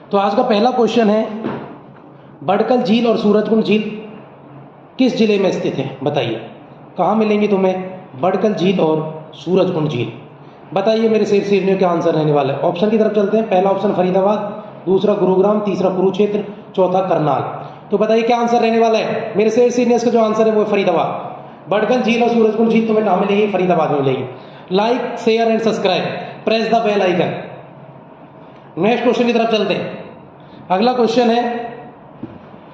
तो आज का पहला क्वेश्चन है, बड़कल झील और सूरजकुंड झील किस जिले में स्थित है? बताइए कहाँ मिलेंगी तुम्हें बड़कल झील और सूरजकुंड झील? बताइए मेरे शेर शेरनियों क्या आंसर रहने वाला है। ऑप्शन की तरफ चलते हैं। पहला ऑप्शन फरीदाबाद, दूसरा गुरुग्राम, तीसरा कुरुक्षेत्र, चौथा करनाल। तो बताइए क्या आंसर रहने वाला है मेरे शेर शेरनियों का? जो आंसर है वो है फरीदाबाद। बड़कल झील और सूरजकुंड झील तुम्हें कहाँ मिलेगी? फरीदाबाद में मिलेगी। Like, share and subscribe, press the bell icon. Next question की तरफ चलते हैं। अगला क्वेश्चन है,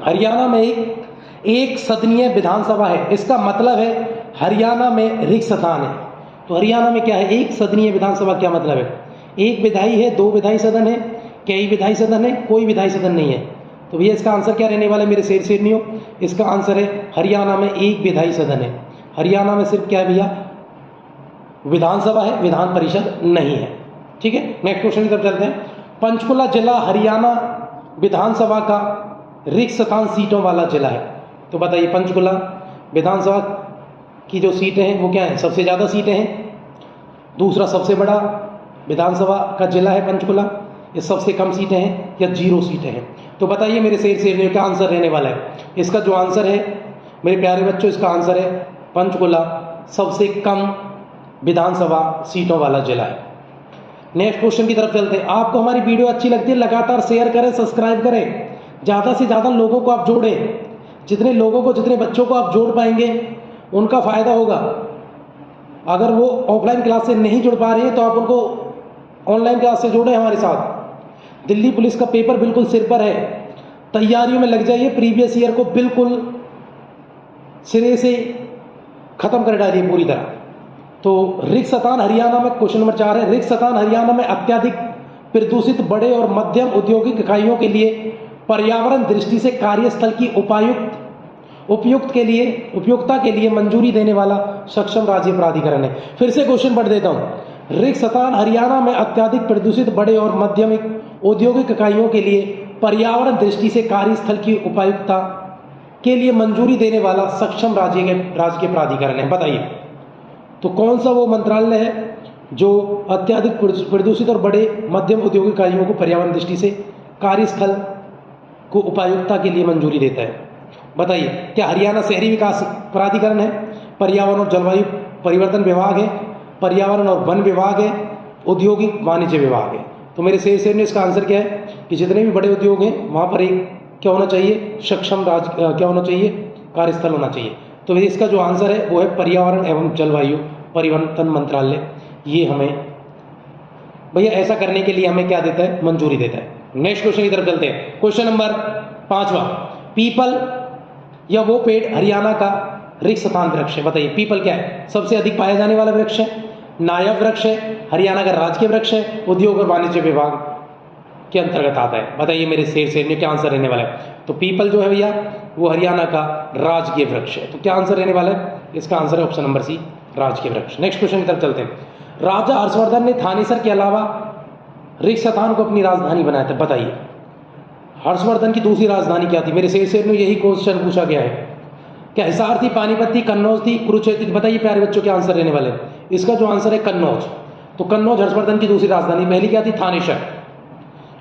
हरियाणा में एक सदनीय विधानसभा है, इसका मतलब है हरियाणा में रिक्त स्थान है। तो हरियाणा में क्या है? एक सदनीय विधानसभा। क्या मतलब है? एक विधायी है, दो विधायी सदन है, कई विधायी सदन है, कोई विधायी सदन नहीं है। तो भैया इसका आंसर क्या रहने वाला है मेरे शेर शेरनियों? इसका आंसर है हरियाणा में एक विधायी सदन है। हरियाणा में सिर्फ क्या है भैया? विधानसभा है, विधान परिषद नहीं है। ठीक है, नेक्स्ट क्वेश्चन की तरफ चलते हैं। पंचकुला जिला हरियाणा विधानसभा का रिक्त स्थान सीटों वाला जिला है। तो बताइए पंचकुला विधानसभा की जो सीटें हैं वो क्या हैं? सबसे ज़्यादा सीटें हैं। दूसरा सबसे बड़ा विधानसभा का जिला है पंचकुला, ये सबसे कम सीटें हैं या 0 सीटें हैं? तो बताइए मेरे शेर शेरनियों क्या आंसर रहने वाला है? इसका जो आंसर है मेरे प्यारे बच्चों, इसका आंसर है पंचकुला सबसे कम विधानसभा सीटों वाला जिला है। नेक्स्ट क्वेश्चन की तरफ चलते हैं। आपको हमारी वीडियो अच्छी लगती है लगातार शेयर करें, सब्सक्राइब करें, ज़्यादा से ज़्यादा लोगों को आप जोड़ें। जितने लोगों को, जितने बच्चों को आप जोड़ पाएंगे उनका फ़ायदा होगा। अगर वो ऑफलाइन क्लास से नहीं जुड़ पा रहे हैं तो आप उनको ऑनलाइन क्लास से जोड़ें हमारे साथ। दिल्ली पुलिस का पेपर बिल्कुल सिर पर है, तैयारियों में लग जाइए। प्रीवियस ईयर को बिल्कुल सिरे से ख़त्म कर डालिए पूरी तरह। तो रिक्त स्थान हरियाणा में, क्वेश्चन नंबर 4 है, रिक्त स्थान हरियाणा में अत्यधिक प्रदूषित बड़े और मध्यम औद्योगिक इकाइयों के लिए पर्यावरण दृष्टि से कार्यस्थल की उपयुक्तता के लिए मंजूरी देने वाला सक्षम राज्य प्राधिकरण है। फिर से क्वेश्चन पढ़ देता हूँ। रिक्त स्थान हरियाणा में अत्यधिक प्रदूषित बड़े और मध्यम औद्योगिक इकाइयों के लिए पर्यावरण दृष्टि से कार्यस्थल की उपयुक्तता के लिए मंजूरी देने वाला सक्षम राज्य के प्राधिकरण है। बताइए तो कौन सा वो मंत्रालय है जो अत्यधिक प्रदूषित और बड़े मध्यम औद्योगिक इकाइयों को पर्यावरण दृष्टि से कार्यस्थल को उपायुक्तता के लिए मंजूरी देता है? बताइए, क्या हरियाणा शहरी विकास प्राधिकरण है, पर्यावरण और जलवायु परिवर्तन विभाग है, पर्यावरण और वन विभाग है, औद्योगिक वाणिज्य विभाग है? तो मेरे शेर ने इसका आंसर क्या है कि जितने भी बड़े उद्योग हैं वहाँ पर एक क्या होना चाहिए? सक्षम क्या होना चाहिए? कार्यस्थल होना चाहिए। तो इसका जो आंसर है वो है पर्यावरण एवं जलवायु परिवर्तन मंत्रालय। ये हमें भैया ऐसा करने के लिए हमें क्या देता है? मंजूरी देता है। नेक्स्ट क्वेश्चन की तरफ चलते हैं। क्वेश्चन नंबर 5वां, पीपल या वो पेड़ हरियाणा का रिक्त स्थान वृक्ष है। बताइए पीपल क्या है? सबसे अधिक पाया जाने वाला वृक्ष है, नायब वृक्ष है, हरियाणा का राजकीय वृक्ष है, उद्योग और वाणिज्य विभाग के अंतर्गत आता है। बताइए मेरे शेर ने क्या आंसर रहने वाला है? तो पीपल जो है भैया वो हरियाणा का राजकीय वृक्ष है। तो क्या आंसर रहने वाला है? इसका आंसर है ऑप्शन नंबर सी, राजकीय वृक्ष। नेक्स्ट क्वेश्चन की तरफ चलते हैं। राजा हर्षवर्धन ने थानेसर के अलावा रिक्त स्थान को अपनी राजधानी बनाया था। बताइए हर्षवर्धन की दूसरी राजधानी क्या थी? मेरे शेर में यही क्वेश्चन पूछा गया है। क्या हिसार थी, पानीपत थी, कन्नौज थी, कुरुक्षेत्र थी? बताइए प्यारे बच्चों क्या आंसर रहने वाले हैं? इसका जो आंसर है कन्नौज। तो कन्नौज हर्षवर्धन की दूसरी राजधानी, पहली क्या थी? थानेसर।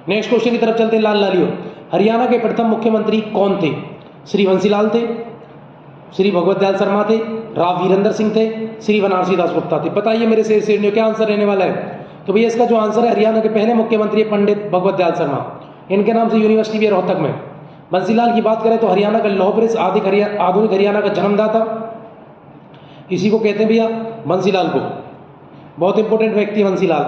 नेक्स्ट क्वेश्चन की तरफ चलते हैं। लाल लालियो, हरियाणा के प्रथम मुख्यमंत्री कौन थे? श्री बंसीलाल थे, श्री भगवत दयाल शर्मा थे, राव वीरेंद्र सिंह थे, श्री बनारसी दास गुप्ता थे? बताइए मेरे शेर ने क्या आंसर रहने वाला है? तो भैया इसका जो आंसर है हरियाणा के पहले मुख्यमंत्री पंडित भगवत दयाल शर्मा, इनके नाम से यूनिवर्सिटी भी है रोहतक में। बंसीलाल की बात करें तो हरियाणा का लौह पुरुष, आधुनिक हरियाणा का जन्मदाता, इसी को कहते हैं भैया बंसीलाल को। बहुत इंपॉर्टेंट व्यक्ति है बंसीलाल।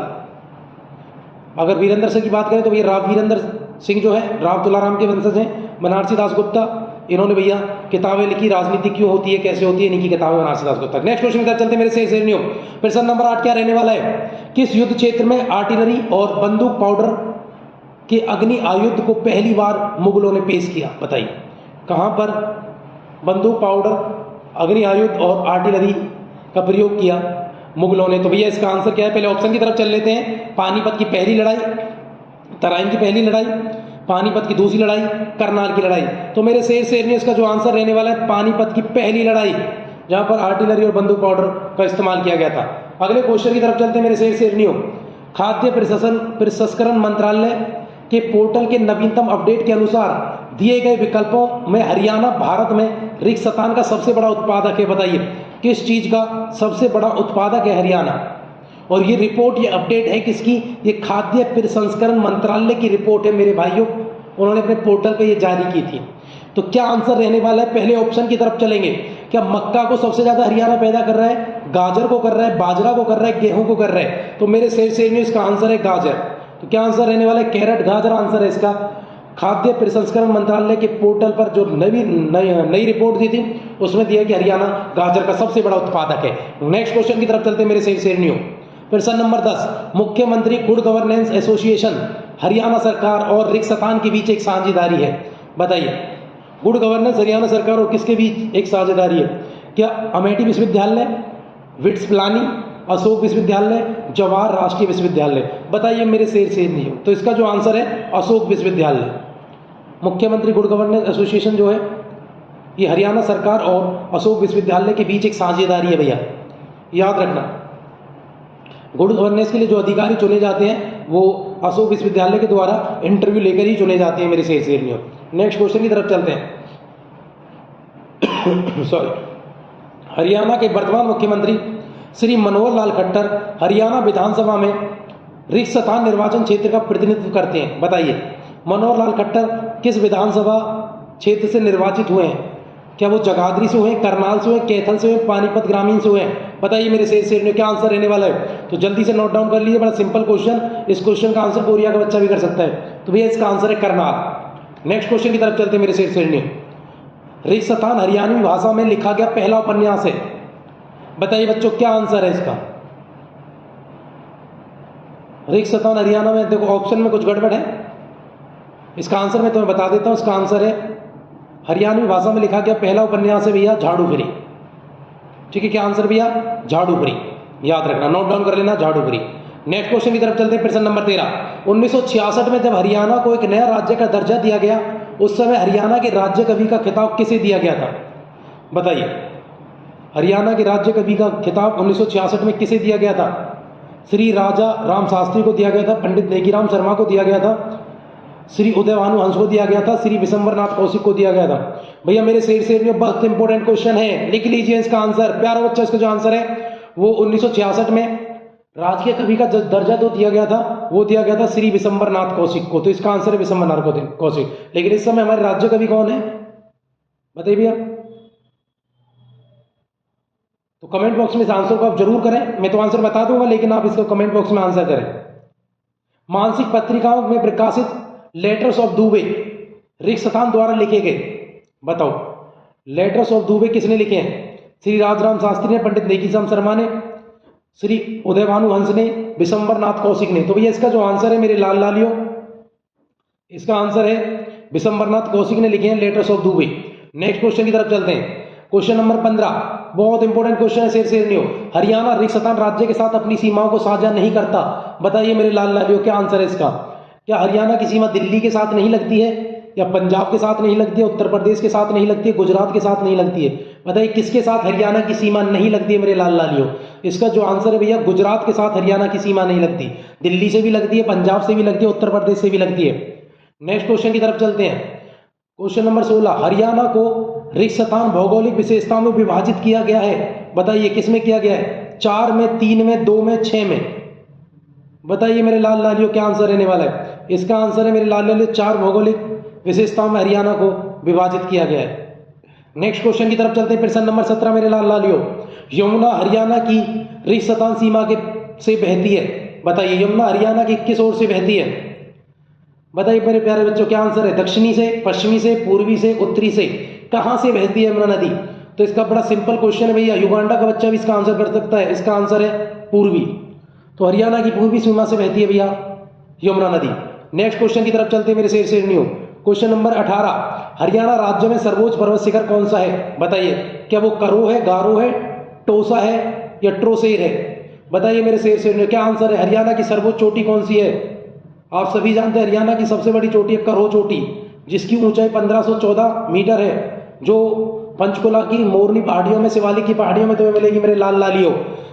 अगर वीरेंद्र सिंह की बात करें तो भैया राव वीरेंद्र सिंह जो है राव तुलाराम के वंशज हैं। बनारसी दास गुप्ता, इन्होंने भैया किताबें लिखी, राजनीति क्यों होती है, कैसे होती है, इनकी किताबें बनारसी दास गुप्ता। नेक्स्ट क्वेश्चन की तरफ चलते हैं मेरे शेरनियों। प्रश्न नंबर 8 क्या रहने वाला है? किस युद्ध क्षेत्र में आर्टिलरी और बंदूक पाउडर के अग्नि आयुध को पहली बार मुगलों ने पेश किया? बताइए कहाँ पर बंदूक पाउडर, अग्नि आयुध और आर्टिलरी का प्रयोग किया मुगलों ने? तो भैया इसका आंसर क्या है? पहले ऑप्शन की तरफ चल लेते हैं। पानीपत की पहली लड़ाई, तराइन की पहली लड़ाई, पानीपत की दूसरी लड़ाई, करनाल की लड़ाई? तो मेरे शेर ने इसका जो आंसर रहने वाला है पानीपत की पहली लड़ाई, जहां पर आर्टिलरी और बंदूक पाउडर का इस्तेमाल किया गया था। अगले क्वेश्चन की तरफ चलते हैं मेरे शेरनियों। खाद्य प्रसंस्करण मंत्रालय के पोर्टल के नवीनतम अपडेट के अनुसार दिए गए विकल्पों में हरियाणा भारत में रिक्शतान का सबसे बड़ा उत्पादक है। बताइए किस चीज का सबसे बड़ा उत्पादक है हरियाणा। और ये रिपोर्ट, ये अपडेट है किसकी, ये खाद्य प्रसंस्करण मंत्रालय की रिपोर्ट है मेरे भाइयों, उन्होंने अपने पोर्टल पे ये जारी की थी। तो क्या आंसर रहने वाला है, पहले ऑप्शन की तरफ चलेंगे। क्या मक्का को सबसे ज्यादा हरियाणा पैदा कर रहा है, गाजर को कर रहा है, बाजरा को कर रहा है, गेहूं को कर रहा है? तो मेरे शेर में इसका आंसर है गाजर। तो क्या आंसर रहने वाला है, कैरेट गाजर आंसर है इसका। खाद्य प्रसंस्करण मंत्रालय के पोर्टल पर जो नई रिपोर्ट दी थी उसमें दिया कि हरियाणा गाजर का सबसे बड़ा उत्पादक है। नेक्स्ट क्वेश्चन की तरफ चलते हैं मेरे शेरनियों। प्रश्न नंबर 10, मुख्यमंत्री गुड गवर्नेंस एसोसिएशन हरियाणा सरकार और रिक्शतान के बीच एक साझेदारी है। बताइए गुड गवर्नेंस हरियाणा सरकार और किसके बीच एक साझेदारी है? क्या अमेठी विश्वविद्यालय, विट्स पिलानी, अशोक विश्वविद्यालय, जवाहर राष्ट्रीय विश्वविद्यालय? बताइए मेरे शेर नहीं हो। तो इसका जो आंसर है अशोक विश्वविद्यालय। मुख्यमंत्री गुड गवर्नेंस एसोसिएशन जो है ये हरियाणा सरकार और अशोक विश्वविद्यालय के बीच एक साझेदारी है भैया, याद रखना। गुड गवर्नेंस के लिए जो अधिकारी चुने जाते हैं वो अशोक विश्वविद्यालय के द्वारा इंटरव्यू लेकर ही चुने जाते हैं मेरे शेरनियों। नेक्स्ट क्वेश्चन की तरफ चलते हैं। सॉरी, हरियाणा के वर्तमान मुख्यमंत्री श्री मनोहर लाल खट्टर हरियाणा विधानसभा में रिक्शतान निर्वाचन क्षेत्र का प्रतिनिधित्व करते हैं। बताइए मनोहर लाल खट्टर किस विधानसभा क्षेत्र से निर्वाचित हुए हैं? क्या वो जगाधरी से हुए, करनाल से हुए, कैथल से हुए, पानीपत ग्रामीण से हुए? बताइए मेरे शेर में क्या आंसर रहने वाला है। तो जल्दी से नोट डाउन कर लीजिए, बड़ा सिंपल क्वेश्चन। इस क्वेश्चन का आंसर कोरिया का बच्चा भी कर सकता है। तो भैया इसका आंसर है करनाल। नेक्स्ट क्वेश्चन की तरफ चलते हैं मेरे शेर में। रिक्शतान हरियाणवी भाषा में लिखा गया पहला उपन्यास है। बताइए बच्चों क्या आंसर है इसका। रिक्शतान हरियाणा में, देखो ऑप्शन में कुछ गड़बड़ है, इसका आंसर मैं तुम्हें बता देता हूं। इसका आंसर है हरियाणवी भाषा में लिखा गया पहला उपन्यास है भैया झाड़ूफरी। ठीक है, क्या आंसर भैया? झाड़ूफरी। याद रखना, नोट डाउन कर लेना, झाड़ूफरी। नेक्स्ट क्वेश्चन की तरफ चलते हैं। प्रश्न नंबर 13, 1966 में जब हरियाणा को एक नया राज्य का दर्जा दिया गया उस समय हरियाणा के राज्य कवि का खिताब किसे दिया गया था? बताइए हरियाणा के राज्य कवि का खिताब 1966 में किसे दिया गया था? श्री राजा राम शास्त्री को दिया गया था, पंडित नेगीराम शर्मा को दिया गया था, श्री उदयभानु हंस को दिया गया था, श्री विशंबरनाथ कौशिक को दिया गया था। भैया मेरे शेर में बहुत इंपॉर्टेंट क्वेश्चन है, लिख लीजिए इसका आंसर। प्यारा बच्चा, इसका जो आंसर है वो 1966 में राजकीय कवि का दर्जा तो दिया गया था, वो दिया गया था श्री विशंबरनाथ कौशिक को। तो इसका आंसर है विशंबरनाथ कौशिक। लेकिन इस समय हमारे राज्य कवि कौन है बताइए भैया? तो कमेंट बॉक्स में इस आंसर को आप जरूर करें। मैं तो आंसर बता दूंगा लेकिन आप इसको कमेंट बॉक्स में आंसर करें। मानसिक पत्रिकाओं में प्रकाशित लेटर्स ऑफ दुबे रिक्शतान द्वारा लिखे गए। बताओ लेटर्स ऑफ दुबे किसने लिखे हैं? श्री राजराम शास्त्री ने, पंडित नेगीराम शर्मा ने, श्री उदयभानु हंस ने, विशंबरनाथ कौशिक ने। तो भैया इसका जो आंसर है मेरे लाल लालियों, इसका आंसर है विशंबरनाथ कौशिक ने लिखे हैं letters of Dubey. Next question की तरफ चलते हैं। क्वेश्चन नंबर 15, बहुत इंपॉर्टेंट क्वेश्चन है शेरनियो। हरियाणा रिक्शतान राज्य के साथ अपनी सीमाओं को साझा नहीं करता। बताइए मेरे लाल लालियों क्या आंसर है इसका। क्या हरियाणा की सीमा दिल्ली के साथ नहीं लगती है, या पंजाब के साथ नहीं लगती है, उत्तर प्रदेश के साथ नहीं लगती है, गुजरात के साथ नहीं लगती है? बताइए किसके साथ हरियाणा की सीमा नहीं लगती है मेरे लाल लालियों? इसका जो आंसर है भैया गुजरात के साथ हरियाणा की सीमा नहीं लगती। दिल्ली से भी लगती है, पंजाब से भी लगती है, उत्तर प्रदेश से भी लगती है। नेक्स्ट क्वेश्चन की तरफ चलते हैं। क्वेश्चन नंबर 16, हरियाणा को रिक्शतान भौगोलिक विशेषताओं में विभाजित किया गया है। बताइए किसमें किया गया है? 4 में, 3 में, 2 में, 6 में? बताइए मेरे लाल लालियों क्या आंसर रहने वाला है। इसका आंसर है मेरे लाल लालियों 4 भौगोलिक विशेषताओं में हरियाणा को विभाजित किया गया है। नेक्स्ट क्वेश्चन की तरफ चलते हैं। प्रश्न नंबर 17 मेरे लाल लालियों, यमुना हरियाणा की रिक्शतान सीमा के से बहती है। बताइए यमुना हरियाणा की किस ओर से बहती है? बताइए मेरे प्यारे बच्चों क्या आंसर है? दक्षिणी से, पश्चिमी से, पूर्वी से, उत्तरी से? कहां से बहती है यमुना नदी? तो इसका बड़ा सिंपल क्वेश्चन है भैया, युगांडा का बच्चा भी इसका आंसर कर सकता है। इसका आंसर है पूर्वी। तो हरियाणा की पूर्वी सीमा से बहती है भैया यमुना नदी। नेक्स्ट क्वेश्चन की तरफ चलते हैं मेरे शेरनियों। क्वेश्चन नंबर 18, हरियाणा राज्य में सर्वोच्च पर्वत शिखर कौन सा है? बताइए क्या वो करो है, गारो है, टोसा है, या ट्रोसेर है? बताइए मेरे शेरनियों क्या आंसर है? हरियाणा की सर्वोच्च चोटी कौन सी है? आप सभी जानते हैं हरियाणा की सबसे बड़ी चोटी है करो चोटी, जिसकी ऊंचाई 1514 मीटर है, जो पंचकुला की मोरनी पहाड़ियों में, शिवालिक की पहाड़ियों में तुम्हें मिलेगी मेरे लाल लालियों।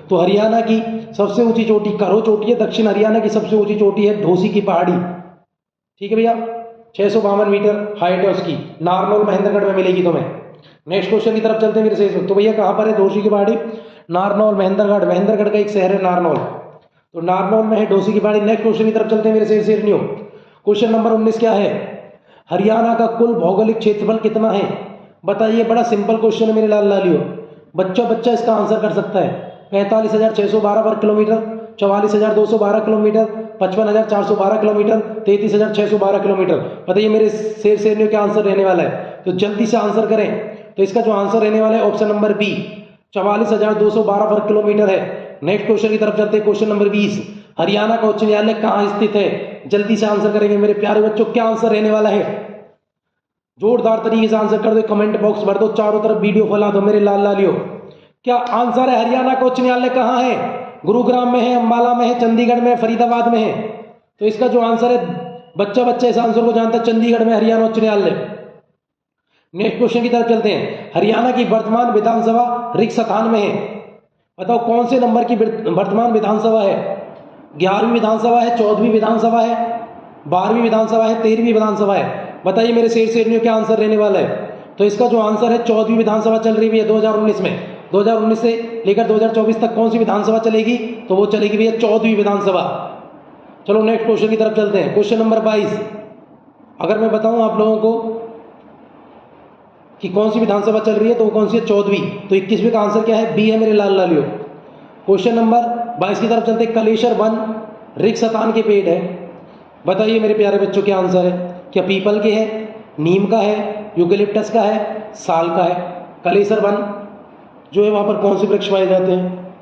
तो हरियाणा की सबसे ऊंची चोटी करो चोटी है। दक्षिण हरियाणा की सबसे ऊंची चोटी है ढोसी की पहाड़ी। ठीक है भैया, 652 मीटर हाइट है उसकी, नारनौल महेंद्रगढ़ में मिलेगी तुम्हें। नेक्स्ट क्वेश्चन की तरफ चलते हैं मेरे से। तो भैया कहाँ पर है डोसी की पहाड़ी? नारनौल महेंद्रगढ़, महेंद्रगढ़ का एक शहर है नारनौल, तो नारनौल में है डोसी की पहाड़ी। नेक्स्ट क्वेश्चन की तरफ चलते हैं मेरे से न्यू। क्वेश्चन नंबर 19 क्या है? हरियाणा का कुल भौगोलिक क्षेत्रफल कितना है? बताइए, बड़ा सिंपल क्वेश्चन है मेरे लाल लालियो, बच्चा इसका आंसर कर सकता है। 45,612 वर्ग किलोमीटर, 44,212 किलोमीटर, 55,412 किलोमीटर, 33,612 किलोमीटर। बताइए मेरे शेर क्या आंसर रहने वाला है? तो जल्दी से आंसर करें। तो इसका जो आंसर रहने वाला है ऑप्शन नंबर बी, 44,212 वर्ग किलोमीटर है। नेक्स्ट क्वेश्चन की तरफ चलते हैं। क्वेश्चन नंबर 20, हरियाणा का उच्च न्यायालय कहाँ स्थित है? जल्दी से आंसर करेंगे मेरे प्यारे बच्चों, क्या आंसर रहने वाला है? जोरदार तरीके से आंसर कर दो, कमेंट बॉक्स भर दो, चारों तरफ वीडियो फैला दो मेरे लाल लालियो। क्या आंसर है? हरियाणा का उच्च न्यायालय कहाँ है? गुरुग्राम में है, अंबाला में है, चंडीगढ़ में है, फरीदाबाद में है? तो इसका जो आंसर है, बच्चा इस आंसर को जानता है, चंडीगढ़ में हरियाणा उच्च न्यायालय। नेक्स्ट क्वेश्चन की तरफ चलते हैं। हरियाणा की वर्तमान विधानसभा रिक्त स्थान में है। बताओ कौन से नंबर की वर्तमान विधानसभा है? 11वीं विधानसभा है, 14वीं विधानसभा है, 12वीं विधानसभा है, 13वीं विधानसभा है? बताइए मेरे शेर क्या आंसर रहने वाला है? तो इसका जो आंसर है 14वीं विधानसभा चल रही है 2019 में। 2019 से लेकर 2024 तक कौन सी विधानसभा चलेगी? तो वो चलेगी भैया 14वीं विधानसभा। चलो नेक्स्ट क्वेश्चन की तरफ चलते हैं। क्वेश्चन नंबर 22, अगर मैं बताऊं आप लोगों को कि कौन सी विधानसभा चल रही है तो वो कौन सी है? 14वीं। तो 21वीं का आंसर क्या है? बी है मेरे लाल लालियो। क्वेश्चन नंबर 22 की तरफ चलते हैं। कलेश्वर वन रिक्त स्थान के पेड़ है। बताइए मेरे प्यारे बच्चों क्या आंसर है? क्या पीपल के है, नीम का है, यूकेलिप्टस का है, साल का है? कलेश्वर वन जो है वहाँ पर कौन से वृक्ष पाए जाते हैं?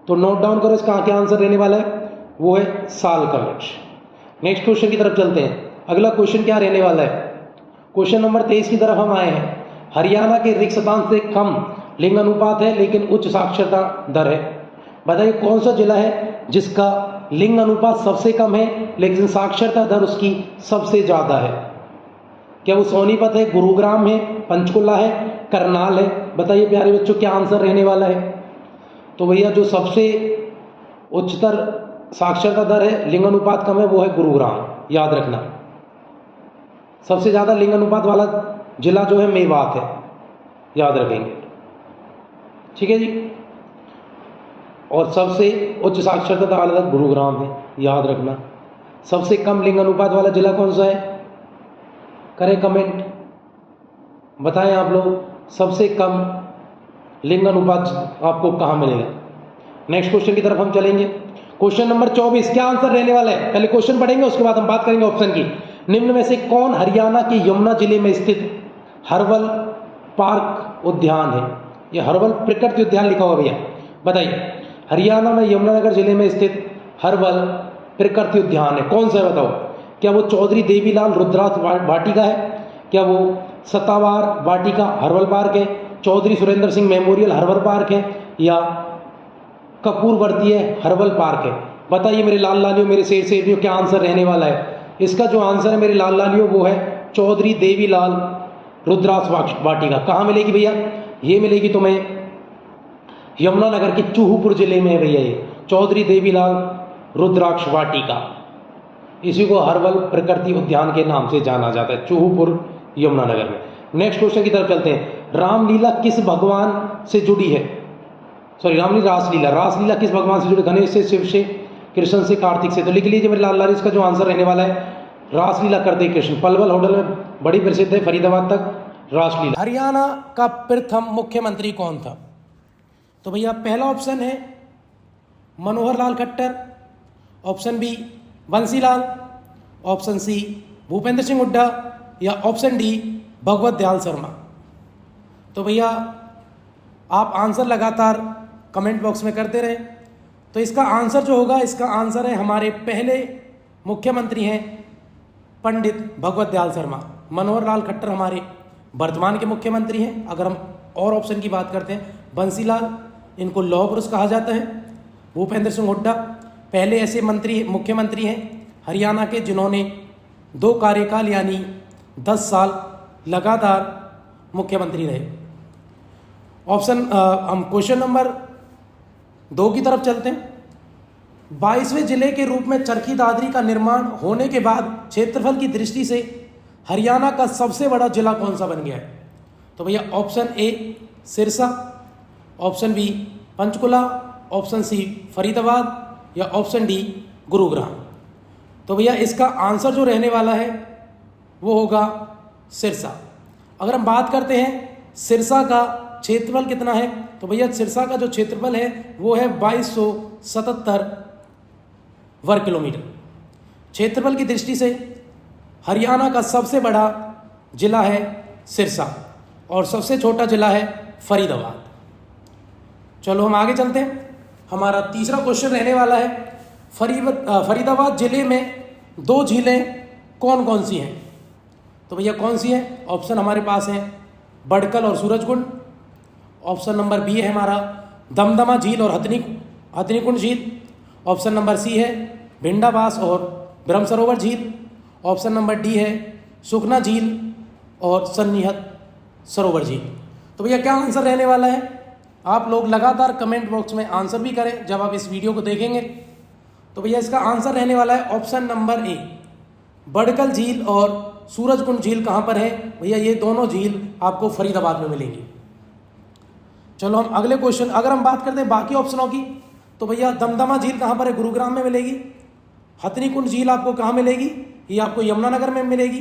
तो नोट डाउन करो, इसका क्या आंसर रहने वाला है? वो है साल का वृक्ष। नेक्स्ट क्वेश्चन की तरफ चलते हैं। अगला क्वेश्चन क्या रहने वाला है? क्वेश्चन नंबर 23 की तरफ हम आए हैं। हरियाणा के रिक्त स्थान से कम लिंग अनुपात है लेकिन उच्च साक्षरता दर है। बताइए कौन सा जिला है जिसका लिंग अनुपात सबसे कम है लेकिन साक्षरता दर उसकी सबसे ज़्यादा है? क्या वो सोनीपत है, गुरुग्राम है, पंचकुला है, करनाल है? बताइए प्यारे बच्चों क्या आंसर रहने वाला है? तो भैया जो सबसे उच्चतर साक्षरता दर है, लिंग अनुपात कम है, वो है गुरुग्राम, याद रखना। सबसे ज़्यादा लिंग अनुपात वाला जिला जो है मेवात है, याद रखेंगे, ठीक है जी। और सबसे उच्च साक्षरता दर वाला गुरुग्राम है, याद रखना। सबसे कम लिंग अनुपात वाला जिला कौन सा है? करें कमेंट, बताएं आप लोग सबसे कम लिंग अनुपात आपको कहाँ मिलेगा। नेक्स्ट क्वेश्चन की तरफ हम चलेंगे। क्वेश्चन नंबर 24, क्या आंसर रहने वाला है? पहले क्वेश्चन पढ़ेंगे उसके बाद हम बात करेंगे ऑप्शन की। निम्न में से कौन हरियाणा के यमुना जिले में स्थित हर्बल पार्क उद्यान है? ये हर्बल प्रकृति उद्यान लिखा हुआ भैया, बताइए। हरियाणा में यमुनानगर जिले में स्थित हर्बल प्रकृति उद्यान है, कौन सा है बताओ? क्या वो चौधरी देवीलाल रुद्राक्ष वाटिका है? क्या वो सत्तावार वाटिका हर्बल पार्क है? Chaudhary Surendra Singh memorial herbal park है? या कपूरवर्तीय हर्बल पार्क है? बताइए मेरे लाल लालियों, मेरे शेर क्या आंसर रहने वाला है? इसका जो आंसर है मेरे लाल लालियों वो है चौधरी देवीलाल रुद्राक्ष वाटिका। कहाँ मिलेगी भैया? ये मिलेगी तुम्हें यमुनानगर के चूहपुर जिले में है भैया, ये चौधरी देवीलाल रुद्राक्ष वाटिका। इसी को हर्बल प्रकृति उद्यान के नाम से जाना जाता है, चूहपुर यमुनानगर में। नेक्स्ट क्वेश्चन की तरफ चलते हैं। रामलीला किस भगवान से जुड़ी है? सॉरी, रासलीला किस भगवान से जुड़ी? गणेश से, शिव से, कृष्ण से, कार्तिक से? तो लिख लीजिए मेरे लाल लाल, इसका जो आंसर रहने वाला है रासलीला करते कृष्ण। पलवल होटल में बड़ी प्रसिद्ध है, फरीदाबाद तक रासलीला। हरियाणा का प्रथम मुख्यमंत्री कौन था? तो भैया पहला ऑप्शन है Manohar Lal Khattar, option B Bansilal, option C Bhupendra Singh Hooda, या ऑप्शन डी भगवत दयाल शर्मा। तो भैया आप आंसर लगातार कमेंट बॉक्स में करते रहें। तो इसका आंसर जो होगा, इसका आंसर है हमारे पहले मुख्यमंत्री हैं पंडित भगवत दयाल शर्मा। मनोहर लाल खट्टर हमारे वर्तमान के मुख्यमंत्री हैं। अगर हम और ऑप्शन की बात करते हैं, बंसीलाल, इनको लौह पुरुष कहा जाता है। भूपेंद्र सिंह हुड्डा पहले ऐसे मुख्यमंत्री हैं हरियाणा के जिन्होंने 2 कार्यकाल यानी 10 साल लगातार मुख्यमंत्री रहे। हम क्वेश्चन नंबर 2 की तरफ चलते हैं। 22वें जिले के रूप में चरखी दादरी का निर्माण होने के बाद क्षेत्रफल की दृष्टि से हरियाणा का सबसे बड़ा जिला कौन सा बन गया है? तो भैया option A Sirsa, option B Panchkula, option C Faridabad या ऑप्शन डी गुरुग्राम। तो भैया इसका आंसर जो रहने वाला है वो होगा सिरसा। अगर हम बात करते हैं सिरसा का क्षेत्रफल कितना है, तो भैया सिरसा का जो क्षेत्रफल है वो है 2277 वर्ग किलोमीटर। क्षेत्रफल की दृष्टि से हरियाणा का सबसे बड़ा जिला है सिरसा और सबसे छोटा जिला है फरीदाबाद। चलो हम आगे चलते हैं। हमारा तीसरा क्वेश्चन रहने वाला है फरीदाबाद जिले में 2 झीलें कौन कौन सी हैं? तो भैया कौन सी है? ऑप्शन हमारे पास है बड़कल और सूरजकुंड, ऑप्शन नंबर बी है हमारा दमदमा झील और हथनीकुंड झील, ऑप्शन नंबर सी है भिंडाबास और ब्रह्म सरोवर झील, ऑप्शन नंबर डी है सुखना झील और सन्निहत सरोवर झील। तो भैया क्या आंसर रहने वाला है? आप लोग लगातार कमेंट बॉक्स में आंसर भी करें जब आप इस वीडियो को देखेंगे। तो भैया इसका आंसर रहने वाला है ऑप्शन नंबर ए बड़कल झील और सूरजकुंड झील। कहाँ पर है भैया? ये दोनों झील आपको फरीदाबाद में मिलेंगी। चलो हम अगले क्वेश्चन, अगर हम बात करते हैं बाकी ऑप्शनों की, तो भैया दमदमा झील कहाँ पर है? गुरुग्राम में मिलेगी। हथनीकुंड झील आपको कहाँ मिलेगी? ये आपको यमुनानगर में मिलेगी।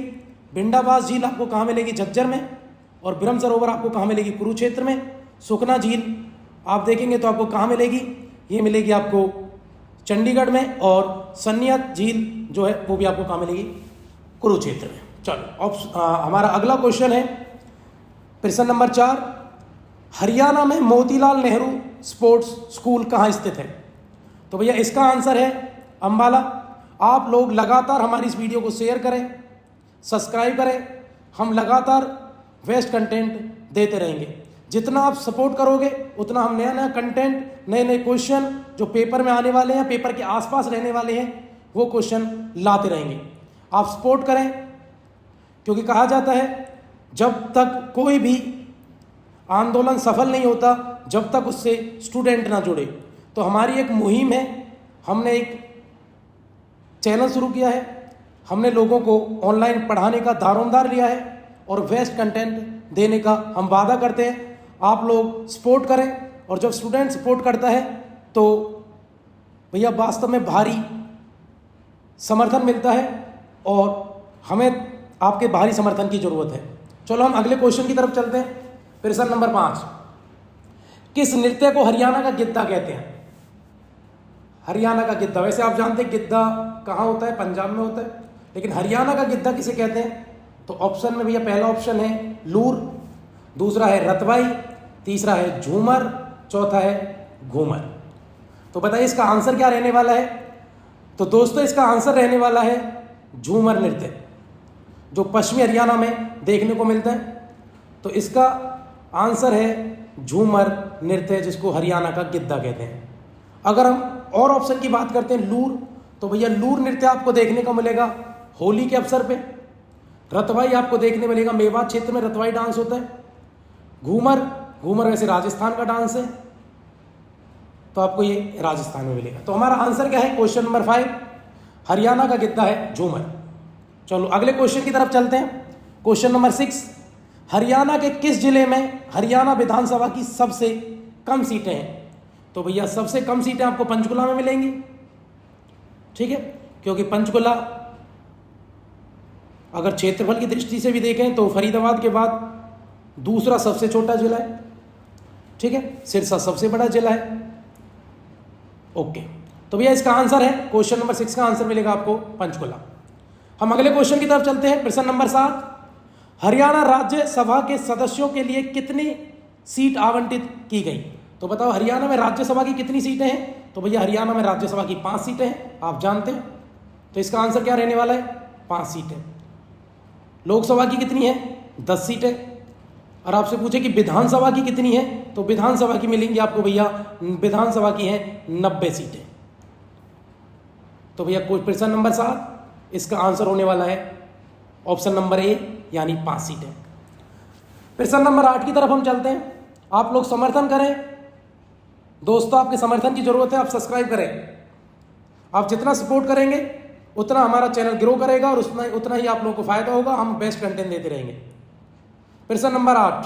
भिंडाबास झील आपको कहाँ मिलेगी? झज्जर में। और ब्रह्म सरोवर आपको कहाँ मिलेगी? कुरुक्षेत्र में। सुखना झील आप देखेंगे तो आपको कहाँ मिलेगी? ये मिलेगी आपको चंडीगढ़ में। और सन्निहत झील जो है वो भी आपको कहाँ मिलेगी? कुरुक्षेत्र में। चलो हमारा अगला क्वेश्चन है प्रश्न नंबर 4, हरियाणा में मोतीलाल नेहरू स्पोर्ट्स स्कूल कहाँ स्थित है? तो भैया इसका आंसर है अंबाला। आप लोग लगातार हमारी इस वीडियो को शेयर करें, सब्सक्राइब करें। हम लगातार बेस्ट कंटेंट देते रहेंगे। जितना आप सपोर्ट करोगे उतना हम नया नया कंटेंट, नए नए क्वेश्चन जो पेपर में आने वाले हैं, पेपर के आसपास रहने वाले हैं, वो क्वेश्चन लाते रहेंगे। आप सपोर्ट करें, क्योंकि कहा जाता है जब तक कोई भी आंदोलन सफल नहीं होता जब तक उससे स्टूडेंट ना जुड़े। तो हमारी एक मुहिम है, हमने एक चैनल शुरू किया है, हमने लोगों को ऑनलाइन पढ़ाने का दारोमदार लिया है और बेस्ट कंटेंट देने का हम वादा करते हैं। आप लोग सपोर्ट करें, और जब स्टूडेंट सपोर्ट करता है तो भैया वास्तव में भारी समर्थन मिलता है और हमें आपके भारी समर्थन की ज़रूरत है। चलो हम अगले क्वेश्चन की तरफ चलते हैं। प्रश्न नंबर 5, किस नृत्य को हरियाणा का गिद्धा कहते हैं? हरियाणा का गिद्धा, वैसे आप जानते हैं गिद्धा कहाँ होता है? पंजाब में होता है, लेकिन हरियाणा का गिद्धा किसे कहते हैं? तो ऑप्शन में भैया पहला ऑप्शन है लूर, दूसरा है रतवाई, तीसरा है झूमर, चौथा है घूमर। तो बताइए इसका आंसर क्या रहने वाला है? तो दोस्तों इसका आंसर रहने वाला है झूमर नृत्य, जो पश्चिमी हरियाणा में देखने को मिलता है। तो इसका आंसर है झूमर नृत्य, जिसको हरियाणा का गिद्धा कहते हैं। अगर हम और ऑप्शन की बात करते हैं लूर, तो भैया लूर नृत्य आपको देखने को मिलेगा होली के अवसर पे। रतवाई आपको देखने मिलेगा मेवात क्षेत्र में रतवाई डांस होता है। घूमर वैसे राजस्थान का डांस है, तो आपको ये राजस्थान में मिलेगा। तो हमारा आंसर क्या है? क्वेश्चन नंबर 5, हरियाणा का गिद्धा है झूमर। चलो अगले क्वेश्चन की तरफ चलते हैं। क्वेश्चन नंबर 6, हरियाणा के किस जिले में हरियाणा विधानसभा की सबसे कम सीटें हैं? तो भैया सबसे कम सीटें आपको पंचकुला में मिलेंगी, ठीक है, क्योंकि पंचकुला अगर क्षेत्रफल की दृष्टि से भी देखें तो फरीदाबाद के बाद दूसरा सबसे छोटा जिला है, ठीक है, सिरसा सबसे बड़ा जिला है। ओके, तो भैया इसका आंसर है क्वेश्चन नंबर 6 का आंसर मिलेगा आपको पंचकुला। हम अगले क्वेश्चन की तरफ चलते हैं। प्रश्न नंबर 7, हरियाणा राज्यसभा के सदस्यों के लिए कितनी सीट आवंटित की गई? तो बताओ हरियाणा में राज्यसभा की कितनी सीटें हैं? तो भैया हरियाणा में राज्यसभा की 5 सीटें हैं, आप जानते हैं। तो इसका आंसर क्या रहने वाला है? 5 सीटें। लोकसभा की कितनी है? 10 सीटें। और आपसे पूछे कि विधानसभा की कितनी है, तो विधानसभा की मिलेंगी आपको भैया, विधानसभा की है 90 सीटें। तो भैया प्रश्न नंबर 7 इसका आंसर होने वाला है ऑप्शन नंबर ए, यानी 5 सीटें। प्रश्न नंबर 8 की तरफ हम चलते हैं। आप लोग समर्थन करें दोस्तों, आपके समर्थन की जरूरत है, आप सब्सक्राइब करें। आप जितना सपोर्ट करेंगे उतना हमारा चैनल ग्रो करेगा और उतना ही आप लोगों को फायदा होगा, हम बेस्ट कंटेंट देते रहेंगे। प्रश्न नंबर 8,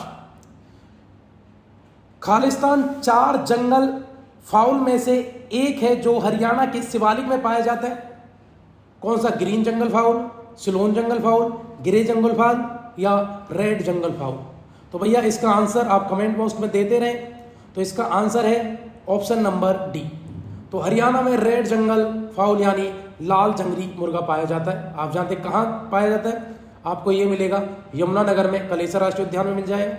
खालिस्तान 4 जंगल फाउल में से एक है जो हरियाणा के शिवालिक में पाया जाता है। कौन सा? ग्रीन जंगल फाउल, सिलोन जंगल फाउल, ग्रे जंगल फाउल या रेड जंगल फाउल? तो भैया इसका आंसर आप कमेंट बॉक्स में देते रहें। तो इसका आंसर है ऑप्शन नंबर डी। तो हरियाणा में रेड जंगल फाउल यानी लाल जंगली मुर्गा पाया जाता है। आप जानते हैं कहाँ पाया जाता है? आपको ये मिलेगा यमुनानगर में, कलेसर राष्ट्रीय उद्यान में मिल जाएगा।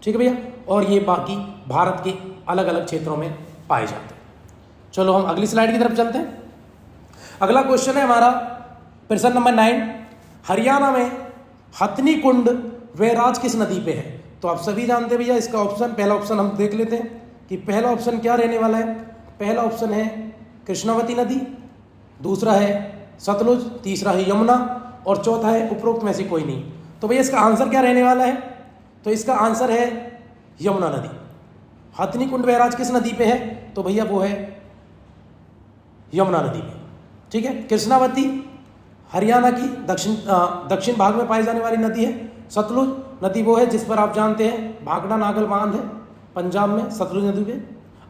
ठीक है भैया, और ये बाकी भारत के अलग अलग क्षेत्रों में पाए जाते हैं। चलो हम अगली स्लाइड की तरफ चलते हैं। अगला क्वेश्चन है हमारा प्रश्न नंबर 9, हरियाणा में हथनी कुंड वैराज किस नदी पे है? तो आप सभी जानते हैं भैया इसका ऑप्शन, पहला ऑप्शन हम देख लेते हैं कि पहला ऑप्शन क्या रहने वाला है। पहला ऑप्शन है कृष्णावती नदी, दूसरा है सतलुज, तीसरा है यमुना और चौथा है उपरोक्त में से कोई नहीं। तो भैया इसका आंसर क्या रहने वाला है? तो इसका आंसर है यमुना नदी। हथनी कुंड बैराज किस नदी पे है? तो भैया वो है यमुना नदी पे। ठीक है, कृष्णावती हरियाणा की दक्षिण भाग में पाई जाने वाली नदी है। सतलुज नदी वो है जिस पर आप जानते हैं भाखड़ा नागल बांध है पंजाब में, सतलुज नदी पे।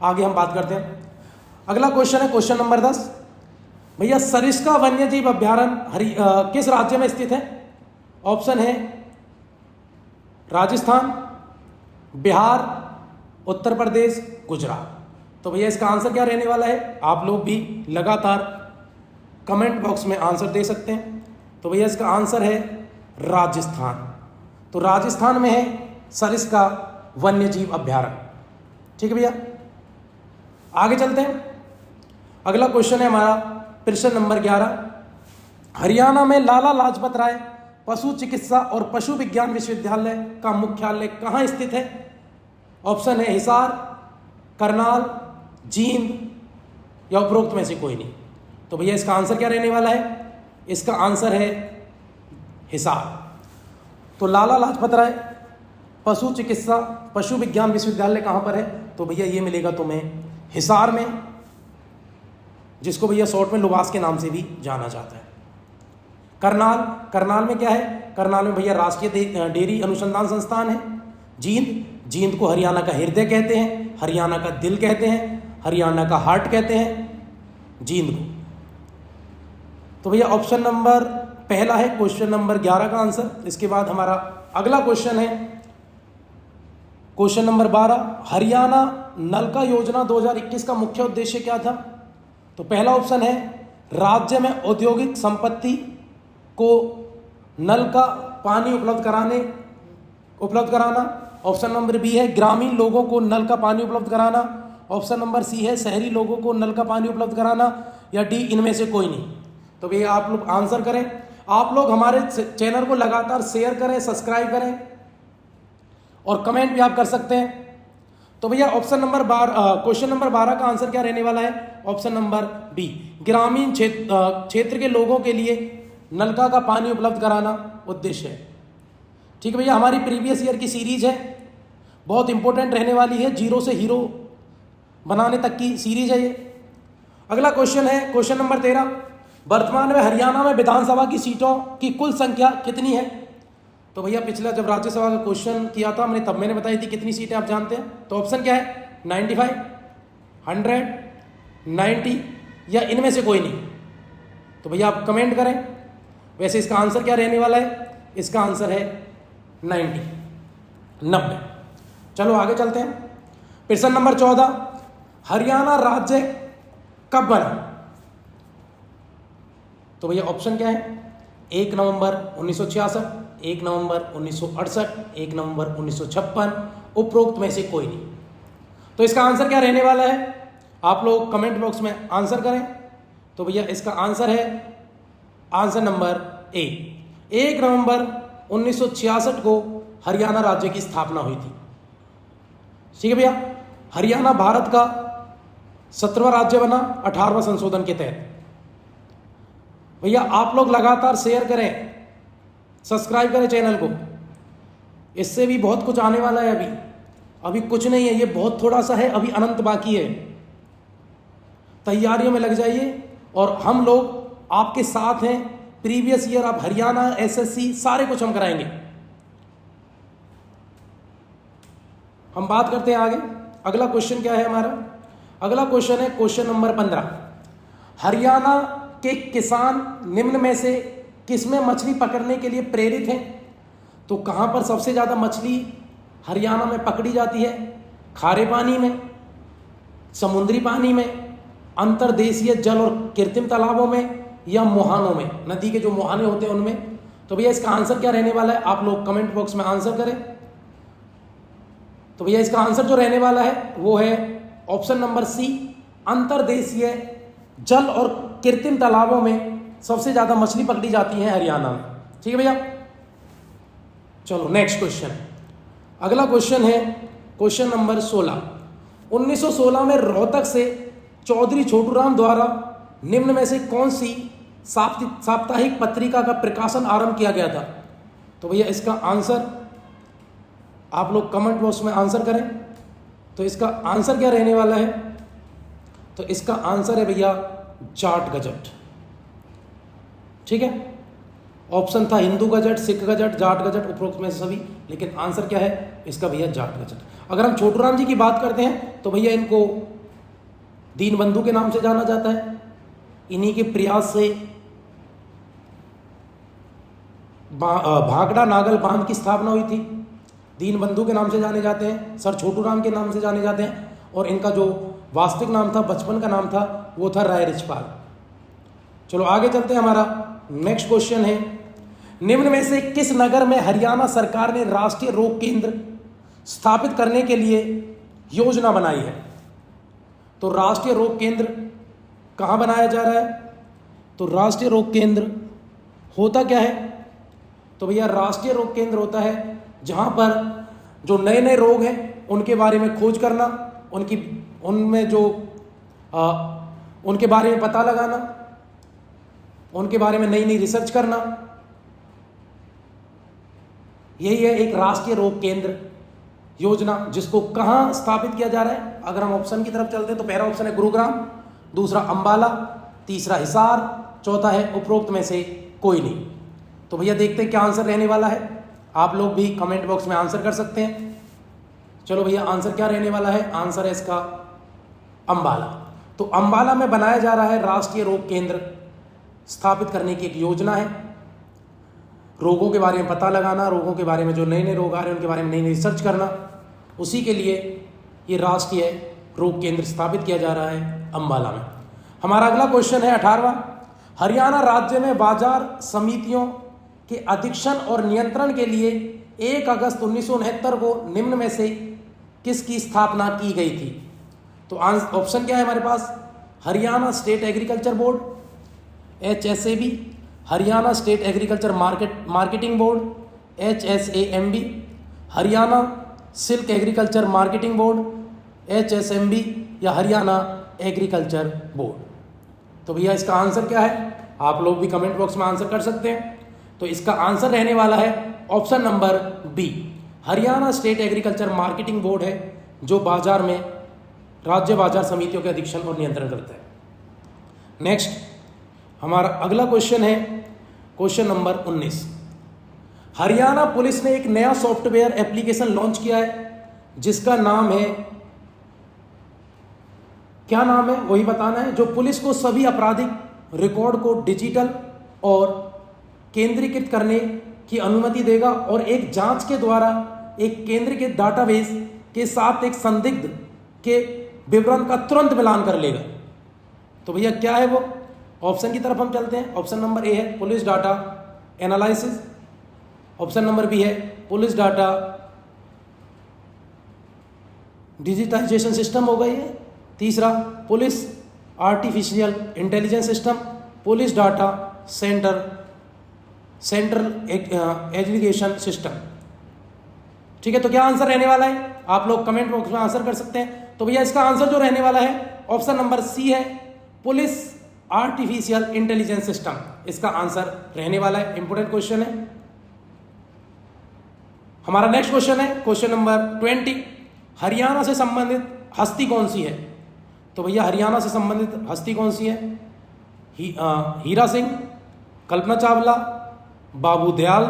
आगे हम बात करते हैं। अगला क्वेश्चन है क्वेश्चन नंबर 10, भैया सरिस्का वन्यजीव अभ्यारण्य किस राज्य में स्थित है? ऑप्शन है राजस्थान, बिहार, उत्तर प्रदेश, गुजरात। तो भैया इसका आंसर क्या रहने वाला है? आप लोग भी लगातार कमेंट बॉक्स में आंसर दे सकते हैं। तो भैया इसका आंसर है राजस्थान। तो राजस्थान में है सरिस्का वन्यजीव अभ्यारण्य। ठीक है भैया, आगे चलते हैं। अगला क्वेश्चन है हमारा प्रश्न नंबर 11, हरियाणा में लाला लाजपत राय पशु चिकित्सा और पशु विज्ञान विश्वविद्यालय का मुख्यालय कहाँ स्थित है? ऑप्शन है हिसार, करनाल, जींद या उपरोक्त में से कोई नहीं। तो भैया इसका आंसर क्या रहने वाला है? इसका आंसर है हिसार। तो लाला लाजपत राय पशु चिकित्सा पशु विज्ञान विश्वविद्यालय कहाँ पर है? तो भैया ये मिलेगा तुम्हें हिसार में, जिसको भैया शॉर्ट में लुबास के नाम से भी जाना जाता है। करनाल में क्या है? करनाल में भैया राष्ट्रीय डेयरी अनुसंधान संस्थान है। जींद को हरियाणा का हृदय कहते हैं, हरियाणा का दिल कहते हैं, हरियाणा का हार्ट कहते हैं जींद को। तो भैया ऑप्शन नंबर पहला है क्वेश्चन नंबर 11 का आंसर। इसके बाद हमारा अगला क्वेश्चन है क्वेश्चन नंबर 12, हरियाणा नलका योजना 2021 का मुख्य उद्देश्य क्या था? तो पहला ऑप्शन है राज्य में औद्योगिक संपत्ति को नल का पानी उपलब्ध कराना। ऑप्शन नंबर बी है ग्रामीण लोगों को नल का पानी उपलब्ध कराना। ऑप्शन नंबर सी है शहरी लोगों को नल का पानी उपलब्ध कराना, या डी इनमें से कोई नहीं। तो भैया आप लोग आंसर करें। आप लोग हमारे चैनल को लगातार शेयर करें, सब्सक्राइब करें और कमेंट भी आप कर सकते हैं। तो भैया ऑप्शन नंबर क्वेश्चन नंबर 12 का आंसर क्या रहने वाला है? ऑप्शन नंबर बी, ग्रामीण क्षेत्र के लोगों के लिए नलका का पानी उपलब्ध कराना उद्देश्य है। ठीक है भैया, हमारी प्रीवियस ईयर की सीरीज है, बहुत इंपॉर्टेंट रहने वाली है, जीरो से हीरो बनाने तक की सीरीज है ये। अगला क्वेश्चन है क्वेश्चन नंबर 13, वर्तमान में हरियाणा में विधानसभा की सीटों की कुल संख्या कितनी है? तो भैया पिछला जब राज्यसभा का क्वेश्चन किया था मैंने, तब मैंने बताई थी कितनी सीटें आप जानते हैं। तो ऑप्शन क्या है? 95, 100, 90 या इनमें से कोई नहीं। तो भैया आप कमेंट करें। वैसे इसका आंसर क्या रहने वाला है? इसका आंसर है 90। चलो आगे चलते हैं। प्रश्न नंबर 14, हरियाणा राज्य कब बना? तो भैया ऑप्शन क्या है? 1 नवंबर 1966, 1 नवंबर 1968, 1 नवंबर 1956, उपरोक्त में से कोई नहीं। तो इसका आंसर क्या रहने वाला है? आप लोग कमेंट बॉक्स में आंसर करें। तो भैया इसका आंसर है आंसर नंबर ए, 1 नवंबर 1966 को हरियाणा राज्य की स्थापना हुई थी। ठीक है भैया, हरियाणा भारत का 17वां राज्य बना 18वां संशोधन के तहत। भैया आप लोग लगातार शेयर करें, सब्सक्राइब करें चैनल को, इससे भी बहुत कुछ आने वाला है। अभी कुछ नहीं है, ये बहुत थोड़ा सा है, अभी अनंत बाकी है। तैयारियों में लग जाइए और हम लोग आपके साथ हैं। प्रीवियस ईयर आप हरियाणा, एसएससी सारे कुछ हम कराएंगे। हम बात करते हैं आगे। अगला क्वेश्चन क्या है हमारा? अगला क्वेश्चन है क्वेश्चन नंबर 15। हरियाणा के किसान निम्न में से किसमें मछली पकड़ने के लिए प्रेरित हैं? तो कहां पर सबसे ज्यादा मछली हरियाणा में पकड़ी जाती है? खारे पानी में, समुद्री पानी में, अंतर्देशीय जल और कृत्रिम तालाबों में, या मुहानों में, नदी के जो मुहाने होते हैं उनमें? तो भैया इसका आंसर क्या रहने वाला है? आप लोग कमेंट बॉक्स में आंसर करें। तो भैया इसका आंसर जो रहने वाला है वो है ऑप्शन नंबर सी, अंतर्देशीय जल और कृत्रिम तालाबों में सबसे ज्यादा मछली पकड़ी जाती है हरियाणा में। ठीक है भैया, चलो नेक्स्ट क्वेश्चन। अगला क्वेश्चन है क्वेश्चन नंबर 16। 1916 में रोहतक से चौधरी छोटूराम द्वारा निम्न में से कौन सी साप्ताहिक पत्रिका का प्रकाशन आरंभ किया गया था? तो भैया इसका आंसर आप लोग कमेंट बॉक्स में आंसर करें। तो इसका आंसर क्या रहने वाला है? तो इसका आंसर है भैया जाट गजट। ठीक है, ऑप्शन था Hindu gazette, Sikh gazette, Jat gazette, उपरोक्त में से सभी, लेकिन आंसर क्या है इसका भैया? जाट गजट। अगर हम छोटूराम जी की बात करते हैं तो भैया इनको दीनबंधु के नाम से जाना जाता है। इन्हीं के प्रयास से भागड़ा नागल बांध की स्थापना हुई थी। दीनबंधु के नाम से जाने जाते हैं, सर छोटूराम के नाम से जाने जाते हैं, और इनका जो वास्तविक नाम था, बचपन का नाम था, वो था राय रिचपाल। चलो आगे चलते हैं। हमारा नेक्स्ट क्वेश्चन है, निम्न में से किस नगर में हरियाणा सरकार ने राष्ट्रीय रोग केंद्र स्थापित करने के लिए योजना बनाई है? तो राष्ट्रीय रोग केंद्र कहां बनाया जा रहा है? तो राष्ट्रीय रोग केंद्र होता क्या है? तो भैया राष्ट्रीय रोग केंद्र होता है जहां पर जो नए नए रोग हैं उनके बारे में खोज करना, उनमें जो उनके बारे में पता लगाना, उनके बारे में नई नई रिसर्च करना, यही है एक राष्ट्रीय रोग केंद्र योजना, जिसको कहां स्थापित किया जा रहा है? अगर हम ऑप्शन की तरफ चलते हैं तो पहला ऑप्शन है गुरुग्राम, दूसरा अंबाला, तीसरा हिसार, चौथा है उपरोक्त में से कोई नहीं। तो भैया देखते हैं क्या आंसर रहने वाला है। आप लोग भी कमेंट बॉक्स में आंसर कर सकते हैं। चलो भैया आंसर क्या रहने वाला है? आंसर है इसका अंबाला। तो अंबाला में बनाया जा रहा है राष्ट्रीय रोग केंद्र स्थापित करने की एक योजना है। रोगों के बारे में पता लगाना, रोगों के बारे में जो नए नए रोग आ रहे हैं उनके बारे में नई नई रिसर्च करना, उसी के लिए ये राष्ट्रीय रोग केंद्र स्थापित किया जा रहा है अंबाला में। हमारा अगला क्वेश्चन है 18वां। हरियाणा राज्य में बाजार समितियों के अधीक्षण और नियंत्रण के लिए 1 अगस्त 1969 को निम्न में से किसकी स्थापना की गई थी? तो ऑप्शन क्या है हमारे पास? Haryana state agriculture board, HSAB, Haryana state agriculture marketing board, HSAMB, Haryana silk agriculture marketing board, HSMB, या हरियाणा एग्रीकल्चर बोर्ड। तो भैया इसका आंसर क्या है? आप लोग भी कमेंट बॉक्स में आंसर कर सकते हैं। तो इसका आंसर रहने वाला है option number B, Haryana state agriculture marketing board है, जो बाजार में राज्य बाजार समितियों के अधीक्षण और नियंत्रण करता है। नेक्स्ट हमारा अगला क्वेश्चन है क्वेश्चन नंबर 19। हरियाणा पुलिस ने एक नया सॉफ्टवेयर एप्लीकेशन लॉन्च किया है जिसका नाम है, क्या नाम है वही बताना है, जो पुलिस को सभी आपराधिक रिकॉर्ड को डिजिटल और केंद्रीकृत करने की अनुमति देगा और एक जांच के द्वारा एक केंद्रीकृत डाटाबेस के साथ एक संदिग्ध के विवरण का तुरंत मिलान कर लेगा। तो भैया क्या है वो? ऑप्शन की तरफ हम चलते हैं। ऑप्शन नंबर ए है police data analysis, option number B है पुलिस डाटा डिजिटाइजेशन सिस्टम हो गई है, तीसरा police artificial intelligence system, police data central aggregation system. ठीक है, तो क्या आंसर रहने वाला है? आप लोग कमेंट बॉक्स में आंसर कर सकते हैं। तो भैया इसका आंसर जो रहने वाला है ऑप्शन नंबर सी है, पुलिस आर्टिफिशियल इंटेलिजेंस सिस्टम, इसका आंसर रहने वाला है। इंपोर्टेंट क्वेश्चन है। हमारा नेक्स्ट क्वेश्चन है क्वेश्चन नंबर 20। हरियाणा से संबंधित हस्ती कौन सी है? तो भैया हरियाणा से संबंधित हस्ती कौन सी है? हीरा सिंह, कल्पना चावला, बाबू दयाल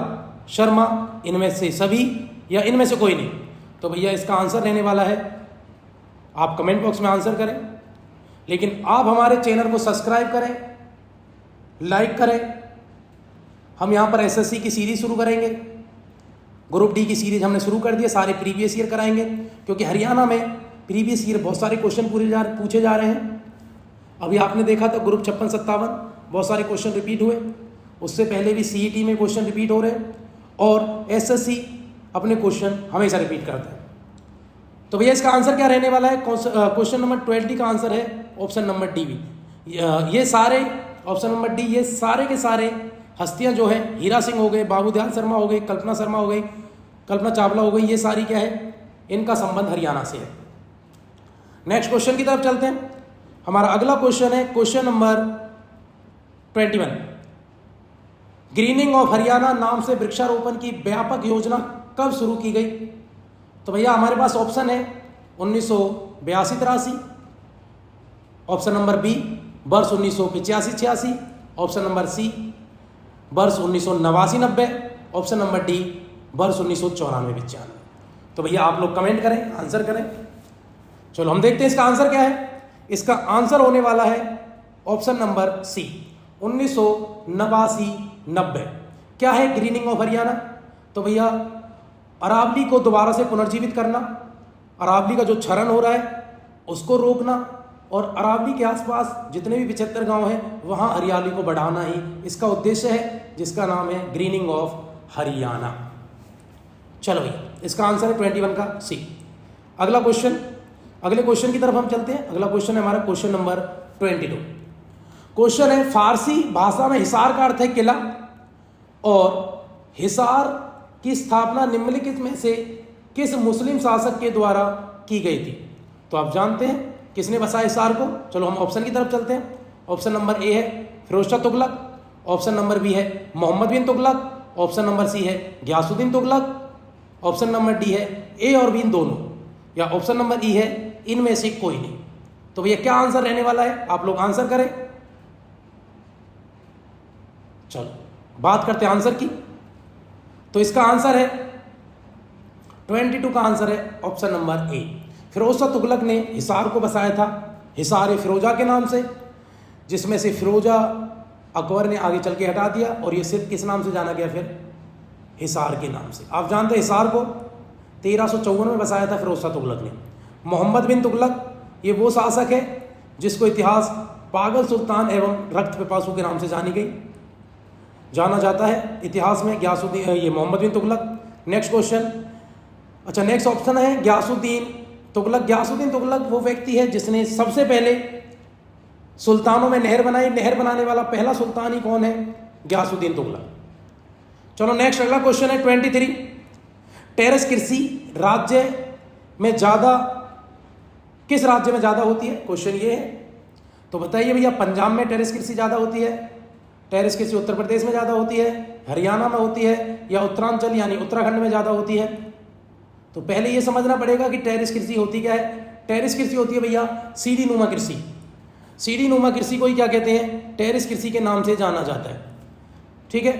शर्मा, इनमें से सभी या इनमें से कोई नहीं? तो भैया इसका आंसर रहने वाला है, आप कमेंट बॉक्स में आंसर करें, लेकिन आप हमारे चैनल को सब्सक्राइब करें, लाइक करें। हम यहाँ पर एसएससी की सीरीज शुरू करेंगे, ग्रुप डी की सीरीज हमने शुरू कर दी है, सारे प्रीवियस ईयर कराएंगे, क्योंकि हरियाणा में प्रीवियस ईयर बहुत सारे क्वेश्चन पूछे जा रहे हैं। अभी आपने देखा था ग्रुप 56-57 बहुत सारे क्वेश्चन रिपीट हुए, उससे पहले भी सीईटी में क्वेश्चन रिपीट हो रहे हैं, और एसएससी अपने क्वेश्चन हमेशा रिपीट करता है। तो भैया इसका आंसर क्या रहने वाला है? क्वेश्चन नंबर 20 का आंसर है ऑप्शन नंबर डी भी। ये सारे ऑप्शन नंबर डी, ये सारे के सारे हस्तियां जो है, हीरा सिंह हो गए, बाबू दयाल शर्मा हो गई, कल्पना शर्मा हो गई, कल्पना चावला हो गई, ये सारी क्या है, इनका संबंध हरियाणा से है। नेक्स्ट क्वेश्चन की तरफ चलते हैं। हमारा अगला क्वेश्चन है question number 21। Grinning of Haryana नाम से वृक्षारोपण की व्यापक योजना कब शुरू की गई? तो भैया हमारे पास ऑप्शन है 1982-83, ऑप्शन नंबर बी वर्ष 1985-86, ऑप्शन नंबर सी वर्ष 1989-90, ऑप्शन नंबर डी वर्ष 1994-95। तो भैया आप लोग कमेंट करें, आंसर करें। चलो हम देखते हैं इसका आंसर क्या है। इसका आंसर होने वाला है ऑप्शन नंबर सी 1989-90। क्या है ग्रीनिंग ऑफ हरियाणा? तो भैया अरावली को दोबारा से पुनर्जीवित करना, अरावली का जो क्षरण हो रहा है उसको रोकना, और अरावली के आसपास जितने भी 75 गांव हैं वहां हरियाली को बढ़ाना ही इसका उद्देश्य है, जिसका नाम है ग्रीनिंग ऑफ हरियाणा। चलो भैया इसका आंसर है 21 का सी। अगला क्वेश्चन, अगले क्वेश्चन की तरफ हम चलते हैं। अगला क्वेश्चन है हमारा क्वेश्चन नंबर 22। क्वेश्चन है फारसी भाषा में हिसार का अर्थ है किला, और हिसार की स्थापना निम्नलिखित में से किस मुस्लिम शासक के द्वारा की गई थी? तो आप जानते हैं किसने बसाया हिसार को। चलो हम ऑप्शन की तरफ चलते हैं। ऑप्शन नंबर ए है Firoz Shah Tughlaq, option number B है Mohammad bin Tughlaq, option number C है Ghiyasuddin Tughlaq, option number D है ए और बी दोनों, या ऑप्शन नंबर ई है इनमें से कोई नहीं। तो भैया क्या आंसर रहने वाला है? आप लोग आंसर करें। चलो बात करते हैं आंसर की। तो इसका आंसर है 22 का आंसर है option number A. Firoz Shah Tughlaq ने हिसार को बसाया था, हिसार फिरोजा के नाम से, जिसमें से फिरोजा अकबर ने आगे चल के हटा दिया, और ये सिर्फ किस नाम से जाना गया फिर? हिसार के नाम से। आप जानते हैं हिसार को 1354 में बसाया था फिरोज शाह तुगलक ने। मोहम्मद बिन तुगलक ये वो शासक है जिसको इतिहास पागल सुल्तान एवं रक्त पिपासु के नाम से जाना जाता है इतिहास में। गयासुद्दीन, ये मोहम्मद बिन तुगलक। नेक्स्ट क्वेश्चन, अच्छा नेक्स्ट ऑप्शन है गयासुद्दीन तुगलक। गयासुद्दीन तुगलक वो व्यक्ति है जिसने सबसे पहले सुल्तानों में नहर बनाई। नहर बनाने वाला पहला सुल्तान ही कौन है? गयासुद्दीन तुगलक। चलो नेक्स्ट अगला क्वेश्चन है 23। टेरेस कृषि राज्य में ज़्यादा, किस राज्य में ज़्यादा होती है? क्वेश्चन ये है। तो बताइए भैया, पंजाब में टेरेस कृषि ज़्यादा होती है, टेरेस कृषि उत्तर प्रदेश में ज़्यादा होती है, हरियाणा में होती है, या उत्तरांचल यानी उत्तराखंड में ज़्यादा होती है? तो पहले ये समझना पड़ेगा कि टेरेस कृषि होती क्या है। टेरेस कृषि होती है भैया सीढ़ी नुमा कृषि। सीढ़ी नुमा कृषि को ही क्या कहते हैं? टेरेस कृषि के नाम से जाना जाता है। ठीक है,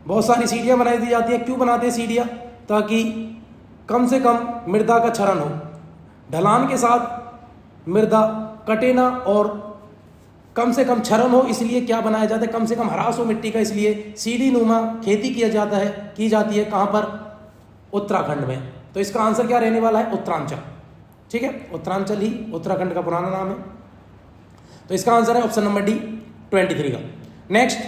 बहुत सारी सीढ़ियाँ बनाई दी जाती हैं। क्यों बनाते हैं सीढ़ियाँ? ताकि कम से कम मृदा का क्षरण हो, ढलान के साथ मृदा कटे ना, और कम से कम क्षरण हो, इसलिए क्या बनाया जाता है? कम से कम ह्रास हो मिट्टी का, इसलिए सीढ़ी नुमा खेती की जाती है। कहाँ पर? उत्तराखंड में। तो इसका आंसर क्या रहने वाला है? उत्तरांचल। ठीक है, उत्तरांचल ही उत्तराखंड का पुराना नाम है। तो इसका आंसर है ऑप्शन नंबर डी 23 का। नेक्स्ट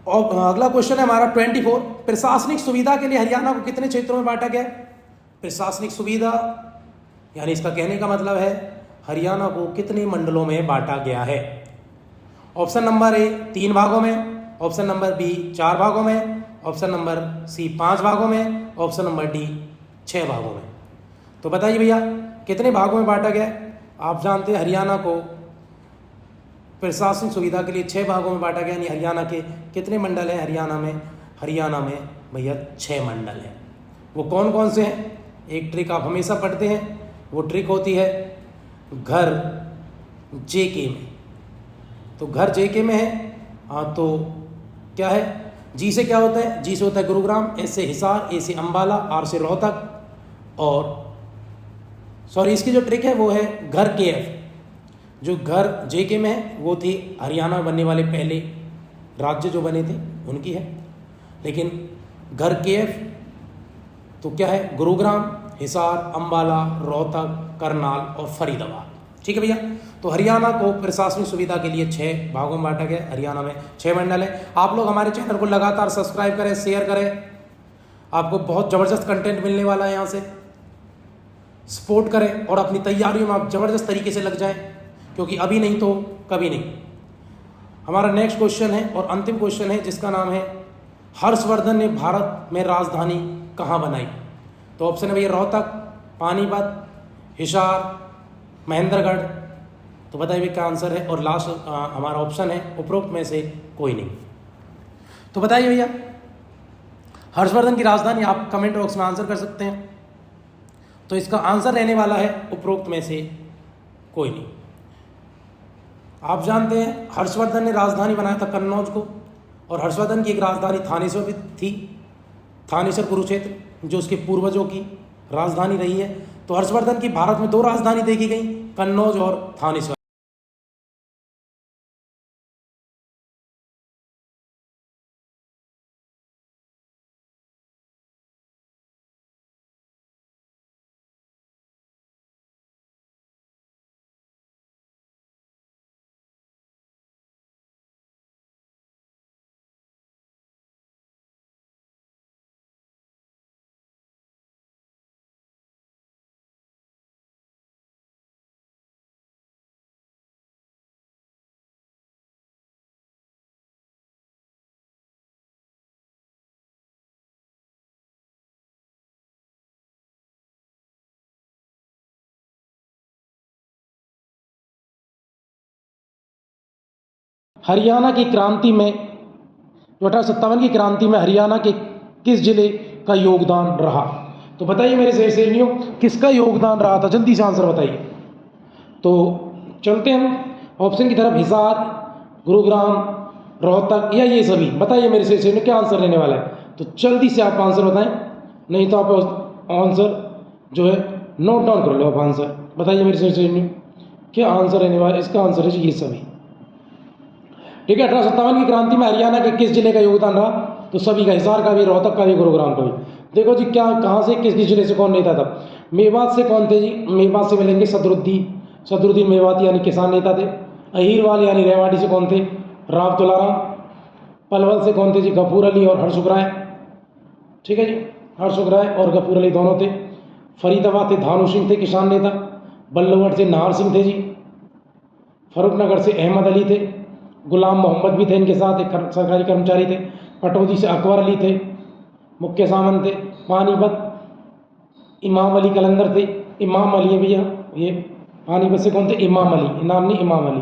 अगला क्वेश्चन है हमारा 24। प्रशासनिक सुविधा के लिए हरियाणा को कितने क्षेत्रों में बांटा गया? प्रशासनिक सुविधा यानी इसका कहने का मतलब है हरियाणा को कितने मंडलों में बांटा गया है? ऑप्शन नंबर ए 3 भागों में, ऑप्शन नंबर बी 4 भागों में, ऑप्शन नंबर सी 5 भागों में, ऑप्शन नंबर डी 6 भागों में। तो बताइए भैया कितने भागों में बांटा गया? आप जानते हैं हरियाणा को प्रशासनिक सुविधा के लिए 6 भागों में बांटा गया, यानी हरियाणा के कितने मंडल हैं हरियाणा में भैया 6 मंडल हैं। वो कौन कौन से हैं? एक ट्रिक आप हमेशा पढ़ते हैं, वो ट्रिक होती है घर JK में। तो घर JK में है। हाँ, तो क्या है, G से क्या होता है, G से होता है गुरुग्राम, S से हिसार, A से अम्बाला, R से रोहतक। और सॉरी, इसकी जो ट्रिक है वो है घर KF। जो घर JK में है वो थी हरियाणा बनने वाले पहले राज्य जो बने थे उनकी है, लेकिन घर KF तो क्या है, गुरुग्राम, हिसार, अम्बाला, रोहतक, करनाल और फरीदाबाद। ठीक है भैया। तो हरियाणा को प्रशासनिक सुविधा के लिए 6 भागों में बांटा गया। हरियाणा में 6 मंडल है। आप लोग हमारे चैनल को लगातार सब्सक्राइब करें, शेयर करें, आपको बहुत ज़बरदस्त कंटेंट मिलने वाला है यहाँ से। सपोर्ट करें और अपनी तैयारियों में आप ज़बरदस्त तरीके से लग जाएं, क्योंकि अभी नहीं तो कभी नहीं। हमारा नेक्स्ट क्वेश्चन है और अंतिम क्वेश्चन है, जिसका नाम है हर्षवर्धन ने भारत में राजधानी कहाँ बनाई। तो ऑप्शन है भैया रोहतक, पानीपत, हिसार, महेंद्रगढ़। तो बताइए क्या आंसर है। और लास्ट हमारा ऑप्शन है उपरोक्त में से कोई नहीं। तो बताइए भैया हर्षवर्धन की राजधानी, आप कमेंट बॉक्स में आंसर कर सकते हैं। तो इसका आंसर रहने वाला है उपरोक्त में से कोई नहीं। आप जानते हैं हर्षवर्धन ने राजधानी बनाया था कन्नौज को, और हर्षवर्धन की एक राजधानी थानेश्वर भी थी, थानेश्वर कुरुक्षेत्र, जो उसके पूर्वजों की राजधानी रही है। तो हर्षवर्धन की भारत में 2 राजधानी देखी गई, कन्नौज और थानेश्वर। हरियाणा की क्रांति में, जो 1857 की क्रांति में हरियाणा के किस जिले का योगदान रहा। तो बताइए मेरे सहेलियों, किसका योगदान रहा था, जल्दी से आंसर बताइए। तो चलते हैं ऑप्शन की तरफ, हिसार, गुरुग्राम, रोहतक या ये सभी। बताइए मेरे सहेलियों क्या आंसर रहने वाला है। तो जल्दी से आप आंसर बताएं, नहीं तो आप आंसर जो है नोट डाउन कर लो। आप आंसर बताइए मेरे सहेलियों क्या आंसर रहने वाला है। इसका आंसर है ये सभी। ठीक है। 1857 की क्रांति में हरियाणा के किस जिले का योगदान रहा। तो सभी का, हिसार का भी, रोहतक का भी, गुरुग्राम का भी। देखो जी क्या, कहाँ से, किस किस जिले से कौन नेता था। मेवात से कौन थे जी, मेवात से मिलेंगे सदरुद्दीन मेवाती यानी किसान नेता थे। अहीरवाल यानी रेवाड़ी से कौन थे, राव तुलाराम। पलवल से कौन थे जी, गफूर अली और हरसुख राय। ठीक है जी, हरसुख राय और गफूर अली दोनों थे। फरीदाबाद से धानु सिंह थे, किसान नेता। बल्लभगढ़ से नाहर सिंह थे जी। फरुखनगर से अहमद अली थे। गुलाम मोहम्मद भी थे इनके साथ, एक सरकारी कर्मचारी थे। पटौदी से अकबर अली थे, मुख्य सामंत थे। पानीपत इमाम अली कलंदर थे, इमाम अली है भैया ये। पानीपत से कौन थे, इमाम अली, इनाम नहीं इमाम अली।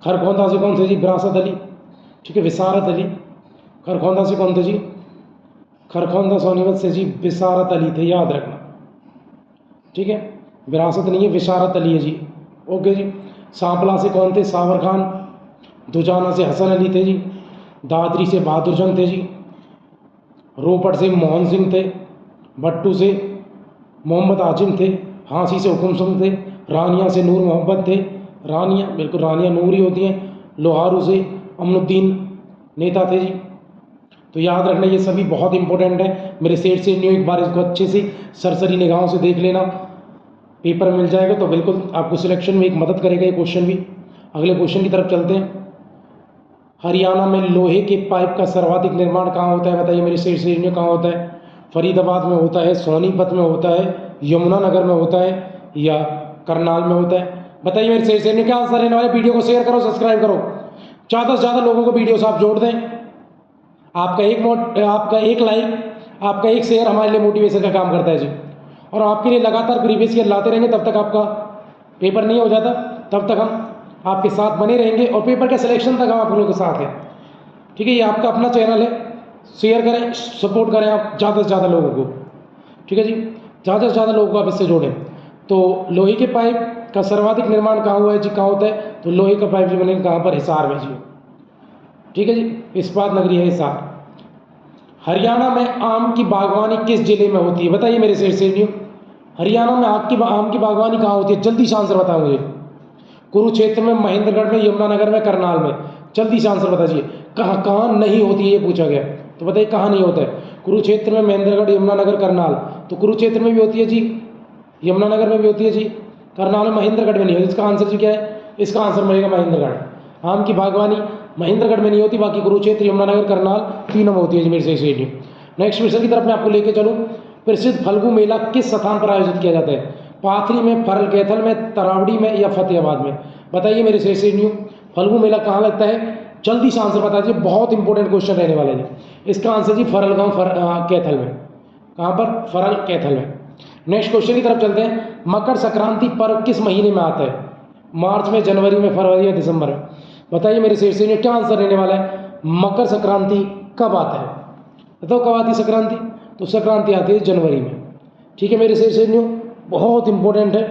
खरखोंदा से कौन थे जी, विरासत अली। ठीक है, विसारत अली। खरखोंदा से कौन थे जी, खरखोंदा सोनीपत से जी विसारत अली थे, याद रखना। ठीक है, विरासत नहीं है, विसारत अली है जी। ओके जी। सांपला से कौन थे, सावर खान। दुजाना से हसन अली थे जी। दादरी से बहादुर जंग थे जी। रोपड़ से मोहन सिंह थे। भट्टू से मोहम्मद आजिम थे। हाँसी से हुकुम सिंह थे। रानिया से नूर मोहम्मद थे। रानिया, बिल्कुल रानिया नूर ही होती हैं। लोहारू से अमनुद्दीन नेता थे जी। तो याद रखना ये सभी बहुत इंपॉर्टेंट है। मेरे सेट से न्यू, एक बार इसको अच्छे से सरसरी निगाहों से देख लेना, पेपर मिल जाएगा तो बिल्कुल आपको सिलेक्शन में एक मदद करेगा ये क्वेश्चन भी। अगले क्वेश्चन की तरफ चलते हैं। हरियाणा में लोहे के पाइप का सर्वाधिक निर्माण कहाँ होता है। बताइए मेरे सेठ से कहाँ होता है। फरीदाबाद में होता है, सोनीपत में होता है, यमुनानगर में होता है या करनाल में होता है। बताइए मेरे सेठ से क्या आंसर रहने वाले। वीडियो को शेयर करो, सब्सक्राइब करो, ज़्यादा से ज़्यादा लोगों को वीडियो से आप जोड़ दें। आपका एक लाइक, आपका एक शेयर हमारे लिए मोटिवेशन का काम करता है जी। और आपके लिए लगातार प्रीवियस ईयर लाते रहेंगे, तब तक आपका पेपर नहीं हो जाता, तब तक हम आपके साथ बने रहेंगे और पेपर के सिलेक्शन तक हम आप लोगों के साथ हैं। ठीक है, ये आपका अपना चैनल है, शेयर करें, सपोर्ट करें आप ज़्यादा से ज़्यादा लोगों को। ठीक है जी, ज़्यादा से ज़्यादा लोगों को आप इससे जोड़ें। तो लोहे के पाइप का सर्वाधिक निर्माण कहाँ हुआ है जी, कहाँ होता है, तो लोहे का पाइप जो बने कहाँ पर, हिसार में जी। ठीक है जी, इस्पात नगरी है हिसार। हरियाणा में आम की बागवानी किस जिले में होती है, बताइए मेरे से न्यू। हरियाणा में आम की बागवानी कहाँ होती है, जल्दी से आंसर बताओ मुझे। कुरुक्षेत्र में, महेंद्रगढ़ में, यमुनानगर में, करनाल में, जल्दी से आंसर बताइए। कहाँ कहाँ नहीं होती है ये पूछा गया, तो बताइए कहाँ नहीं होता है। कुरुक्षेत्र में, महेंद्रगढ़, यमुनानगर, करनाल। तो कुरुक्षेत्र में भी होती है जी, यमुनानगर में भी होती है जी, करनाल में, महेंद्रगढ़ में नहीं होती। इसका आंसर जी क्या है, इसका आंसर मिलेगा महेंद्रगढ़। आम की बागवानी महेंद्रगढ़ में नहीं होती, बाकी कुरुक्षेत्र, यमुनानगर, करनाल तीनों में होती है जी मेरे से स्टेडियम। नेक्स्ट क्वेश्चन की तरफ मैं आपको लेके चलूँ। प्रसिद्ध फल्गु मेला किस स्थान पर आयोजित किया जाता है, पाथरी में, फरल कैथल में, तरावड़ी में या फतेहाबाद में, बताइए मेरे से न्यू। फल्गु मेला कहाँ लगता है, जल्दी से आंसर बता दीजिए, बहुत इंपॉर्टेंट क्वेश्चन रहने वाला है जी। इसका आंसर जी फरलगांव कैथल में। कहाँ पर, फरल कैथल में। नेक्स्ट क्वेश्चन की तरफ चलते हैं। मकर संक्रांति पर्व किस महीने में आता है, मार्च में, जनवरी में, फरवरी या दिसंबर में, बताइए मेरे से न्यू क्या आंसर रहने वाला है। मकर संक्रांति कब आता है, बताओ कब आती है संक्रांति, तो संक्रांति आती है जनवरी में। ठीक है मेरे से न्यू, बहुत इंपॉर्टेंट है।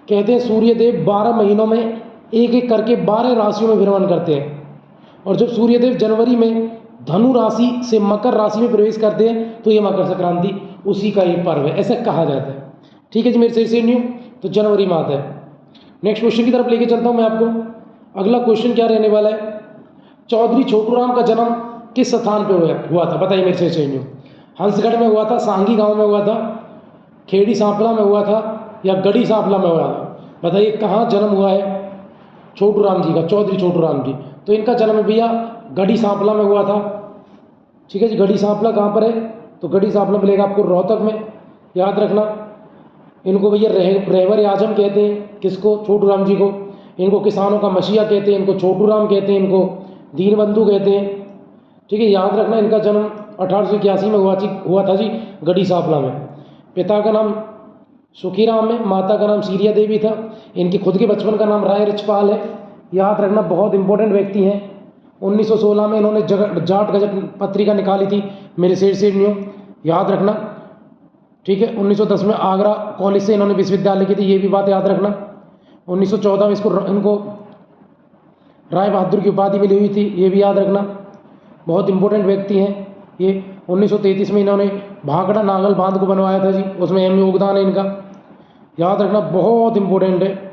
कहते हैं सूर्यदेव 12 महीनों में एक एक करके 12 राशियों में भ्रमण करते हैं, और जब सूर्यदेव जनवरी में धनु राशि से मकर राशि में प्रवेश करते हैं तो ये मकर संक्रांति उसी का एक पर्व है, ऐसा कहा जाता है। ठीक है जी मेरे से न्यू, तो जनवरी में आता है। नेक्स्ट क्वेश्चन की तरफ लेके चलता हूँ मैं आपको। अगला क्वेश्चन क्या रहने वाला है, चौधरी छोटूराम का जन्म किस स्थान पर हुआ था, बताइए मेरे से न्यू। हंसगढ़ में हुआ था, सांगी गांव में हुआ था, खेड़ी सांपला में हुआ था, या गढ़ी सांपला में हुआ था, बताइए कहाँ जन्म हुआ है छोटूराम जी का, चौधरी छोटूराम जी। तो इनका जन्म भैया गढ़ी सांपला में हुआ था। ठीक है जी, गढ़ी सांपला कहाँ पर है, तो गढ़ी सांपला मिलेगा आपको रोहतक में, याद रखना। इनको भैया रहबर आजम कहते हैं, किसको, छोटूराम जी को। इनको किसानों का मसीहा कहते हैं, इनको छोटूराम कहते हैं, इनको दीनबंधु कहते हैं। ठीक है, याद रखना इनका जन्म 1881 में हुआ था जी, गढ़ी सांपला में। पिता का नाम सुखीराम है, माता का नाम सीरिया देवी था। इनके खुद के बचपन का नाम राय रिचपाल है, याद रखना, बहुत इंपॉर्टेंट व्यक्ति हैं। 1916 में इन्होंने जाट गजट पत्रिका निकाली थी मेरे से न्यू, याद रखना। ठीक है, 1910 में आगरा कॉलेज से इन्होंने विश्वविद्यालय की थी, ये भी बात याद रखना। 1914 में इनको राय बहादुर की उपाधि मिली हुई थी, ये भी याद रखना, बहुत इंपॉर्टेंट व्यक्ति हैं ये। 1933 में इन्होंने भाखड़ा नांगल बांध को बनवाया था जी, उसमें अहम योगदान है इनका, याद रखना, बहुत इंपॉर्टेंट है।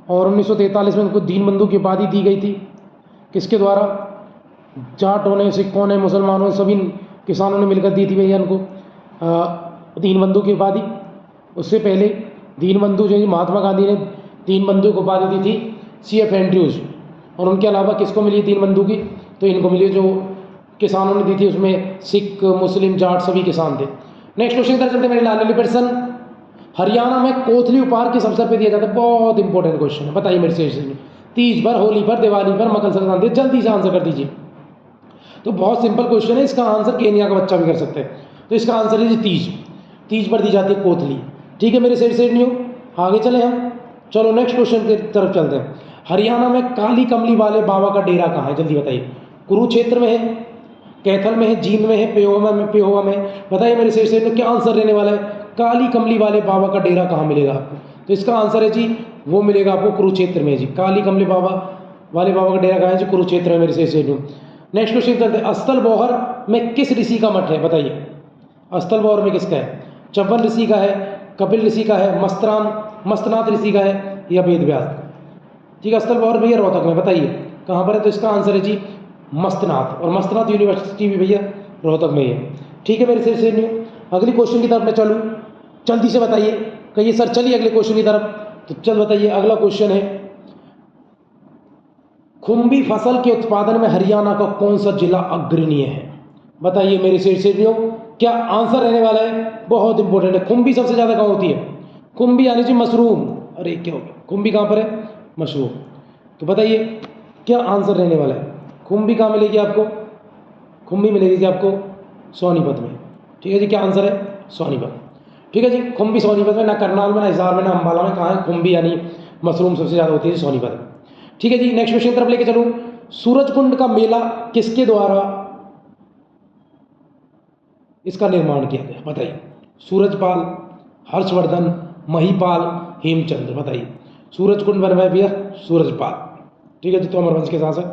और 1943 में इनको दीनबंधु की उपाधि दी गई थी, किसके द्वारा, जाटों ने, सिखों ने, मुसलमानों ने, सभी किसानों ने मिलकर दी थी भैया इनको दीनबंधु की उपाधि। उससे पहले दीनबंधु जो महात्मा गांधी ने दीनबंधु को उपाधि दी थी CF एंड्रयूज, और उनके अलावा किसको मिली दीनबंधु की, तो इनको मिली जो किसानों ने दी थी, उसमें सिख, मुस्लिम, जाट सभी किसान थे। नेक्स्ट क्वेश्चन की तरफ चलते मेरे लाडली पर्सन। हरियाणा में कोथली उपहार किस अवसर पर दिया जाता है, बहुत इंपॉर्टेंट क्वेश्चन है, बताइए मेरे से। तीज पर, होली पर, दिवाली पर, मकर संक्रांति, जल्दी से आंसर कर दीजिए। तो बहुत सिंपल क्वेश्चन है, इसका आंसर केनिया का बच्चा भी कर सकते हैं। तो इसका आंसर है जी तीज, तीज पर दी जाती है कोथली। ठीक है मेरे से न्यू, आगे चले हम, चलो नेक्स्ट क्वेश्चन की तरफ चलते हैं। हरियाणा में काली कमली वाले बाबा का डेरा कहाँ है, जल्दी बताइए। कुरुक्षेत्र में है, कैथल में है, जींद में है, पेहोवा में, बताइए मेरे से क्या आंसर रहने वाला है। काली कमली वाले बाबा का डेरा कहाँ मिलेगा आपको, तो इसका आंसर है जी वो मिलेगा आपको कुरुक्षेत्र में जी। काली कमली वाले बाबा का डेरा कहाँ है जी, कुरुक्षेत्र में मेरे से न्यू। नेक्स्ट क्वेश्चन चलते हैं। अस्तल बौहर में किस ऋषि का मठ है, बताइए। अस्तल बौहर में किसका है, चंबल ऋषि का है, कपिल ऋषि का है, मस्तनाथ ऋषि का है, या वेद व्यास। ठीक है, अस्तल बौहर भैया रोहतक में, बताइए कहाँ पर है, तो इसका आंसर है जी मस्तनाथ, और मस्तनाथ यूनिवर्सिटी भी भैया रोहतक में ही है। ठीक है मेरे से न्यू, अगली क्वेश्चन की तरफ मैं चलूँ, जल्दी से बताइए, कहिए सर चलिए अगले क्वेश्चन की तरफ। तो चल बताइए, अगला क्वेश्चन है, खुम्बी फसल के उत्पादन में हरियाणा का कौन सा जिला अग्रणीय है, बताइए मेरे से न्यू, क्या आंसर रहने वाला है, बहुत इंपॉर्टेंट है। खुम्बी सबसे ज़्यादा कहाँ होती है, खुम्बी यानी जी मशरूम, अरे क्या हो गया, खुम्बी कहाँ पर है, मशरूम। तो बताइए क्या आंसर रहने वाला है, खुम्बी कहाँ मिलेगी आपको, खुम्बी मिलेगी जी आपको सोनीपत में। ठीक है जी, क्या आंसर है, सोनीपत। ठीक है जी, खुम्बी सोनीपत में, ना करनाल में, ना हिसार में, ना अम्बाला में, कहाँ है, खुम्बी यानी मशरूम सबसे ज़्यादा होती है सोनीपत में। ठीक है जी, नेक्स्ट क्वेश्चन की तरफ लेके चलूँ। सूरजकुंड का मेला किसके द्वारा इसका निर्माण किया गया, बताइए। सूरजपाल, हर्षवर्धन, महिपाल, हेमचंद्र, बताइए। सूरजकुंड बनवाया भैया सूरजपाल, ठीक है जी, तोमर वंश के साथ है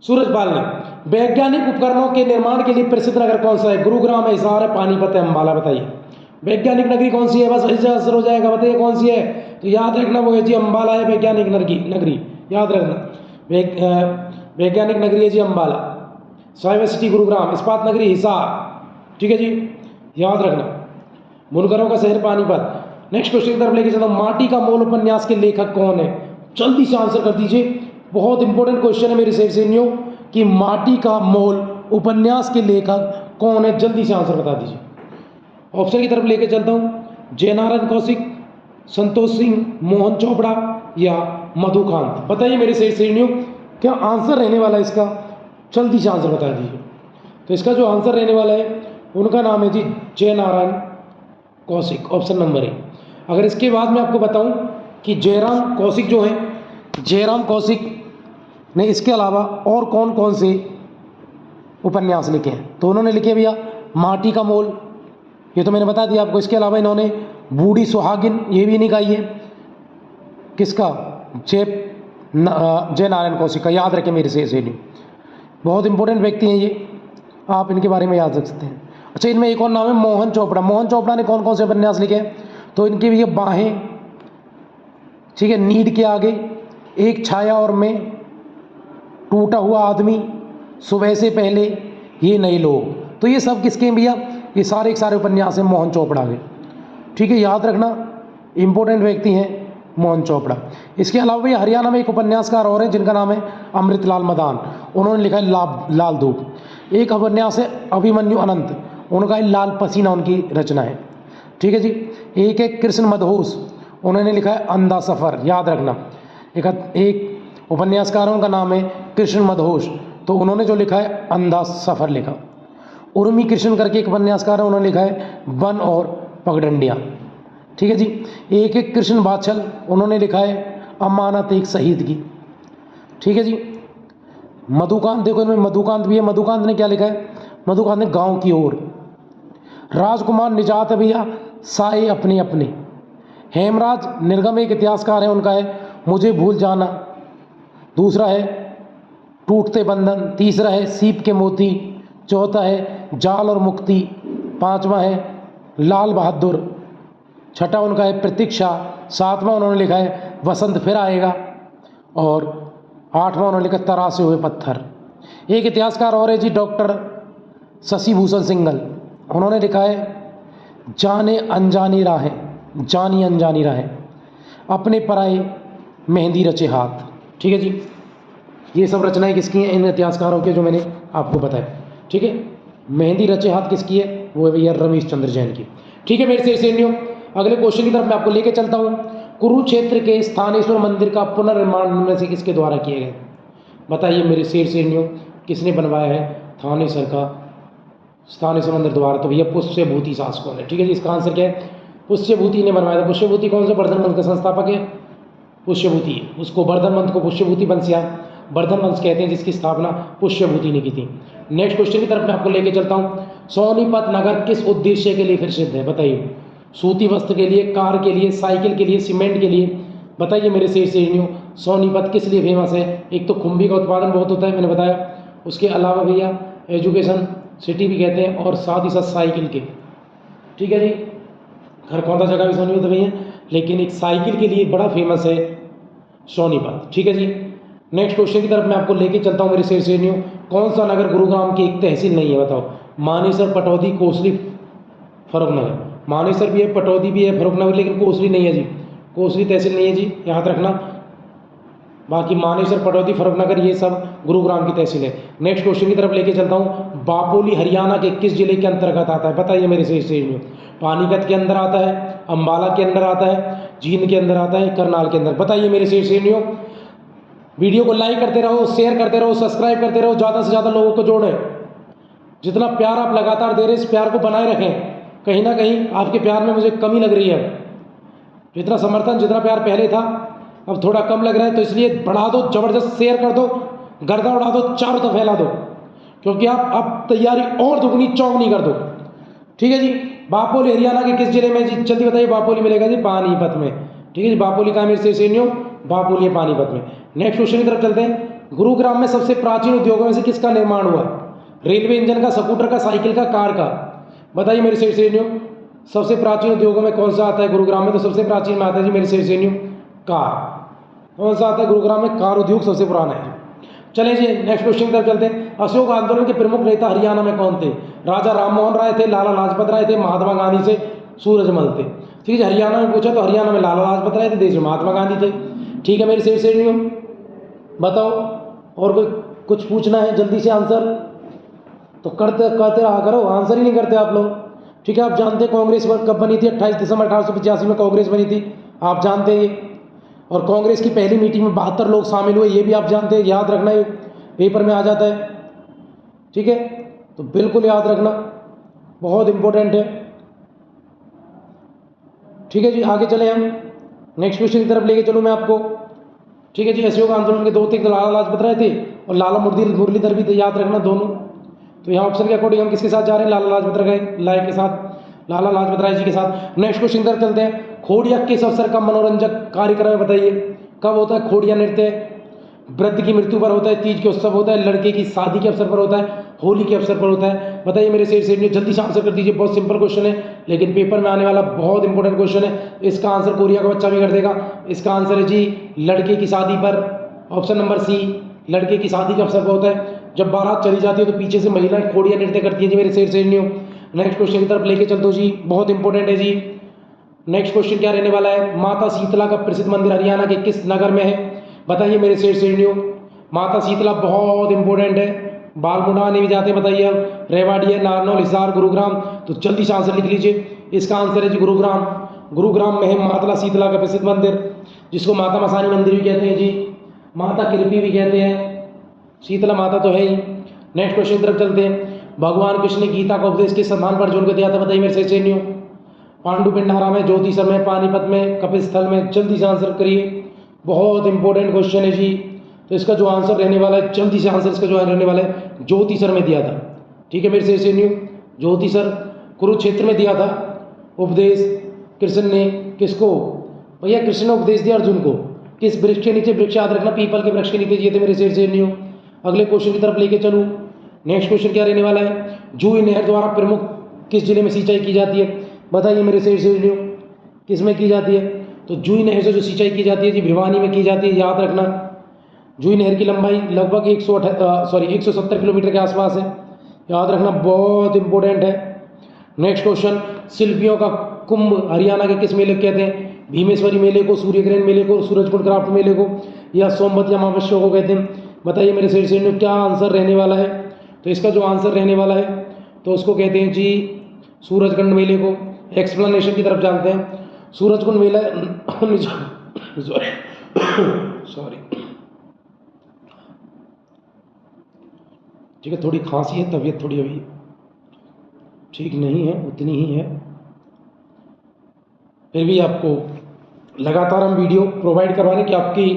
सूरजपाल ने। वैज्ञानिक उपकरणों के निर्माण के लिए प्रसिद्ध नगर कौन सा है? गुरुग्राम है, हिसार है, पानीपत है, अम्बाला। बताइए वैज्ञानिक नगरी कौन सी है? बस ऐसे असर हो जाएगा, बताइए कौन सी है? तो याद रखना वो है जी अम्बाला है वैज्ञानिक नगरी, याद रखना। वैज्ञानिक नगरी है जी अम्बाला। साइबर सिटी गुरुग्राम, इस्पात नगरी हिसार, ठीक है जी, याद रखना। बुनकरों का शहर पानीपत। नेक्स्ट क्वेश्चन की तरफ लेके चलता हूँ। माटी का मोल उपन्यास के लेखक कौन है? जल्दी से आंसर कर दीजिए, बहुत इंपॉर्टेंट क्वेश्चन है मेरे सैनियों कि माटी का मोल उपन्यास के लेखक कौन है? जल्दी से आंसर बता दीजिए। ऑप्शन की तरफ लेके चलता हूँ। जयनारायण कौशिक, संतोष सिंह, मोहन चोपड़ा या मधुकांत। बताइए मेरे सैनियों क्या आंसर रहने वाला है इसका? जल्दी से आंसर बता दीजिए। तो इसका जो आंसर रहने वाला है उनका नाम है जी Jainarayan Kaushik, option number A. अगर इसके बाद मैं आपको बताऊं कि जयराम कौशिक जो है, जयराम कौशिक ने इसके अलावा और कौन कौन से उपन्यास लिखे हैं, तो उन्होंने लिखे भैया माटी का मोल, ये तो मैंने बता दिया आपको। इसके अलावा इन्होंने बूढ़ी सुहागिन ये भी निकाली है, किसका? जयनारायण कौशिक का, याद रखें मेरे से बहुत इंपॉर्टेंट व्यक्ति हैं ये, आप इनके बारे में याद रख सकते हैं। अच्छा, इनमें एक और नाम है मोहन चोपड़ा। मोहन चोपड़ा ने कौन कौन से उपन्यास लिखे हैं? तो इनकी भी ये बाहें, ठीक है, नीड के आगे, एक छाया और मैं, टूटा हुआ आदमी, सुबह से पहले, ये नए लोग। तो ये सब किसके हैं भैया? ये सारे के सारे उपन्यास हैं मोहन चोपड़ा के, ठीक है, याद रखना, इंपॉर्टेंट व्यक्ति हैं मोहन चोपड़ा। इसके अलावा भैया हरियाणा में एक उपन्यासकार और हैं जिनका नाम है अमृतलाल मदान, उन्होंने लिखा है लाल धूप। एक उपन्यास है अभिमन्यु अनंत, उनका लाल पसीना उनकी रचना है, ठीक है जी। एक है कृष्ण मदहोश, उन्होंने लिखा है अंधा सफ़र, याद रखना। एक उपन्यासकारों का नाम है कृष्ण मदहोश, तो उन्होंने जो लिखा है अंधा सफ़र लिखा। उर्मी कृष्ण करके एक उपन्यासकार है, उन्होंने लिखा है वन और पगडंडियाँ, ठीक है जी। एक एक कृष्ण बाछल, उन्होंने लिखा है अमानत एक शहीद की, ठीक है जी। मधुकांत, देखो इनमें मधुकांत भी है, मधुकांत ने क्या लिखा है? मधुकांत ने गांव की ओर। राजकुमार निजात है भैया साए अपने अपने। हेमराज निर्गम एक इतिहासकार है, उनका है मुझे भूल जाना। दूसरा है टूटते बंधन। तीसरा है सीप के मोती। चौथा है जाल और मुक्ति। पांचवा है लाल बहादुर। छठा उनका है प्रतीक्षा। सातवां उन्होंने लिखा है वसंत फिर आएगा। और आठवां उन्होंने लिखा तरासे हुए पत्थर। एक इतिहासकार और है जी डॉक्टर शशि भूषण सिंघल, उन्होंने लिखा है जाने अनजानी राहें, जानी अनजानी राहें, अपने पराए मेहंदी रचे हाथ, ठीक है जी। ये सब रचनाएं किसकी हैं? इन इतिहासकारों के जो मैंने आपको बताया, ठीक है। मेहंदी रचे हाथ किसकी है? वो है भैया रमेश चंद्र जैन की, ठीक है। मेरे सैनियों अगले क्वेश्चन की तरफ मैं आपको लेके चलता हूँ। कुरुक्षेत्र के स्थानेश्वर मंदिर का पुनर्निर्माण में से किसके द्वारा किया गया? बताइए मेरे सैनियों किसने बनवाया है थानेश्वर का स्थानेश्वर मंदिर द्वारा? तो भैया पुष्यभूति शासकों ने, ठीक है जी। इसका आंसर क्या है? पुष्यभूति ने बनवाया था। पुष्यभूति कौन से? वर्धन वंश का संस्थापक है पुष्यभूति, उसको वर्धन वंश को पुष्यभूति वंश या वर्धन वंश कहते हैं, जिसकी स्थापना पुष्यभूति ने की थी। नेक्स्ट क्वेश्चन की तरफ मैं आपको लेके चलता हूँ। सोनीपत नगर किस उद्देश्य के लिए प्रसिद्ध है? बताइए। सूती वस्त्र के लिए, कार के लिए, साइकिल के लिए, सीमेंट के लिए? बताइए मेरे सैनियों सोनीपत किस लिए फेमस है? एक तो खुम्बी का उत्पादन बहुत होता है, मैंने बताया। उसके अलावा भैया एजुकेशन सिटी भी कहते हैं, और साथ ही साथ साइकिल के, ठीक है जी। खरखौदा जगह भी सोनीपत है भैया, लेकिन एक साइकिल के लिए बड़ा फेमस है सोनीपत, ठीक है जी। नेक्स्ट क्वेश्चन की तरफ मैं आपको लेके चलता हूँ मेरे सैनियों। कौन सा नगर गुरुग्राम की एक तहसील नहीं है? बताओ। मानेसर, पटौदी, कोसली, फर्रुखनगर। मानेसर भी है, पटौदी भी है, फर्रुखनगर, लेकिन कोसली नहीं है जी। कोसली तहसील नहीं है जी, याद रखना। बाकी मानेसर, पटौदी, फर्रुखनगर ये सब गुरुग्राम की तहसील है। नेक्स्ट क्वेश्चन की तरफ लेके चलता हूँ। बापोली हरियाणा के किस जिले के अंतर्गत आता है? बताइए मेरे सैनियों। पानीपत के अंदर आता है, अम्बाला के अंदर आता है, जींद के अंदर आता है, करनाल के अंदर? बताइए मेरे सैनियों। वीडियो को लाइक करते रहो, शेयर करते रहो, सब्सक्राइब करते रहो, ज़्यादा से ज़्यादा लोगों को जोड़ें। जितना प्यार आप लगातार दे रहे हैं, इस प्यार को बनाए रखें। कहीं ना कहीं आपके प्यार में मुझे कमी लग रही है। जितना समर्थन, जितना प्यार पहले था, अब थोड़ा कम लग रहा है, तो इसलिए बढ़ा दो, ज़बरदस्त शेयर कर दो, गर्दा उड़ा दो, चारों तरफ फैला दो, क्योंकि आप अब तैयारी और दुगनी चौगनी कर दो, ठीक है जी। बापोली हरियाणा के किस जिले में जी? जल्दी बताइए। बापोली मिलेगा जी पानीपत में, ठीक है जी, बापोली कहाँ मेरे सैनियों, बापोली है पानीपत में। नेक्स्ट क्वेश्चन की तरफ चलते हैं। गुरुग्राम में सबसे प्राचीन उद्योगों में से किसका निर्माण हुआ? रेलवे इंजन का, स्कूटर का, साइकिल का, कार का? बताइए मेरे सैनियों, सबसे प्राचीन उद्योगों में कौन सा आता है गुरुग्राम में? तो सबसे प्राचीन में आता है जी मेरे सैनियों कार। कौन सा आता है गुरुग्राम में? कार उद्योग सबसे पुराना है। चलें जी नेक्स्ट क्वेश्चन की तरफ चलते हैं। अशोक आंदोलन के प्रमुख नेता हरियाणा में कौन थे? राजा राममोहन राय थे, लाला लाजपत राय थे, महात्मा गांधी से सूरजमल थे। ठीक है, हरियाणा में पूछा तो हरियाणा में लाला लाजपत राय थे, देश में महात्मा गांधी थे। ठीक है मेरे सैनियों, बताओ और कोई कुछ पूछना है जल्दी से आंसर तो करते रहा करो, आंसर ही नहीं करते आप लोग। ठीक है, आप जानते हैं कांग्रेस कब बनी थी? 28 दिसंबर 1885 में कांग्रेस बनी थी, आप जानते हैं ये। और कांग्रेस की पहली मीटिंग में 72 लोग शामिल हुए, ये भी आप जानते हैं, याद रखना, ये पेपर में आ जाता है। ठीक है, तो बिल्कुल याद रखना, बहुत इंपॉर्टेंट है। ठीक है जी, आगे चले हम नेक्स्ट क्वेश्चन की तरफ लेके चलूँ मैं आपको। ठीक है जी, अशोक आंदोलन के दो थे, लाला लाजपत राय थे और लाला मुरलीधर भी थे, याद रखना दोनों। तो यहाँ ऑप्शन के अकॉर्डिंग हम किसके साथ जा रहे हैं? लाला लाजपत राय के साथ, लाला लाजपत राय जी के साथ। नेक्स्ट क्वेश्चन की तरफ चलते हैं। खोड़िया किस अवसर का मनोरंजक कार्यक्रम है? बताइए कब होता है खोड़िया नृत्य? वृद्ध की मृत्यु पर होता है, तीज के उत्सव होता है, लड़के की शादी के अवसर पर होता है, होली के अवसर पर होता है? बताइए मेरे सैनियों, जल्दी से आंसर कर दीजिए, बहुत सिंपल क्वेश्चन है लेकिन पेपर में आने वाला बहुत इंपॉर्टेंट क्वेश्चन है। इसका आंसर कोरिया का बच्चा भी कर देगा। इसका आंसर है जी लड़के की शादी पर, ऑप्शन नंबर सी, लड़के की शादी के अवसर पर होता है। जब बारात चली जाती है तो पीछे से महिलाएं खोड़िया नृत्य करती है जी मेरे सैनियों। नेक्स्ट क्वेश्चन की तरफ लेके चलते हो जी, बहुत इंपॉर्टेंट है जी। नेक्स्ट क्वेश्चन क्या रहने वाला है? माता शीतला का प्रसिद्ध मंदिर हरियाणा के किस नगर में है? बताइए मेरे सैनियों, माता शीतला बहुत इंपॉर्टेंट है, बाल मुंडवाने भी जाते हैं। बताइए अब रेवाड़ी है, नारनौल, हिसार, गुरुग्राम? तो जल्दी से आंसर लिख लीजिए। इसका आंसर है जी गुरुग्राम। गुरुग्राम में है माता शीतला का प्रसिद्ध मंदिर, जिसको माता मसानी मंदिर भी कहते हैं जी, माता कृपी भी कहते हैं, शीतला माता तो है ही। नेक्स्ट क्वेश्चन की तरफ चलते हैं। भगवान कृष्ण ने गीता का उपदेश किस स्थान पर जोड़ कर दिया था? बताइए मेरे सैनियों, पांडु पिंडारा में, ज्योतिसर में, पानीपत में, कपिल स्थल में? जल्दी से आंसर करिए, बहुत इंपॉर्टेंट क्वेश्चन है जी। तो इसका जो आंसर रहने वाला है, जल्दी से आंसर इसका जो रहने वाला है, ज्योतिसर में दिया था। ठीक है मेरे सैनियों, ज्योतिसर कुरुक्षेत्र में दिया था उपदेश कृष्ण ने। किसको भैया? कृष्ण ने उपदेश दिया अर्जुन को, किस वृक्ष के नीचे? वृक्ष याद रखना, पीपल के वृक्ष के नीचे दिए थे मेरे सैनियों। अगले क्वेश्चन की तरफ लेके चलूँ। नेक्स्ट क्वेश्चन क्या रहने वाला है? जूही नहर द्वारा प्रमुख किस जिले में सिंचाई की जाती है? बताइए मेरे सैनियों, किस में की जाती है? तो जूही नहर से जो सिंचाई की जाती है जी भिवानी में की जाती है, याद रखना। जूही नहर की लंबाई लगभग 170 किलोमीटर के आसपास है, याद रखना, बहुत इंपॉर्टेंट है। नेक्स्ट क्वेश्चन, शिल्पियों का कुंभ हरियाणा के किस मेले को कहते हैं? भीमेश्वरी मेले को, सूर्यग्रहण मेले को, सूरजकुंड क्राफ्ट मेले को, या सोमवती अमावस्या को कहते हैं? बताइए मेरे सैनियों, क्या आंसर रहने वाला है? तो इसका जो आंसर रहने वाला है तो उसको कहते हैं जी सूरजकुंड मेले को। एक्सप्लेनेशन की तरफ जानते हैं। सूरजकुंड मेला सॉरी ठीक है, थोड़ी खांसी है, तबीयत थोड़ी अभी ठीक नहीं है, उतनी ही है, फिर भी आपको लगातार हम वीडियो प्रोवाइड करवाने की आपकी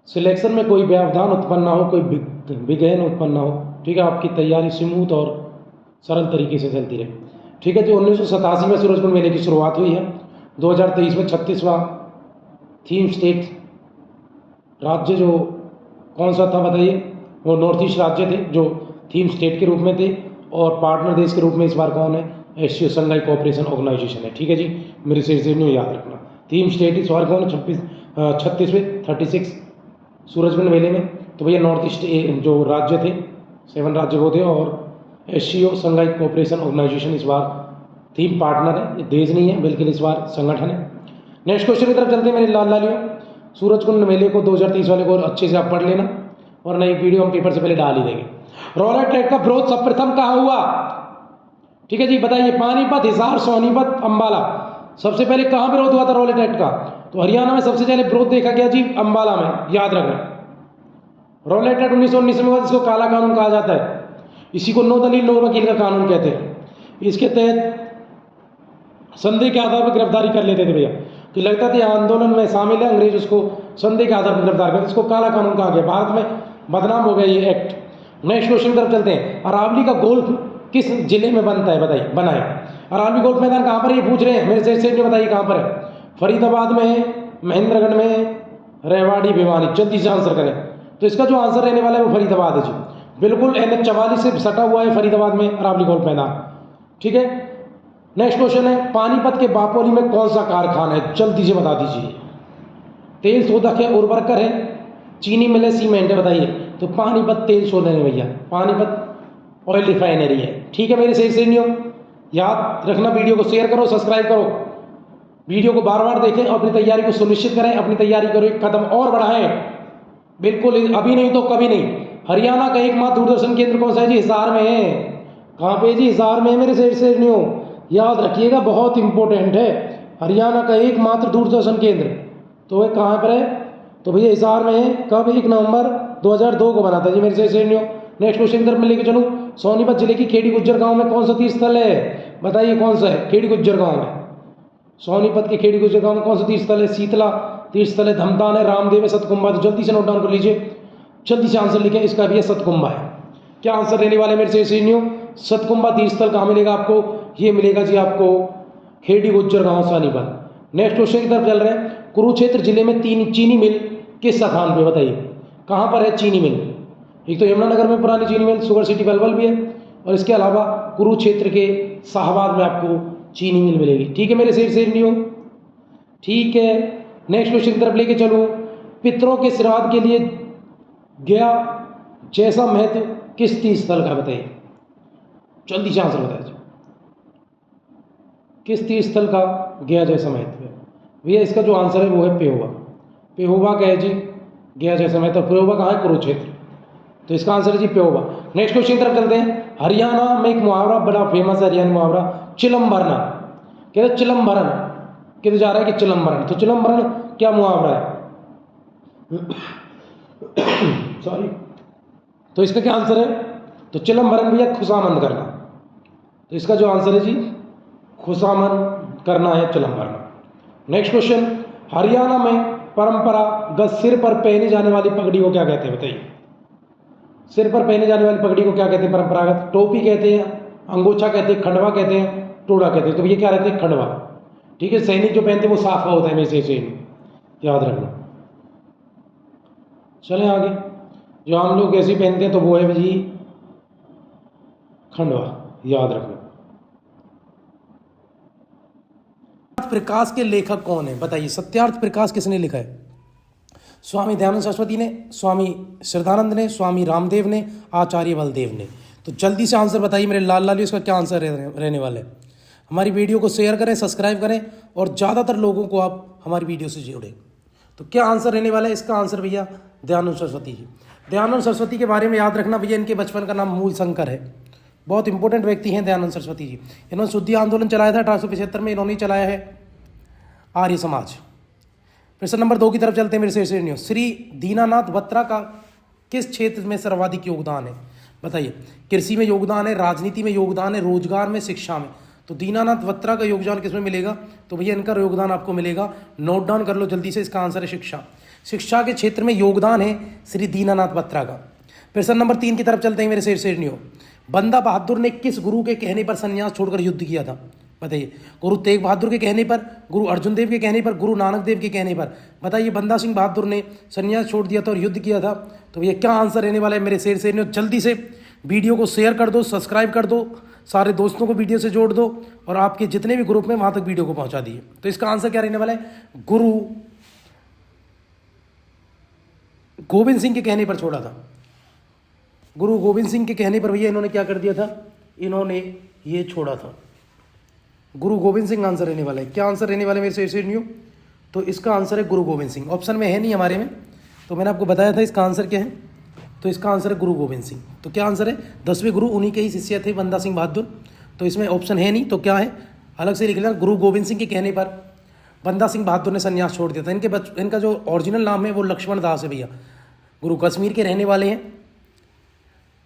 सिलेक्शन में कोई व्यवधान उत्पन्न ना हो, कोई विघ्न उत्पन्न ना हो। ठीक है, आपकी तैयारी स्मूथ और सरल तरीके से चलती रहे। ठीक है, जो 1987 में सूरजकुंड मेले की शुरुआत हुई है, 2023 में 36वां थीम स्टेट राज्य जो कौन सा था बताइए? वो नॉर्थ ईस्ट राज्य थे जो थीम स्टेट के रूप में थे, और पार्टनर देश के रूप में इस बार कौन है? एशियो संघाई कोऑपरेशन ऑर्गेनाइजेशन है। ठीक है जी, मेरे सैनियों याद रखना, थीम स्टेट इस बार कौन है? 36वें 36 सूरजकुंड मेले में। तो भैया नॉर्थ ईस्ट जो राज्य थे, 7 राज्य वो थे, और एशियो संघाई कोऑपरेशन ऑर्गेनाइजेशन इस बार थीम पार्टनर है, देश नहीं है बल्कि इस बार संगठन है। नेक्स्ट क्वेश्चन की तरफ चलते हैं मेरे लाल लालियों। सूरजकुंड मेले को 2023 वाले को अच्छे से आप पढ़ लेना, और नई वीडियो हम पेपर से पहले डाल ही देंगे। रोलर ट्रैक का विरोध सर्वप्रथम कहाँ हुआ? ठीक है जी, बताइए। पानीपत, हिसार, सोनीपत, अंबाला? सबसे पहले कहाँ विरोध हुआ था रोलर ट्रैक का? तो हरियाणा में सबसे पहले विरोध देखा गया जी अंबाला में, याद रखना। रोलर ट्रैक 1919 में हुआ, जिसको काला कानून कहा जाता है। इसी को नो दलील नो वकील का कानून कहते हैं। इसके तहत संदेह के आधार पर गिरफ्तारी कर लेते थे भैया, कि लगता था आंदोलन में शामिल है, अंग्रेज उसको संदेह के आधार पर गिरफ्तार करते, इसको काला कानून कहा गया। भारत में बदनाम हो गया ये एक्ट। नेक्स्ट क्वेश्चन की तरफ चलते हैं। अरावली का गोल्फ किस जिले में बनता है? बताइए, बनाए। अरावली गोल्फ मैदान कहाँ पर है? ये पूछ रहे हैं मेरे से बताइए कहाँ पर है? फरीदाबाद में है, महेंद्रगढ़ में है, रेवाड़ी, भिवानी। जल्दी से आंसर करें। तो इसका जो आंसर रहने वाला है वो फरीदाबाद है जी, बिल्कुल NH 44 से सटा हुआ है फरीदाबाद में अरावली गोल्ड मैदान। ठीक है, नेक्स्ट क्वेश्चन है, पानीपत के बापोली में कौन सा कारखाना है? जल्दी से बता दीजिए। तेल शोधक है, उर्वरक है, चीनी मिल है, सीमेंट है, बताइए। तो पानीपत तेल शोधक है भैया, पानीपत ऑयल रिफाइनरी है। ठीक है मेरे सही श्रेणियों, याद रखना, वीडियो को शेयर करो, सब्सक्राइब करो, वीडियो को बार बार देखें, अपनी तैयारी को सुनिश्चित करें, अपनी तैयारी करो, एक कदम और बढ़ाएं, बिल्कुल अभी नहीं तो कभी नहीं। हरियाणा का एकमात्र दूरदर्शन केंद्र कौन सा है जी? हिसार में है। कहाँ पे जी? हिसार में है मेरे श्रेणियों, याद रखिएगा, बहुत इंपॉर्टेंट है। हरियाणा का एकमात्र दूरदर्शन केंद्र तो वह कहाँ पर है? तो भैया हिसार में है। कब? 1 नवंबर 2002 को बना था जी मेरे श्रेणियों। नेक्स्ट क्वेश्चन की तरफ मैं लेके चलूँ, सोनीपत जिले की खेड़ी गुज्जर गांव में कौन सा तीर्थ स्थल है? बताइए कौन सा है? खेड़ी गुज्जर गांव में, सोनीपत के खेड़ी गुज्जर गांव में कौन सा तीर्थ स्थल है? शीतला तीर्थ स्थल है, धमदान है, रामदेव है, सतकुंभा। तो जल्दी से नोट डाउन कर लीजिए, जल्दी से आंसर लिखें। इसका भी है सतकुंभा है। क्या आंसर रहने वाले मेरे श्रेणियों? सतकुंभा तीर्थ स्थल कहाँ मिलेगा आपको? ये मिलेगा जी आपको खेड़ी गुज्जर गांव, सोनीपत। नेक्स्ट क्वेश्चन की तरफ चल रहे हैं, कुरुक्षेत्र जिले में चीनी मिल किस स्थान पे? बताइए कहाँ पर है चीनी मिल? एक तो यमुनानगर में पुरानी चीनी मिल, शुगर सिटी पलवल भी है, और इसके अलावा कुरुक्षेत्र के शाहबाद में आपको चीनी मिल मिलेगी। ठीक है मेरे श्रेणियों, ठीक है। नेक्स्ट क्वेश्चन की तरफ लेके चलूँ, पितरों के श्राद्ध के लिए गया जैसा महत्व किस तीर्थ स्थल का? बताइए, जल्दी से आंसर बताइए, किस तीर्थ स्थल का गया जैसा महत्व है? भैया इसका जो आंसर है वो है पेहोवा। पेहोवा का है जी गया जैसा महत्व। पेहोवा कहाँ है? कुरुक्षेत्र। तो इसका आंसर है जी पेहोवा। नेक्स्ट क्वेश्चन की तरफ चलते हैं, हरियाणा में एक मुहावरा बड़ा फेमस है, हरियाणा मुहावरा, चिलम्बरना। कहते चिलम्बरन, कहते जा रहा है कि चिलम्बरन। तो चिलम्बरन क्या मुहावरा है? सॉरी, तो इसका क्या आंसर है? तो चिलम्बरन भैया खुशामंद करना। तो इसका जो आंसर है जी खुशामंद करना है, चिलम्बरन। नेक्स्ट क्वेश्चन, हरियाणा में परंपरागत सिर पर पहनी जाने वाली पगड़ी को क्या कहते हैं? बताइए, सिर पर पहने जाने वाली पगड़ी को क्या कहते हैं? परंपरागत टोपी कहते हैं, अंगोछा कहते हैं, खंडवा कहते हैं, टोड़ा कहते हैं। तो ये क्या रहते हैं? खंडवा। ठीक है, सैनिक जो पहनते हैं वो साफा होता है वैसे से, याद रखना। चलें आगे, जो हम लोग ऐसे पहनते हैं तो वो है जी खंडवा, याद रखना। प्रकाश के लेखक कौन है? बताइए, सत्यार्थ प्रकाश किसने लिखा है? स्वामी दयानंद सरस्वती ने, स्वामी श्रद्धानंद ने, स्वामी रामदेव ने, आचार्य बलदेव ने। तो जल्दी से आंसर बताइए मेरे लाल लाल, इसका क्या आंसर रहने वाला है? हमारी वीडियो को शेयर करें, सब्सक्राइब करें, और ज़्यादातर लोगों को आप हमारी वीडियो से जोड़ें। तो क्या आंसर रहने वाला है? इसका आंसर भैया दयानंद सरस्वती जी। दयानंद सरस्वती के बारे में याद रखना भैया, इनके बचपन का नाम मूल शंकर है। बहुत इंपॉर्टेंट व्यक्ति हैं दयानंद सरस्वती जी। इन्होंने शुद्धि आंदोलन चलाया था 1875 में, इन्होंने चलाया है आर्य समाज। प्रश्न नंबर 2 की तरफ चलते हैं मेरे श्रेणियों, श्री दीनानाथ बत्रा का किस क्षेत्र में सर्वाधिक योगदान है? बताइए, कृषि में योगदान है, राजनीति में योगदान है, रोजगार में, शिक्षा में। तो दीनानाथ बत्रा का योगदान किसमें मिलेगा? तो भैया इनका योगदान आपको मिलेगा, नोट डाउन कर लो जल्दी से, इसका आंसर है शिक्षा। शिक्षा के क्षेत्र में योगदान है श्री दीनानाथ बत्रा का। प्रश्न नंबर 3 की तरफ चलते हैं मेरे श्रेणियों, बंदा बहादुर ने किस गुरु के कहने पर संन्यास छोड़कर युद्ध किया था? बताइए, गुरु तेग बहादुर के कहने पर, गुरु अर्जुन देव के कहने पर, गुरु नानक देव के कहने पर। बताइए, बंदा सिंह बहादुर ने संन्यास छोड़ दिया था और युद्ध किया था। तो ये क्या आंसर रहने वाला है मेरे श्रेणियों? जल्दी से वीडियो को शेयर कर दो, सब्सक्राइब कर दो, सारे दोस्तों को वीडियो से जोड़ दो, और आपके जितने भी ग्रुप में वहां तक वीडियो को पहुंचा दिए। तो इसका आंसर क्या रहने वाला है? गुरु गोविंद सिंह के कहने पर छोड़ा था। गुरु गोविंद सिंह के कहने पर भैया इन्होंने क्या कर दिया था? इन्होंने ये छोड़ा था। गुरु गोविंद सिंह आंसर रहने वाला है। क्या आंसर रहने वाला है मेरे श्रेणियों? तो इसका आंसर है गुरु गोविंद सिंह। ऑप्शन में है नहीं हमारे में, तो मैंने आपको बताया था इसका आंसर क्या है। तो इसका आंसर है गुरु गोविंद सिंह। तो क्या आंसर है? 10वें गुरु उन्हीं के ही शिष्य थे, बंदा सिंह बहादुर। तो इसमें ऑप्शन है नहीं, तो क्या है? अलग से लिख लेना, गुरु गोविंद सिंह के कहने पर बंदा सिंह बहादुर ने संन्यास छोड़ दिया था। इनका जो ओरिजिनल नाम है वो लक्ष्मण दास है भैया। गुरु कश्मीर के रहने वाले हैं,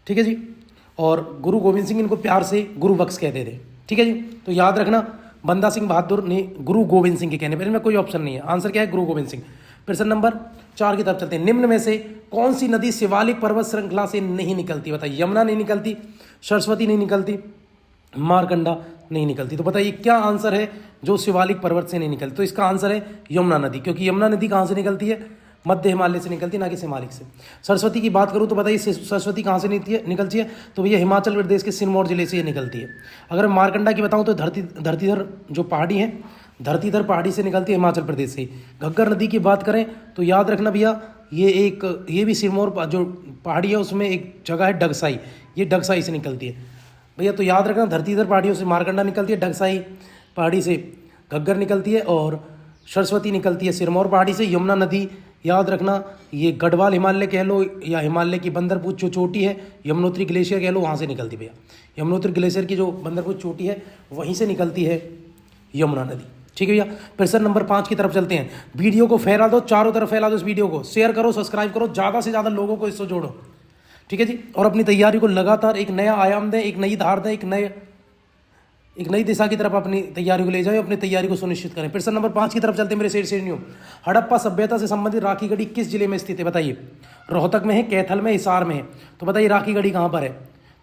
ठीक है जी। और गुरु गोविंद सिंह इनको प्यार से गुरु बख्श कहते थे, ठीक है जी। तो याद रखना, बंदा सिंह बहादुर ने गुरु गोविंद सिंह के कहने पर, इनमें कोई ऑप्शन नहीं है। आंसर क्या है? गुरु गोविंद सिंह। प्रश्न नंबर 4 की तरफ चलते हैं, निम्न में से कौन सी नदी शिवालिक पर्वत श्रृंखला से नहीं निकलती? बताइए, यमुना नहीं निकलती, सरस्वती नहीं निकलती, मारकंडा नहीं निकलती। तो बताइए क्या आंसर है जो शिवालिक पर्वत से नहीं निकलती? तो इसका आंसर है यमुना नदी, क्योंकि यमुना नदी कहाँ से निकलती है? मध्य हिमालय से निकलती है, ना कि शिवालिक से। सरस्वती की बात करूँ तो बताइए सरस्वती कहाँ से निकलती है? तो भैया हिमाचल प्रदेश के सिरमौर जिले से ये निकलती है। अगर मारकंडा की बताऊँ तो धरतीधर जो पहाड़ी है, धरतीधर पहाड़ी से निकलती है हिमाचल प्रदेश से। घग्गर नदी की बात करें तो याद रखना भैया, ये भी सिरमौर जो पहाड़ी है उसमें एक जगह है डगसाई, ये डगसाई से निकलती है भैया। तो याद रखना धरतीधर पहाड़ियों से मारकंडा निकलती है, डगसाई पहाड़ी से घग्गर निकलती है, और सरस्वती निकलती है सिरमौर पहाड़ी से। यमुना नदी याद रखना ये गढ़वाल हिमालय कह लो या हिमालय की बंदरपुर जो चोटी है, यमुनोत्री ग्लेशियर कह लो, वहाँ से निकलती भैया। यमुनोत्री ग्लेशियर की जो बंदरपुर चोटी है वहीं से निकलती है यमुना नदी। ठीक है भैया। प्रश्न नंबर 5 की तरफ चलते हैं। वीडियो को फैला दो, चारों तरफ फैला दो इस वीडियो को, शेयर करो, सब्सक्राइब करो, ज़्यादा से ज़्यादा लोगों को इससे जोड़ो। ठीक है जी। और अपनी तैयारी को लगातार एक नया आयाम दें, एक नई धार दें, एक नई दिशा की तरफ अपनी तैयारी को ले जाएं, अपनी तैयारी को सुनिश्चित करें। प्रश्न नंबर 5 की तरफ चलते हैं मेरे शेर शेरनियों। हड़प्पा सभ्यता से संबंधित राखी गढ़ी किस जिले में स्थित है? बताइए। रोहतक में है, कैथल में, हिसार में है। तो बताइए राखी गढ़ी कहाँ पर है?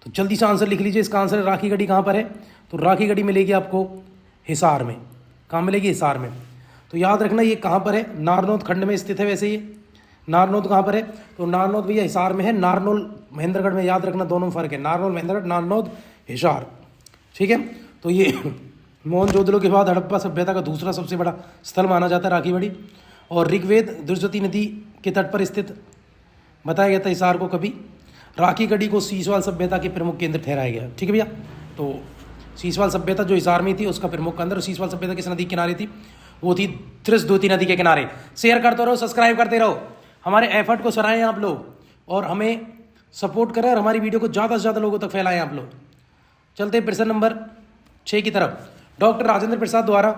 तो जल्दी से आंसर लिख लीजिए। इसका आंसर है राखी गढ़ी कहाँ पर है? तो राखी गढ़ी मिलेगी आपको हिसार में। कहाँ मिलेगी? हिसार में। तो याद रखना ये कहाँ पर है? नारनौद खंड में स्थित है। वैसे ये नारनौद कहाँ पर है? तो नारनौद भैया हिसार में है। नारनौल महेंद्रगढ़ में, याद रखना दोनों फर्क है, नारनौल महेंद्रगढ़, नारनौद हिसार। ठीक है। तो ये मोहनजोदड़ो के बाद हड़प्पा सभ्यता का दूसरा सबसे बड़ा स्थल माना जाता है राखी गढ़ी। और ऋग्वेद दुर्जती नदी के तट पर स्थित बताया गया था हिसार को कभी। राखी गढ़ी को सीसवाल सभ्यता के प्रमुख केंद्र ठहराया गया। ठीक है भैया। तो सीसवाल सभ्यता जो हिसार में थी उसका प्रमुख केंद्र, सीसवाल सभ्यता किस नदी के किनारे थी? वो थी त्रिशद्वती नदी के किनारे। शेयर करते रहो, सब्सक्राइब करते रहो, हमारे एफर्ट को सराहें आप लोग, और हमें सपोर्ट करें, और हमारी वीडियो को ज़्यादा से ज़्यादा लोगों तक फैलाएं आप लोग। चलते प्रश्न नंबर 6 की तरफ। डॉक्टर राजेंद्र प्रसाद द्वारा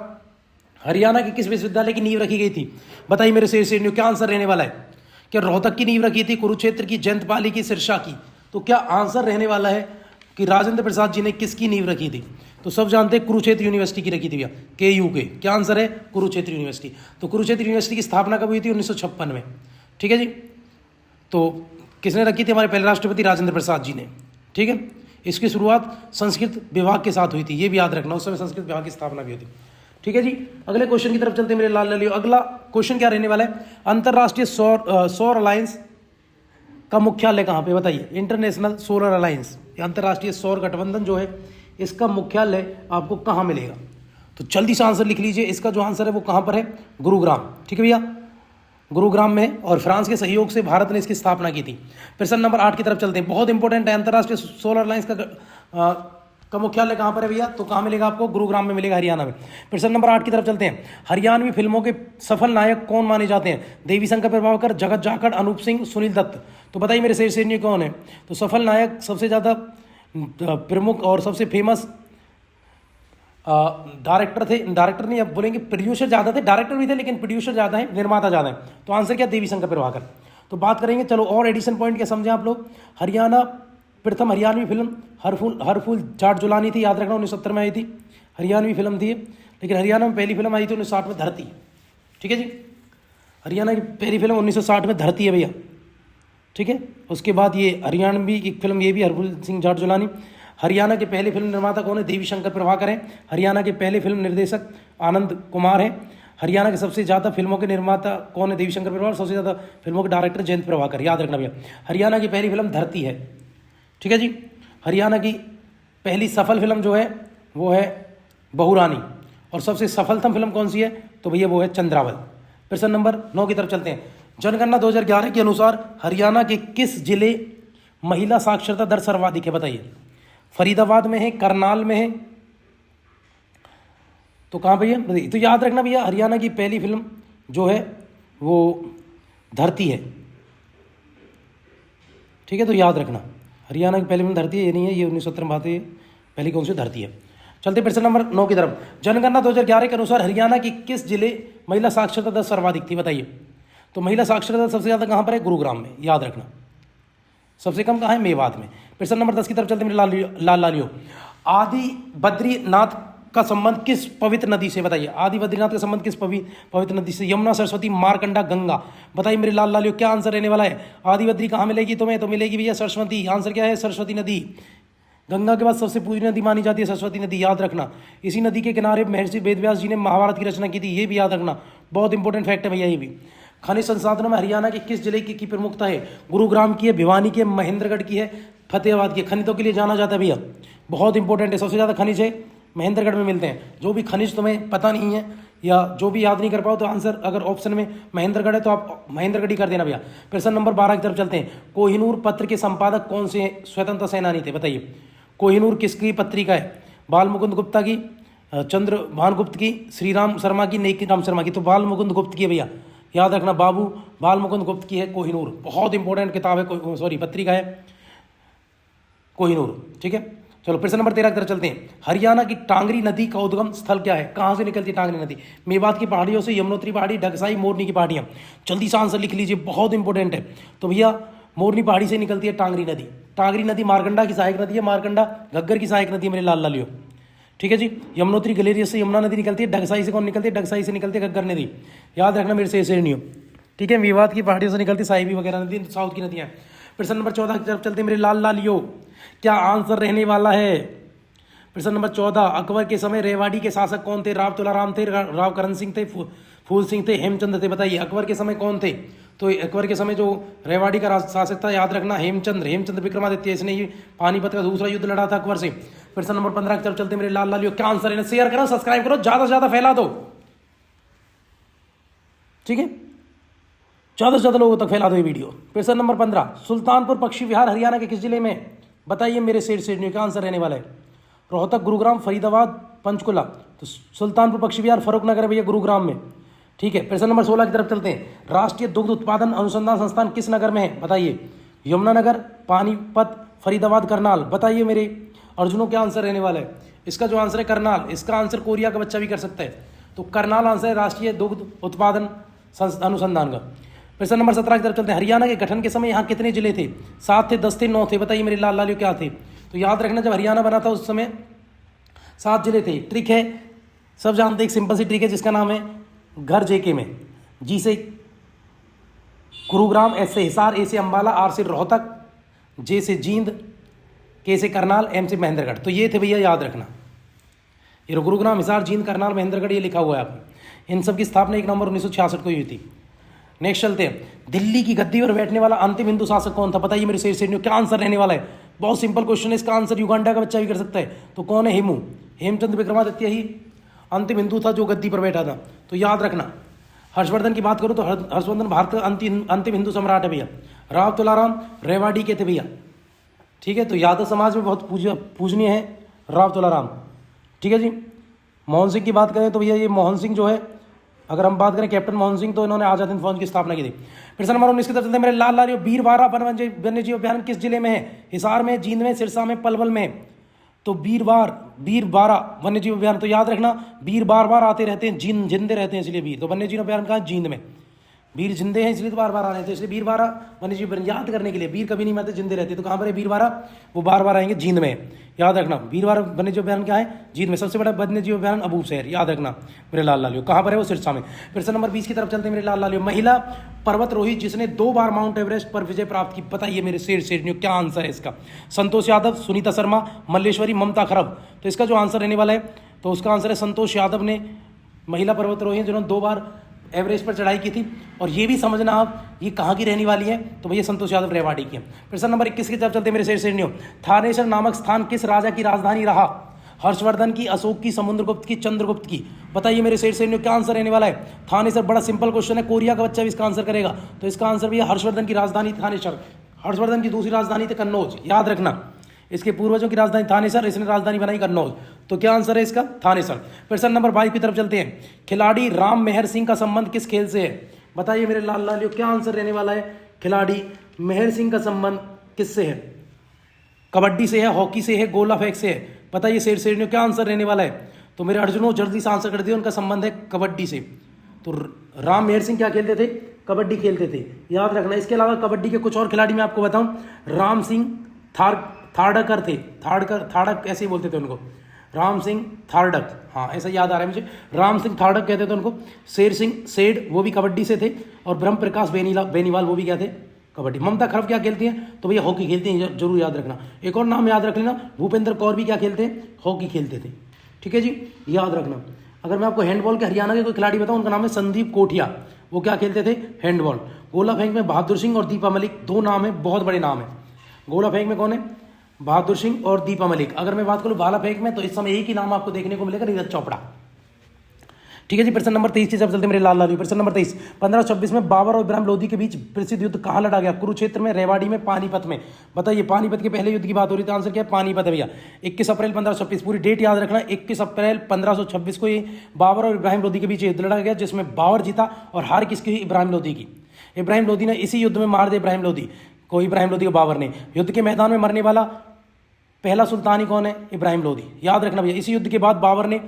हरियाणा के किस विश्वविद्यालय की नींव रखी गई थी? बताइए मेरे शेर क्या आंसर रहने वाला है? क्या रोहतक की नींव रखी थी, कुरुक्षेत्र की, जयंतपाली की, सिरसा की? तो क्या आंसर रहने वाला है कि राजेंद्र प्रसाद जी ने किसकी नींव रखी थी? तो सब जानते हैं कुरुक्षेत्र यूनिवर्सिटी की रखी थी भैया, KU के। क्या आंसर है? कुरुक्षेत्र यूनिवर्सिटी। तो कुरुक्षेत्र यूनिवर्सिटी की स्थापना कब हुई थी? 1956 में। ठीक है जी। तो किसने रखी थी? हमारे पहले राष्ट्रपति राजेंद्र प्रसाद जी ने। ठीक है। इसकी शुरुआत संस्कृत विभाग के साथ हुई थी, ये भी याद रखना, उस समय संस्कृत विभाग की स्थापना भी हुई थी। ठीक है जी। अगले क्वेश्चन की तरफ चलते हैं मेरे लाल लालियो। अगला क्वेश्चन क्या रहने वाला है? अंतरराष्ट्रीय सौर अलायंस का मुख्यालय कहाँ पे? बताइए। इंटरनेशनल सोलर अलायंस, अंतरराष्ट्रीय सौर गठबंधन जो है, इसका मुख्यालय आपको कहाँ मिलेगा? तो जल्दी से आंसर लिख लीजिए। इसका जो आंसर है वो कहाँ पर है? गुरुग्राम। ठीक है भैया, गुरुग्राम में, और फ्रांस के सहयोग से भारत ने इसकी स्थापना की थी। प्रश्न नंबर 8 की तरफ चलते हैं, बहुत इंपॉर्टेंट है। अंतरराष्ट्रीय सोलर अलायंस का मुख्यालय कहाँ पर है भैया? तो कहाँ मिलेगा आपको? गुरुग्राम में मिलेगा, हरियाणा में। प्रश्न नंबर 8 की तरफ चलते हैं। हरियाणवी फिल्मों के सफल नायक कौन माने जाते हैं? देवी शंकर प्रभाकर, जगत जाखड़, अनूप सिंह, सुनील दत्त। तो बताइए मेरे शेर कौन है? तो सफल नायक सबसे ज़्यादा प्रमुख और सबसे फेमस डायरेक्टर थे, डायरेक्टर नहीं, अब बोलेंगे प्रोड्यूसर ज़्यादा थे, डायरेक्टर भी थे लेकिन प्रोड्यूसर ज़्यादा है, निर्माता ज़्यादा है। तो आंसर क्या? देवी शंकर प्रभाकर। तो बात करेंगे, चलो और एडिशन पॉइंट क्या समझें आप लोग। हरियाणा प्रथम हरियाणवी फिल्म हर फूल जाट जुलानी थी, याद रखना, 1970 में आई थी, हरियाणवी फिल्म थी। लेकिन हरियाणा में पहली फिल्म आई थी 1960 में, धरती। ठीक है जी। हरियाणा की पहली फिल्म 1960 में धरती है भैया। ठीक है। उसके बाद ये हरियाणवी एक फिल्म, ये भी हरफूल सिंह जाट जुलानी। हरियाणा के पहले फिल्म निर्माता कौन है? देवी शंकर प्रभाकर हैं। हरियाणा के पहले फिल्म निर्देशक आनंद कुमार हैं। हरियाणा के सबसे ज़्यादा फिल्मों के निर्माता कौन है? देवी शंकर प्रभाकर। सबसे ज़्यादा फिल्मों के डायरेक्टर जयंत प्रभाकर, याद रखना भैया। हरियाणा की पहली फिल्म धरती है। ठीक है जी। हरियाणा की पहली सफल फिल्म जो है वो है बहुरानी, और सबसे सफलतम फिल्म कौन सी है? तो भैया वो है चंद्रावल। प्रश्न नंबर 9 की तरफ चलते हैं। जनगणना 2011 के अनुसार हरियाणा के किस जिले महिला साक्षरता दर सर्वाधिक है? बताइए। फरीदाबाद में है, करनाल में है, तो कहाँ भैया? तो याद रखना भैया, हरियाणा की पहली फिल्म जो है वो धरती है। ठीक है। तो याद रखना हरियाणा की पहली फिल्म धरती है, ये नहीं है, ये 1970 में बात है, पहली कौन सी? धरती है। चलते प्रश्न नंबर 9 की तरफ। जनगणना 2011 के अनुसार हरियाणा की किस जिले महिला साक्षरता दर सर्वाधिक थी? बताइए। तो महिला साक्षरता दर सबसे ज़्यादा कहाँ पर है? गुरुग्राम में, याद रखना। सबसे कम कहाँ है? मेवात में। प्रश्न नंबर 10 की तरफ चलते मेरे लाल लालियो। आदि बद्रीनाथ का संबंध किस पवित्र नदी से? बताइए। आदि बद्रीनाथ का संबंध किस पवित्र नदी से? यमुना, सरस्वती, मारकंडा, गंगा। बताइए मेरे लाल लालियो क्या आंसर रहने वाला है? आदि बद्री कहाँ मिलेगी तुम्हें? तो मिलेगी भैया सरस्वती। आंसर क्या है? सरस्वती नदी। गंगा के बाद सबसे पूजनीय नदी मानी जाती है सरस्वती नदी, याद रखना। इसी नदी के किनारे महर्षि वेदव्यास जी ने महाभारत की रचना की थी, ये भी याद रखना, बहुत इंपॉर्टेंट फैक्ट है भैया ये भी। खनिज संसाधनों में हरियाणा के किस जिले की प्रमुखता है? गुरुग्राम की है, भिवानी की है, महेंद्रगढ़ की है, फतेहाबाद की है। खनिजों के लिए जाना जाता है भैया, बहुत इंपॉर्टेंट है। सबसे ज़्यादा खनिज है महेंद्रगढ़ में मिलते हैं। जो भी खनिज तुम्हें पता नहीं है या जो भी याद नहीं कर पाओ तो आंसर अगर ऑप्शन में महेंद्रगढ़ है तो आप महेंद्रगढ़ ही कर देना भैया। प्रश्न नंबर 12 की तरफ चलते हैं। कोहिनूर पत्र के संपादक कौन से स्वतंत्रता सेनानी थे? बताइए। कोहिनूर किसकी पत्रिका है? बाल मुकुंद गुप्ता की, चंद्रभान गुप्त की, श्री राम शर्मा की, नेकी राम शर्मा की? तो बाल मुकुंद गुप्त की है भैया, याद रखना बाबू, बाल मुकुंद गुप्त की है कोहिनूर। बहुत इंपॉर्टेंट किताब है, सॉरी पत्रिका है कोहिनूर, ठीक है। चलो प्रश्न नंबर 13 की तरफ चलते हैं। हरियाणा की टांगरी नदी का उद्गम स्थल क्या है? कहाँ से निकलती है टांगरी नदी? मेवात की पहाड़ियों से, यमुनोत्री पहाड़ी, ढगसाई, मोरनी की पहाड़ियाँ। जल्दी से आंसर लिख लीजिए, बहुत इंपॉर्टेंट है। तो भैया मोरनी पहाड़ी से निकलती है टांगरी नदी। टांगरी नदी मारकंडा की सहायक नदी है, मारकंडा घग्गर की सहायक नदी है मेरे लाल लालियो, ठीक है जी। यमुनोत्री गलेरियस से यमुना नदी निकलती है। ढगसाई से कौन निकलती है? ढगसाई से निकलती है घग्गर नदी, याद रखना मेरे से ऐसे नहीं हो, ठीक है। मेवात की पहाड़ियों से निकलती साहिबी वगैरह नदी, साउथ की नदियाँ। प्रश्न नंबर 14 की तरफ चलते हैं मेरे लाल लालियो, क्या आंसर रहने वाला है? प्रश्न नंबर 14, अकबर के समय रेवाड़ी के शासक कौन थे? राव तुलाराम थे, राव करण सिंह थे, फूल सिंह थे, हेमचंद थे? बताइए अकबर के समय कौन थे? तो अकबर के समय जो रेवाड़ी का शासक था, याद रखना हेमचंद विक्रमादित्य। इसने ही पानीपत का दूसरा युद्ध लड़ा था अकबर से। प्रश्न नंबर 15 की तरफ चलते मेरे लाल लालियो, क्या आंसर है? शेयर करो, सब्सक्राइब करो, ज्यादा से ज्यादा फैला दो, ठीक है, ज्यादा से ज्यादा लोगों तक फैला दो ये वीडियो। प्रश्न नंबर 15, सुल्तानपुर पक्षी विहार हरियाणा के किस जिले में? बताइए मेरे सेठ क्या आंसर रहने वाला है? रोहतक, गुरुग्राम, फरीदाबाद, पंचकुला? तो सुल्तानपुर पक्षी विहार फर्रुखनगर है भैया, गुरुग्राम में, ठीक है। प्रश्न नंबर 16 की तरफ चलते हैं। राष्ट्रीय दुग्ध उत्पादन अनुसंधान संस्थान किस नगर में है? बताइए। यमुनानगर, पानीपत, फरीदाबाद, करनाल? बताइए मेरे अर्जुनों, क्या आंसर रहने वाला है? इसका जो आंसर है करनाल, इसका आंसर कोरिया का बच्चा भी कर सकता है, तो करनाल आंसर है राष्ट्रीय दुग्ध उत्पादन अनुसंधान का। प्रश्न नंबर 17 की तरफ चलते हैं। हरियाणा के गठन के समय यहाँ कितने जिले थे? 7 थे, 10 थे, 9 थे? बताइए मेरे लाल लालियो क्या थे? तो याद रखना जब हरियाणा बना था उस समय 7 जिले थे। ट्रिक है, सब जानते, एक सिंपल सी ट्रिक है जिसका नाम है घर जेके में। जी से गुरुग्राम, एस से हिसार, ए से अंबाला, आर से रोहतक, जे से जींद, के से करनाल, एम से महेंद्रगढ़। तो ये थे भैया, याद रखना, ये गुरुग्राम, हिसार, जींद, करनाल, महेंद्रगढ़, ये लिखा हुआ है आपको। इन सब की स्थापना 1 नवंबर 1966 को हुई थी। नेक्स्ट चलते हैं। दिल्ली की गद्दी पर बैठने वाला अंतिम हिंदू शासक कौन था? बताइए मेरे शेर क्या आंसर रहने वाला है? बहुत सिंपल क्वेश्चन है, इसका आंसर युगांडा का बच्चा भी कर सकता है। तो कौन है? हेमचंद विक्रमादित्य ही अंतिम हिंदू था जो गद्दी पर बैठा था, तो याद रखना। हर्षवर्धन की बात करूँ तो हर्षवर्धन भारत का अंतिम हिंदू सम्राट है भैया। राव तुलाराम रेवाड़ी के थे भैया, ठीक है। तो यादव समाज में बहुत पूजनीय है राव तुलाराम, ठीक है जी। मोहन सिंह की बात करें तो भैया ये मोहन सिंह जो है, अगर हम बात करें कैप्टन मोहन सिंह, तो इन्होंने आजाद हिंद फौज की स्थापना की थी। प्रश्न नंबर 19 की तरफ चलते हैं मेरे लाल लालियो, बीरवारा वन्यजीव अभ्यारण्य किस जिले में है? हिसार में, जींद में, सिरसा में, पलवल में? तो बीरवारा वन्यजीव अभ्यारण्य, तो याद रखना बीर बार बार आते रहते हैं, जिंदे रहते हैं इसलिए बीर। तो वन्यजीव अभ्यारण्य कहाँ? जींद में। बीर जिंदे हैं इसलिए तो बार बार आ रहे थे, इसलिए बीरवारा वन्यजीव अभ्यारण्य, याद करने के लिए। बीर कभी नहीं आते, जिंदे रहते। तो कहाँ पर है बीरवारा? वो बार बार आएंगे, जींद में, याद रखना। बीरवारा वन्यजीव अभ्यारण्य क्या है? जींद में। सबसे बड़ा वन्यजीव अभ्यारण्य अबूशहर, याद रखना मेरे लाल लालियो। कहाँ पर है? वो सिरसा में। प्रश्न नंबर 20 की तरफ चलते हैं मेरे लाल लालियो। महिला पर्वतरोही जिसने 2 बार माउंट एवरेस्ट पर विजय प्राप्त की? बताइए मेरे शेर क्या आंसर है इसका? संतोष यादव, सुनीता शर्मा, मल्लेश्वरी, ममता खरब? तो इसका जो आंसर रहने वाला है, तो उसका आंसर है संतोष यादव ने महिला पर्वतरोही जिन्होंने 2 बार एवरेस्ट पर चढ़ाई की थी। और ये भी समझना आप, ये कहाँ की रहने वाली है? तो भैया संतोष यादव रेवाड़ी की है। प्रश्न नंबर 21 की तरफ चलते मेरे शेर थानेश्वर नामक स्थान किस राजा की राजधानी रहा? हर्षवर्धन की, अशोक की, समुद्रगुप्त की, चंद्रगुप्त की? बताइए मेरे शेर क्या आंसर रहने वाला है? थानेश्वर, बड़ा सिंपल क्वेश्चन है, कोरिया का बच्चा भी इसका आंसर करेगा। तो इसका आंसर भैया हर्षवर्धन की राजधानी थानेश्वर। हर्षवर्धन की दूसरी राजधानी थी कन्नौज, याद रखना। इसके पूर्वजों की राजधानी थानेसर, इसने राजधानी बनाई कन्नौज। तो क्या आंसर है इसका? थानेसर। प्रश्न नंबर 22 की तरफ चलते हैं। खिलाड़ी राम मेहर सिंह का संबंध किस खेल से है? बताइए मेरे लाल लालियो, क्या आंसर रहने वाला है? खिलाड़ी मेहर सिंह का संबंध किससे है? कबड्डी से है, हॉकी से है, गोला फेंक से है? बताइए शेर क्या आंसर रहने वाला है? तो मेरे अर्जुनों जल्दी से आंसर कर दिए, उनका संबंध है कबड्डी से। तो राम मेहर सिंह क्या खेलते थे? कबड्डी खेलते थे, याद रखना। इसके अलावा कबड्डी के कुछ और खिलाड़ी मैं आपको बताऊं। राम सिंह थाड़कर थे, थाड़क ऐसे ही बोलते थे उनको, राम सिंह थाड़क, हाँ ऐसा याद आ रहा है मुझे, राम सिंह थाड़क कहते थे उनको। शेर सिंह सेठ वो भी कबड्डी से थे, और ब्रह्म प्रकाश बेनीवाल वो भी क्या थे? कबड्डी। ममता खरफ क्या खेलती हैं? तो भैया हॉकी खेलती हैं, जरूर याद रखना। एक और नाम याद रख लेना, भूपेंद्र कौर भी क्या खेलते हैं? हॉकी खेलते थे। ठीक है जी, याद रखना। अगर मैं आपको हैंडबॉल के हरियाणा के कोई खिलाड़ी बताऊं, उनका नाम है संदीप कोठिया, वो क्या खेलते थे? हैंडबॉल। गोला फेंक में बहादुर सिंह और दीपा मलिक, दो नाम है, बहुत बड़े नाम है। गोला फेंक में कौन है? बहादुर सिंह और दीपा मलिक। अगर मैं बात करूं भाला फेंक में, तो इस समय एक ही नाम आपको देखने को मिलेगा, नीरज चोपड़ा। ठीक है जी, प्रश्न नंबर 23 की जब चलते मेरे लाल लाल। प्रश्न नंबर 23, 1526 में बाबर और इब्राहिम लोदी के बीच प्रसिद्ध युद्ध कहाँ लड़ा गया? कुरुक्षेत्र में, रेवाड़ी में, पानीपत में। बताइए, पानीपत के पहले युद्ध की बात हो रही थी, आंसर क्या है? पानीपत है भैया। 21 अप्रैल 1526, पूरी डेट याद रखना। 21 अप्रैल 1526 को ये बाबर और इब्राहिम लोदी के बीच युद्ध लड़ा गया, जिसमें बाबर जीता और हार किसकी? इब्राहिम लोदी की। इब्राहिम लोदी ने इसी युद्ध में मार दिया इब्राहिम लोदी को, इब्राहिम लोदी को बाबर ने। युद्ध के मैदान में मरने वाला पहला सुल्तान ही कौन है? इब्राहिम लोदी। याद रखना भैया। इसी युद्ध के बाद बाबर ने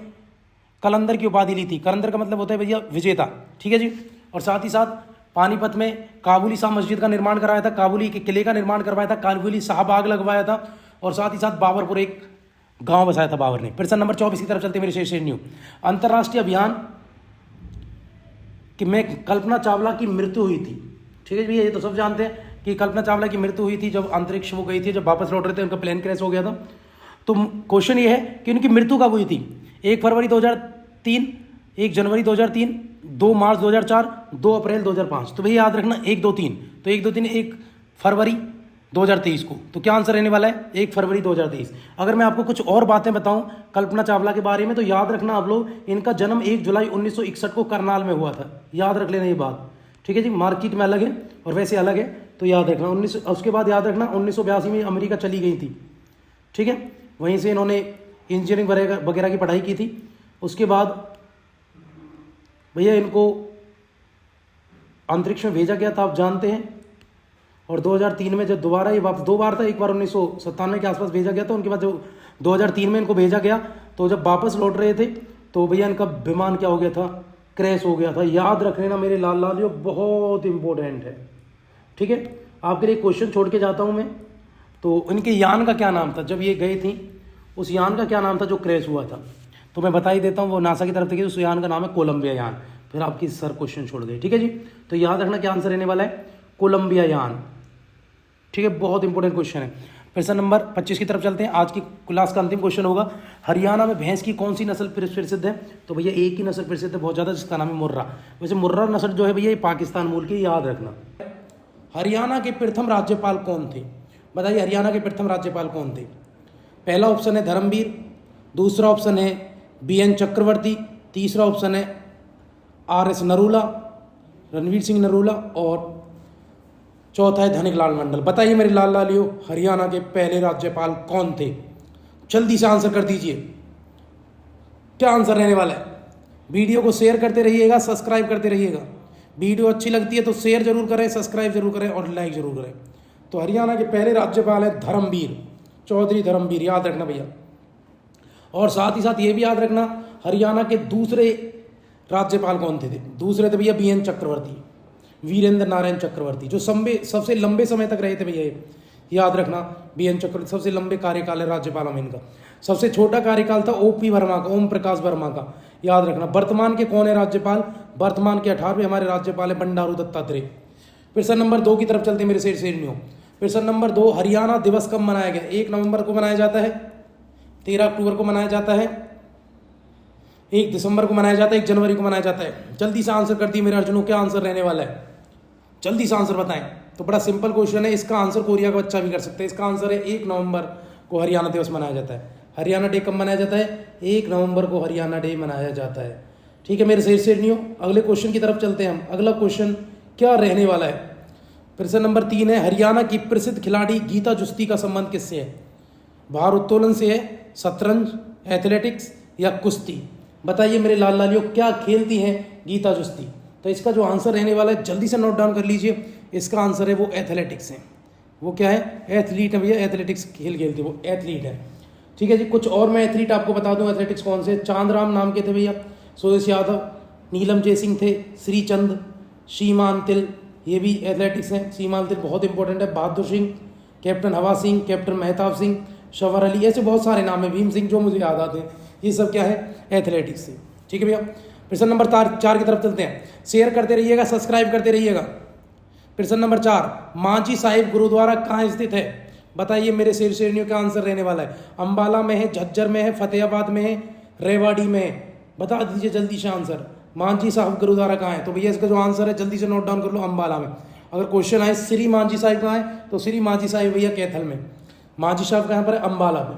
कलंदर की उपाधि ली थी। कलंदर का मतलब होता है भैया विजेता। ठीक है जी। और साथ ही साथ पानीपत में काबुली शाह मस्जिद का निर्माण कराया था, काबुली के किले का निर्माण करवाया था, काबुली शाहबाग लगवाया था, और साथ ही साथ बाबरपुर एक गांव बसाया था बाबर ने। प्रश्न नंबर 24 की तरफ चलते मेरे शेष न्यू। अंतर्राष्ट्रीय अभियान कि में कल्पना चावला की मृत्यु हुई थी। ठीक है भैया, ये तो सब जानते हैं कि कल्पना चावला की मृत्यु हुई थी जब अंतरिक्ष वो गई थी, जब वापस लौट रहे थे, उनका प्लेन क्रैश हो गया था। तो क्वेश्चन ये है कि उनकी मृत्यु कब हुई थी? 1 फरवरी 2003, 1 जनवरी 2003, 2 मार्च 2004, 2 अप्रैल 2005। तो भैया याद रखना 1, 2, 3। तो 1, 2, 3 1 फरवरी 2023 को। तो क्या आंसर रहने वाला है? 1 फरवरी 2023। अगर मैं आपको कुछ और बातें बताऊं कल्पना चावला के बारे में, तो याद रखना आप लोग, इनका जन्म 1 जुलाई 1961 को करनाल में हुआ था। याद रख लेना ये बात। ठीक है जी, मार्केट में अलग है और वैसे अलग है, तो याद रखना। उसके बाद याद रखना 1982 में अमेरिका चली गई थी। ठीक है, वहीं से इन्होंने इंजीनियरिंग वगैरह की पढ़ाई की थी। उसके बाद भैया इनको अंतरिक्ष में भेजा गया था, आप जानते हैं। और 2003 में जब दोबारा ये वापस, 2 बार था, एक बार 1997 के आसपास भेजा गया था, उनके बाद जो 2003 में इनको भेजा गया, तो जब वापस लौट रहे थे तो भैया इनका विमान क्या हो गया था? क्रैश हो गया था। याद रख लेना मेरे लाल लालियो, बहुत इंपॉर्टेंट है। ठीक है, आपके लिए क्वेश्चन छोड़ के जाता हूं मैं। तो इनके यान का क्या नाम था जब ये गए थी? उस यान का क्या नाम था जो क्रैश हुआ था? तो मैं बता ही देता हूँ, वो नासा की तरफ से, उस यान का नाम है कोलंबिया यान। फिर आपकी सर क्वेश्चन छोड़ गए। ठीक है जी, तो याद रखना क्या आंसर रहने वाला है? कोलंबिया यान। ठीक है, बहुत इंपॉर्टेंट क्वेश्चन है। प्रश्न नंबर 25 की तरफ चलते हैं। आज की क्लास का अंतिम क्वेश्चन होगा, हरियाणा में भैंस की कौन सी नस्ल प्रसिद्ध है? तो भैया एक ही नस्ल प्रसिद्ध है बहुत ज़्यादा, जिसका नाम है मुर्रा। वैसे मुर्रा नस्ल जो है भैया ये पाकिस्तान मूल की, याद रखना। हरियाणा के प्रथम राज्यपाल कौन थे? बताइए, हरियाणा के प्रथम राज्यपाल कौन थे? पहला ऑप्शन है धर्मवीर, दूसरा ऑप्शन है BN चक्रवर्ती, तीसरा ऑप्शन है RS नरूला, रणवीर सिंह नरूला, और चौथा है धनिक लाल मंडल। बताइए मेरे लाल लालियो, हरियाणा के पहले राज्यपाल कौन थे? जल्दी से आंसर कर दीजिए, क्या आंसर रहने वाला है? वीडियो को शेयर करते रहिएगा, सब्सक्राइब करते रहिएगा। वीडियो अच्छी लगती है तो शेयर जरूर करें, सब्सक्राइब जरूर करें और लाइक जरूर करें। तो हरियाणा के पहले राज्यपाल है धर्मवीर, चौधरी धर्मवीर, याद रखना भैया। और साथ ही साथ ये भी याद रखना, हरियाणा के दूसरे राज्यपाल कौन थे? दूसरे थे भैया BN चक्रवर्ती, वीरेंद्र नारायण चक्रवर्ती, जो सबसे लंबे समय तक रहे थे भैया। याद रखना, BN चक्रवर्ती सबसे लंबे कार्यकाल है राज्यपाल में इनका। सबसे छोटा कार्यकाल था OP वर्मा का, ओम प्रकाश वर्मा का। याद रखना। वर्तमान के कौन है राज्यपाल? वर्तमान के 18वें हमारे राज्यपाल है बंडारू दत्तात्रेय। प्रश्न नंबर 2 की तरफ चलते मेरे शेरनियों। प्रश्न नंबर 2, हरियाणा दिवस कब मनाया गया? 1 नवंबर को मनाया जाता है, 13 अक्टूबर को मनाया जाता है, 1 दिसंबर को मनाया जाता है, 1 जनवरी को मनाया जाता है। जल्दी से आंसर कर दिए मेरे अर्जुनों, क्या आंसर रहने वाला है? जल्दी से आंसर बताएं। तो बड़ा सिंपल क्वेश्चन है, इसका आंसर कोरिया का बच्चा भी कर सकते हैं। इसका आंसर है 1 नवंबर को हरियाणा दिवस मनाया जाता है। हरियाणा डे कब मनाया जाता है? 1 नवंबर को हरियाणा डे मनाया जाता है। ठीक है मेरे शेरनियों, अगले क्वेश्चन की तरफ चलते हैं हम। अगला क्वेश्चन क्या रहने वाला है? प्रश्न नंबर 3 है, हरियाणा की प्रसिद्ध खिलाड़ी गीता जुस्ती का संबंध किससे है? भारोत्तोलन से है, शतरंज, एथलेटिक्स या कुश्ती? बताइए मेरे लाल लालियों, क्या खेलती हैं गीता जुस्ती? तो इसका जो आंसर रहने वाला है, जल्दी से नोट डाउन कर लीजिए। इसका आंसर है वो एथलेटिक्स है। वो क्या है? एथलीट है भैया, एथलेटिक्स खेल खेलती है, वो एथलीट है। ठीक है जी, कुछ और मैं एथलीट आपको बता दूं एथलेटिक्स कौन से। चांदराम नाम के थे भैया, सुरेश यादव, नीलम जयसिंह थे, श्रीचंद, सीमान तिल, ये भी एथलेटिक्स हैं। सीमान तिल बहुत इंपॉर्टेंट है। बहादुर सिंह, कैप्टन हवा सिंह, कैप्टन मेहताब सिंह, शवर अली, ऐसे बहुत सारे नाम है, भीम सिंह, जो मुझे याद आते हैं। ये सब क्या है? एथलेटिक्स से। ठीक है भैया, प्रश्न नंबर 4 की तरफ चलते हैं। शेयर करते रहिएगा, सब्सक्राइब करते रहिएगा। प्रश्न नंबर 4, मांझी साहिब गुरुद्वारा कहाँ स्थित है? बताइए मेरे शेर शेरनियों का आंसर रहने वाला है। अंबाला में है, झज्जर में है, फतेहाबाद में है, रेवाड़ी में है। बता दीजिए जल्दी से आंसर। मांझी साहिब गुरुद्वारा कहाँ है? तो भैया इसका जो आंसर है जल्दी से नोट डाउन कर लो, अंबाला में। अगर क्वेश्चन आए श्री मांझी साहिब कहाँ है, तो श्री मांझी साहिब भैया कैथल में। मांझी साहिब कहाँ पर है? अंबाला में।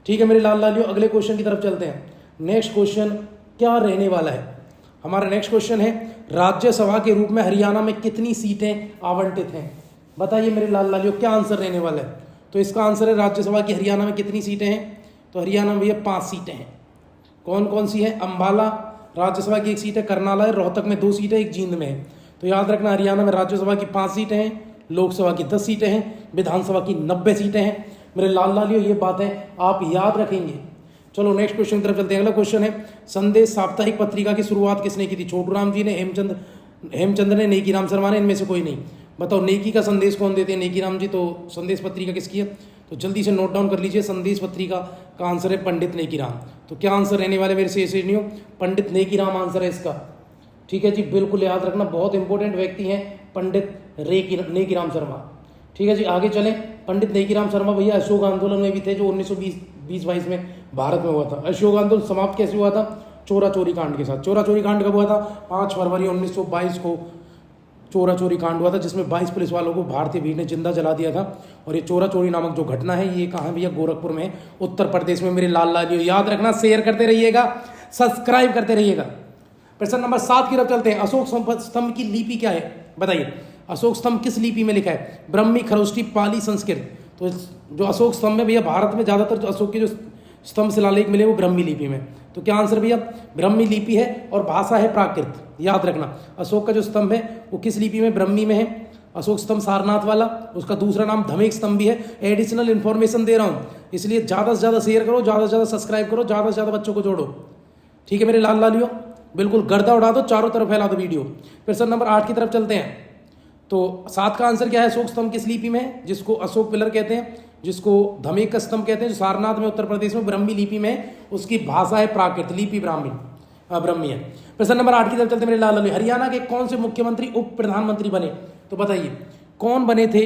ठीक है मेरे लाल लालियों, अगले क्वेश्चन की तरफ चलते हैं। नेक्स्ट क्वेश्चन क्या रहने वाला है? हमारा नेक्स्ट क्वेश्चन है, राज्यसभा के रूप में हरियाणा में कितनी सीटें आवंटित हैं? बताइए मेरे लाल लालियों क्या आंसर रहने वाला है? तो इसका आंसर है राज्यसभा की हरियाणा में कितनी सीटें हैं? तो हरियाणा में भैया 5 सीटें हैं। कौन कौन सी है? अंबाला राज्यसभा की 1 सीट है, करनाल है, रोहतक में 2 सीटें, 1 जींद में है। तो याद रखना हरियाणा में राज्यसभा की 5 सीटें हैं, लोकसभा की 10 सीटें हैं, विधानसभा की 90 सीटें हैं। मेरे लाल लालियों ये बातें आप याद रखेंगे। चलो नेक्स्ट क्वेश्चन की तरफ चलते हैं। अगला क्वेश्चन है, संदेश साप्ताहिक पत्रिका की शुरुआत किसने की थी? छोटू राम जी ने, हेमचंद ने, नेकी राम शर्मा ने, इनमें से कोई नहीं। बताओ नेकी का संदेश कौन देते हैं? नेकी राम जी। तो संदेश पत्रिका किसकी है? तो जल्दी से नोट डाउन कर लीजिए, संदेश पत्रिका का आंसर है पंडित नेकी राम। तो क्या आंसर रहने वाले मेरे शेरनियों? पंडित नेकी राम आंसर है इसका। ठीक है जी, बिल्कुल याद रखना, बहुत इंपॉर्टेंट व्यक्ति हैं पंडित नेकी राम शर्मा। ठीक है जी, आगे चलें। पंडित नेकी राम शर्मा भैया अशोक आंदोलन में भी थे, जो 1920-22 में भारत में हुआ था। अशोक आंदोलन समाप्त कैसे हुआ था? चोरा चोरी कांड के साथ। चोरा चोरी कांड कब हुआ था? 5 फरवरी 1922 को चोरा चोरी कांड हुआ था, जिसमें 22 पुलिस वालों को भारतीय भीड़ ने जिंदा जला दिया था। और ये चोरा चोरी नामक जो घटना है, ये कहाँ भैया? गोरखपुर में, उत्तर प्रदेश में। मेरे लाल लालियों याद रखना, शेयर करते रहिएगा, सब्सक्राइब करते रहिएगा। प्रश्न नंबर 7 की तरफ चलते हैं। अशोक स्तंभ की लिपि क्या है? बताइए अशोक स्तंभ किस लिपि में लिखा है? ब्रह्मी, खरोष्टी, पाली, संस्कृत। तो जो अशोक स्तंभ है भैया, भारत में ज़्यादातर जो अशोक के जो स्तंभ शिलालेख मिले वो ब्रह्मी लिपि में। तो क्या आंसर भैया? ब्रह्मी लिपि है, और भाषा है प्राकृत। याद रखना, अशोक का जो स्तंभ है वो किस लिपि में? ब्रह्मी में है। अशोक स्तंभ सारनाथ वाला, उसका दूसरा नाम धमेक स्तंभ भी है। एडिशनल इन्फॉर्मेशन दे रहा हूँ, इसलिए ज़्यादा से ज़्यादा शेयर करो, ज़्यादा से ज़्यादा सब्सक्राइब करो, ज़्यादा से ज़्यादा बच्चों को जोड़ो। ठीक है मेरे लाल लालियों, बिल्कुल गर्दा उड़ा दो, चारों तरफ फैला दो वीडियो। प्रश्न नंबर 8 की तरफ चलते हैं। तो 7 का आंसर क्या है? अशोक स्तंभ किस लिपि में है? जिसको अशोक पिलर कहते हैं, जिसको धमेक का स्तंभ कहते हैं, जो सारनाथ में उत्तर प्रदेश में ब्रह्मी लिपि में, उसकी भाषा है प्राकृत, लिपि ब्रह्मी है। प्रश्न नंबर 8 की तरफ चलते हैं मेरे लाल लालियों। हरियाणा के कौन से मुख्यमंत्री उप प्रधानमंत्री बने? तो बताइए कौन बने थे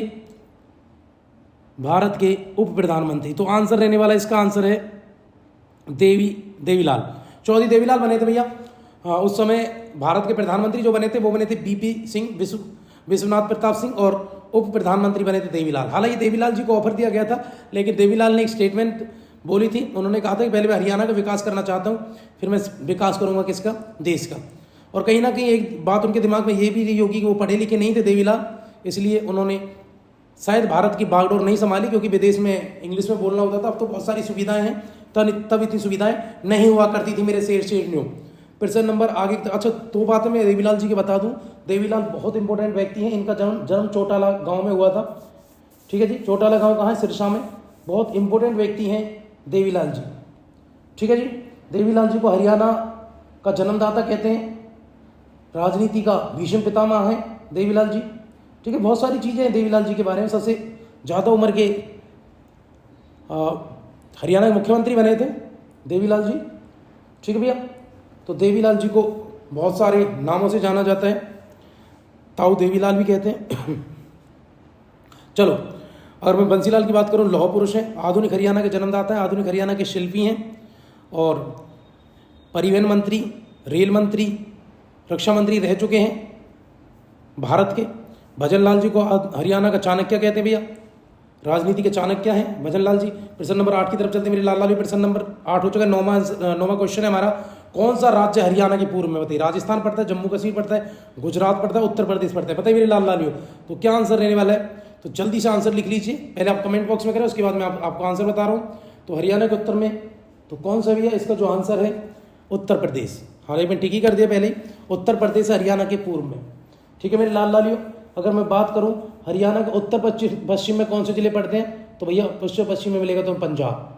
भारत के उप प्रधानमंत्री? तो आंसर रहने वाला इसका आंसर है देवीलाल। चौधरी देवीलाल बने थे भैया। उस समय भारत के प्रधानमंत्री जो बने थे वो बने थे बीपी सिंह, विश्वनाथ प्रताप सिंह, और उप प्रधानमंत्री बने थे देवीलाल। हालांकि देवीलाल जी को ऑफर दिया गया था, लेकिन देवीलाल ने एक स्टेटमेंट बोली थी। उन्होंने कहा था कि पहले मैं हरियाणा का विकास करना चाहता हूँ, फिर मैं विकास करूँगा किसका? देश का। और कहीं ना कहीं एक बात उनके दिमाग में ये भी रही होगी कि वो पढ़े लिखे नहीं थे देवीलाल, इसलिए उन्होंने शायद भारत की बागडोर नहीं संभाली, क्योंकि विदेश में इंग्लिश में बोलना होता था। अब तो बहुत सारी सुविधाएं हैं, तब इतनी सुविधाएं नहीं हुआ करती थी मेरे शेरनियों। प्रश्न नंबर आगे। अच्छा, 2 बातें मैं देवीलाल जी की बता दूं। देवीलाल बहुत इंपॉर्टेंट व्यक्ति हैं। इनका जन्म चौटाला गांव में हुआ था। ठीक है जी, चौटाला गांव कहाँ है? सिरसा में। बहुत इंपॉर्टेंट व्यक्ति हैं देवीलाल जी। ठीक है जी, देवीलाल जी को हरियाणा का जन्मदाता कहते हैं, राजनीति का भीष्म पितामह हैं देवीलाल जी। ठीक है, बहुत सारी चीज़ें हैं देवीलाल जी के बारे में। सबसे ज़्यादा उम्र के हरियाणा के मुख्यमंत्री बने थे देवीलाल जी। ठीक है भैया, तो देवीलाल जी को बहुत सारे नामों से जाना जाता है, ताऊ देवीलाल भी कहते हैं। चलो, अगर मैं बंसीलाल की बात करूं, लौह पुरुष हैं, आधुनिक हरियाणा के जन्मदाता हैं, आधुनिक हरियाणा के शिल्पी हैं, और परिवहन मंत्री, रेल मंत्री, रक्षा मंत्री रह चुके हैं भारत के। भजनलाल जी को हरियाणा का चाणक्य कहते हैं भैया, राजनीति के चाणक्य हैं भजनलाल जी। प्रश्न नंबर 8 की तरफ चलते हैं मेरे लाल लाल। प्रश्न नंबर 8 हो चुका है। 9वां क्वेश्चन है हमारा, कौन सा राज्य हरियाणा के पूर्व में? बताइए, राजस्थान पड़ता है, जम्मू कश्मीर पड़ता है, गुजरात पड़ता है, उत्तर प्रदेश पड़ता है? बताइए मेरे लाल लालियों, तो क्या आंसर रहने वाला है? तो जल्दी से आंसर लिख लीजिए, पहले आप कमेंट बॉक्स में करें, उसके बाद मैं आपको आंसर बता रहा हूँ। तो हरियाणा के उत्तर में तो कौन सा भैया? इसका जो आंसर है उत्तर प्रदेश। हालांकि मैं ठीक ही कर दिया पहले ही, उत्तर प्रदेश हरियाणा के पूर्व में। ठीक है मेरे लाल लालियों, अगर मैं बात करूँ हरियाणा के उत्तर पश्चिम में कौन से जिले पड़ते हैं, तो भैया पश्चिम में मिलेगा तो पंजाब।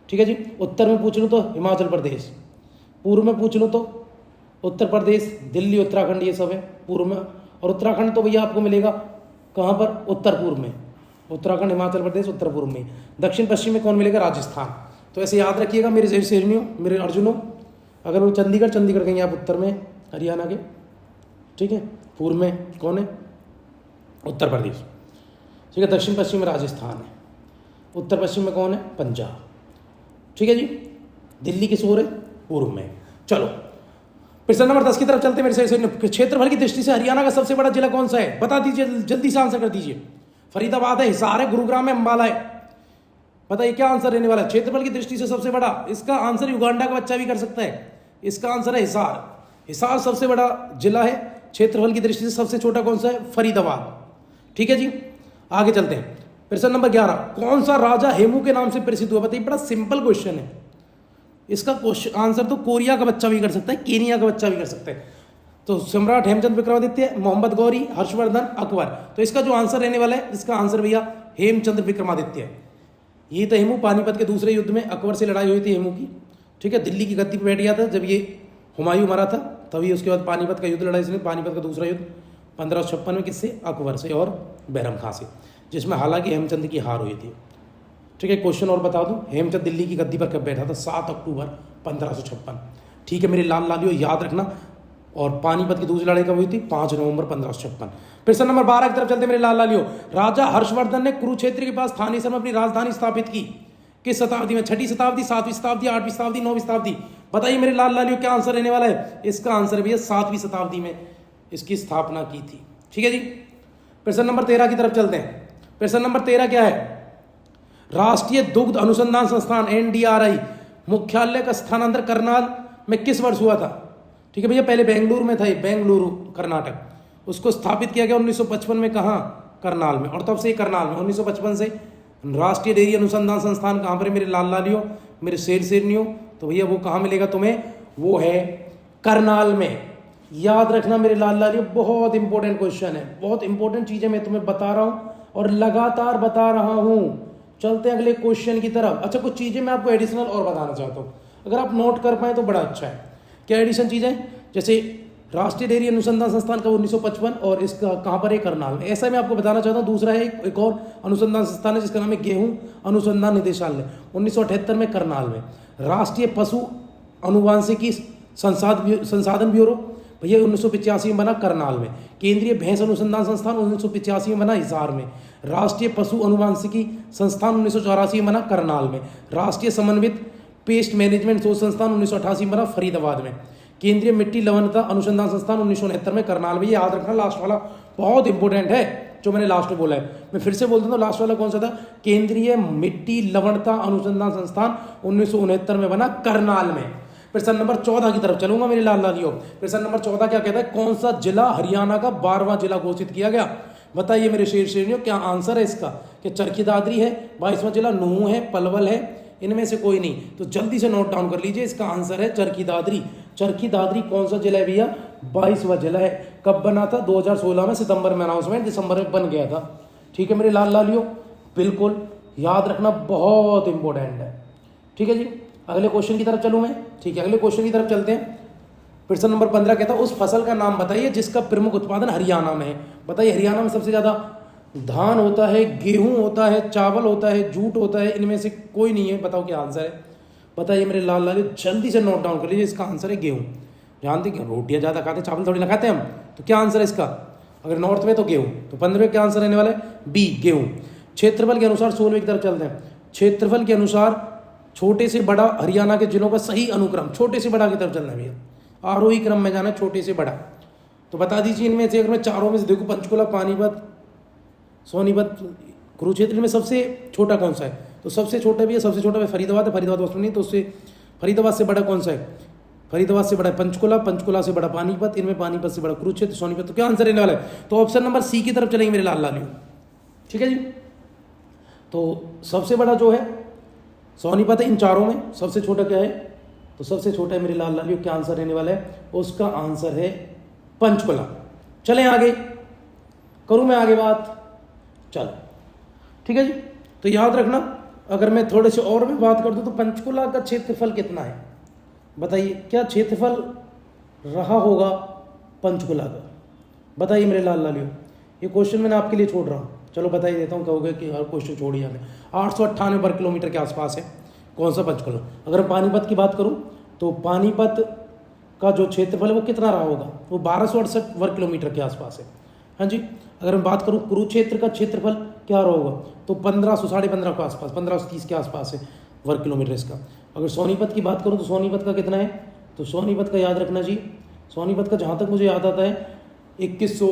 ठीक है जी, उत्तर में पूछ लूँ तो हिमाचल प्रदेश, पूर्व में पूछ लूँ तो उत्तर प्रदेश, दिल्ली, उत्तराखंड, ये सब है पूर्व में। और उत्तराखंड तो भैया आपको मिलेगा कहाँ पर? उत्तर पूर्व में। उत्तराखंड, हिमाचल प्रदेश उत्तर पूर्व में। दक्षिण पश्चिम में कौन मिलेगा? राजस्थान। तो ऐसे याद रखिएगा मेरे शेरनियों, मेरे अर्जुनों। अगर वो चंडीगढ़ कहेंगे आप उत्तर में हरियाणा के, ठीक है। पूर्व में कौन है? उत्तर प्रदेश, ठीक है। दक्षिण पश्चिम में राजस्थान है, उत्तर पश्चिम में कौन है, पंजाब, ठीक है जी। दिल्ली किस ओर है, पूर्व में। चलो प्रश्न नंबर 10 की तरफ चलते हैं मेरे से। क्षेत्रफल की दृष्टि से हरियाणा का सबसे बड़ा जिला कौन सा है, बता दीजिए, जल्दी से आंसर कर दीजिए। फरीदाबाद है, हिसार है, गुरुग्राम है, अंबाला है। बताइए क्या आंसर रहने वाला है क्षेत्रफल की दृष्टि से सबसे बड़ा। इसका आंसर युगांडा का बच्चा भी कर सकता है। इसका आंसर है हिसार। हिसार सबसे बड़ा जिला है। क्षेत्रफल की दृष्टि से सबसे छोटा कौन सा है, फरीदाबाद, ठीक है जी। आगे चलते हैं। प्रश्न नंबर 11, कौन सा राजा हेमू के नाम से प्रसिद्ध हुआ। बताइए, बड़ा सिंपल क्वेश्चन है। इसका क्वेश्चन आंसर तो कोरिया का बच्चा भी कर सकता है, केनिया का बच्चा भी कर सकता है। तो सम्राट हेमचंद विक्रमादित्य, मोहम्मद गौरी, हर्षवर्धन, अकबर। तो इसका जो आंसर रहने वाला है, इसका आंसर भैया हेमचंद्र विक्रमादित्य है। ये तो हेमू पानीपत के दूसरे युद्ध में अकबर से लड़ाई हुई थी हेमू की, ठीक है। दिल्ली की गद्दी पर बैठ गया था जब ये हुमायूं मरा था, तभी उसके बाद पानीपत का युद्ध लड़ा इसने। पानीपत का दूसरा युद्ध 1556 में किससे, अकबर से और बैरम खां से, जिसमें हालांकि हेमचंद की हार हुई थी, ठीक है। क्वेश्चन और बता दूं, हेमचंद दिल्ली की गद्दी पर कब बैठा था, 7 अक्टूबर 1556, ठीक है मेरे लाल लालियो, याद रखना। और पानीपत की दूसरी लड़ाई कब हुई थी, 5 नवंबर 1556। प्रश्न नंबर 12 की तरफ चलते मेरे लाल लालियो। राजा हर्षवर्धन ने कुरुक्षेत्र के पास थानेसर में अपनी राजधानी स्थापित की किस शताब्दी में, 6वीं शताब्दी, 7वीं शताब्दी, 8वीं शताब्दी, 9वीं शताब्दी। बताइए मेरे लाल लालियो क्या आंसर रहने वाला है। इसका आंसर भी है 7वीं शताब्दी में इसकी स्थापना की थी, ठीक है जी। प्रश्न नंबर 13 की तरफ चलते हैं। प्रश्न नंबर 13 क्या है, राष्ट्रीय दुग्ध अनुसंधान संस्थान NDRI मुख्यालय का स्थानांतरण करनाल में किस वर्ष हुआ था, ठीक है भैया। पहले बेंगलुरु में था, बेंगलुरु कर्नाटक, उसको स्थापित किया गया 1955 में, कहाँ, करनाल में। और तब से करनाल में 1955 से राष्ट्रीय डेयरी अनुसंधान संस्थान कहाँ पर है मेरे लाल लालियो, मेरे शेर शेरनियो। तो भैया वो कहाँ मिलेगा तुम्हें, वो है करनाल में। याद रखना मेरे लाल लालियो, बहुत इंपॉर्टेंट क्वेश्चन है, बहुत इंपॉर्टेंट चीजें मैं तुम्हें बता रहा हूँ और लगातार बता रहा हूँ। चलते हैं अगले क्वेश्चन की तरफ। अच्छा, कुछ चीजें मैं आपको एडिशनल और बताना चाहता हूँ, अगर आप नोट कर पाए तो बड़ा अच्छा है। क्या एडिशन चीजें, जैसे राष्ट्रीय डेयरी अनुसंधान संस्थान का 1955 और इसका कहाँ पर है, करनाल में। ऐसा मैं आपको बताना चाहता हूँ। दूसरा है एक और अनुसंधान संस्थान है जिसका नाम है गेहूं अनुसंधान निदेशालय, 1978 में करनाल में। राष्ट्रीय पशु अनुवांशिकी संसाधन ब्यूरो भैया 1985 में बना करनाल में। केंद्रीय भैंस अनुसंधान संस्थान 1985 में बना हिसार में। राष्ट्रीय पशु अनुवांशिकी संस्थान 1984 में बना करनाल में। राष्ट्रीय समन्वित पेस्ट मैनेजमेंट शोध संस्थान 1988 में बना फरीदाबाद में। केंद्रीय मिट्टी लवणता अनुसंधान संस्थान 1969 में करनाल में। ये याद रखना, लास्ट वाला बहुत इंपॉर्टेंट है जो मैंने लास्ट में बोला है। मैं फिर से बोल दूं तो लास्ट वाला कौन सा था, केंद्रीय मिट्टी लवणता अनुसंधान संस्थान 1969 में बना करनाल में। प्रश्न नंबर 14 की तरफ चलूंगा मेरे लाल लालियों। प्रश्न नंबर 14 क्या कहता है, कौन सा जिला हरियाणा का 12वां जिला घोषित किया गया। बताइए मेरे शेर शेरनियों क्या आंसर है इसका, कि चरखी दादरी है, 22वां जिला नूहू है, पलवल है, इनमें से कोई नहीं। तो जल्दी से नोट डाउन कर लीजिए, इसका आंसर है चरखी दादरी। चरखी दादरी कौन सा जिला है भैया, 22वां जिला है। कब बना था, 2016 में सितंबर में अनाउंसमेंट, दिसंबर में बन गया था, ठीक है मेरे लाल लालियों। बिल्कुल याद रखना, बहुत इंपॉर्टेंट है, ठीक है जी। अगले क्वेश्चन की तरफ चलूँ मैं, ठीक है अगले क्वेश्चन की तरफ चलते हैं। प्रश्न नंबर 15 कहता है उस फसल का नाम बताइए जिसका प्रमुख उत्पादन हरियाणा में है। बताइए हरियाणा में सबसे ज्यादा धान होता है, गेहूं होता है, चावल होता है, जूट होता है, इनमें से कोई नहीं है। बताओ क्या आंसर है, बताइए मेरे लाल लाल, जल्दी से नोट डाउन कर लीजिए। इसका आंसर है गेहूं। जानते कि रोटियां ज्यादा खाते, चावल थोड़ी ना खाते हम, तो क्या आंसर है इसका, अगर नॉर्थ में तो गेहूं। तो 15 क्या आंसर रहने वाला है, बी गेहूं। क्षेत्रफल के अनुसार 16 की तरफ चलते हैं। क्षेत्रफल के अनुसार छोटे से बड़ा हरियाणा के जिलों का सही अनुक्रम, छोटे से बड़ा की तरफ चलना है भैया, आरोही क्रम में जाना, छोटे से बड़ा। तो बता दीजिए इनमें से, अगर मैं चारों में से देखूं, पंचकुला, पानीपत, सोनीपत, कुरुक्षेत्र में सबसे छोटा कौन सा है, तो सबसे छोटा भी है, सबसे छोटा है फरीदाबाद है। फरीदाबाद उसमें नहीं, तो उससे फरीदाबाद से बड़ा कौन सा है, फरीदाबाद से बड़ा है पंचकुला, पंचकुला से बड़ा पानीपत, इनमें पानीपत से बड़ा कुरुक्षेत्र, सोनीपत। तो क्या आंसर रहने वाला है, तो ऑप्शन नंबर सी की तरफ चलेंगे मेरे लाल लालियों, ठीक है जी। तो सबसे बड़ा जो है सोनीपत है, इन चारों में सबसे छोटा क्या है, तो सबसे छोटा है मेरे लाल लालियों, क्या आंसर रहने वाला है, उसका आंसर है पंचकुला। चलें आगे, करूं मैं आगे बात, चलो ठीक है जी। तो याद रखना, अगर मैं थोड़े से और भी बात कर दूं तो पंचकुला का क्षेत्रफल कितना है, बताइए क्या क्षेत्रफल रहा होगा पंचकुला का, बताइए मेरे लाल लालियों। ये क्वेश्चन मैंने आपके लिए छोड़ रहा हूँ, चलो बता ही देता हूँ, कहोगे कि हर क्वेश्चन छोड़िए हमें। 898 वर्ग किलोमीटर के आसपास है कौन सा पंचकुला। अगर पानीपत की बात करूं तो पानीपत का जो क्षेत्रफल है वो कितना रहा होगा, वो 1268 वर्ग किलोमीटर के आसपास है। हाँ जी, अगर मैं बात करूँ कुरुक्षेत्र का क्षेत्रफल क्या होगा तो 1500 15.5 के आसपास 1530 के आसपास है वर्ग किलोमीटर इसका। अगर सोनीपत की बात करूँ तो सोनीपत का कितना है, तो सोनीपत का याद रखना जी, सोनीपत का जहाँ तक मुझे याद आता है 2100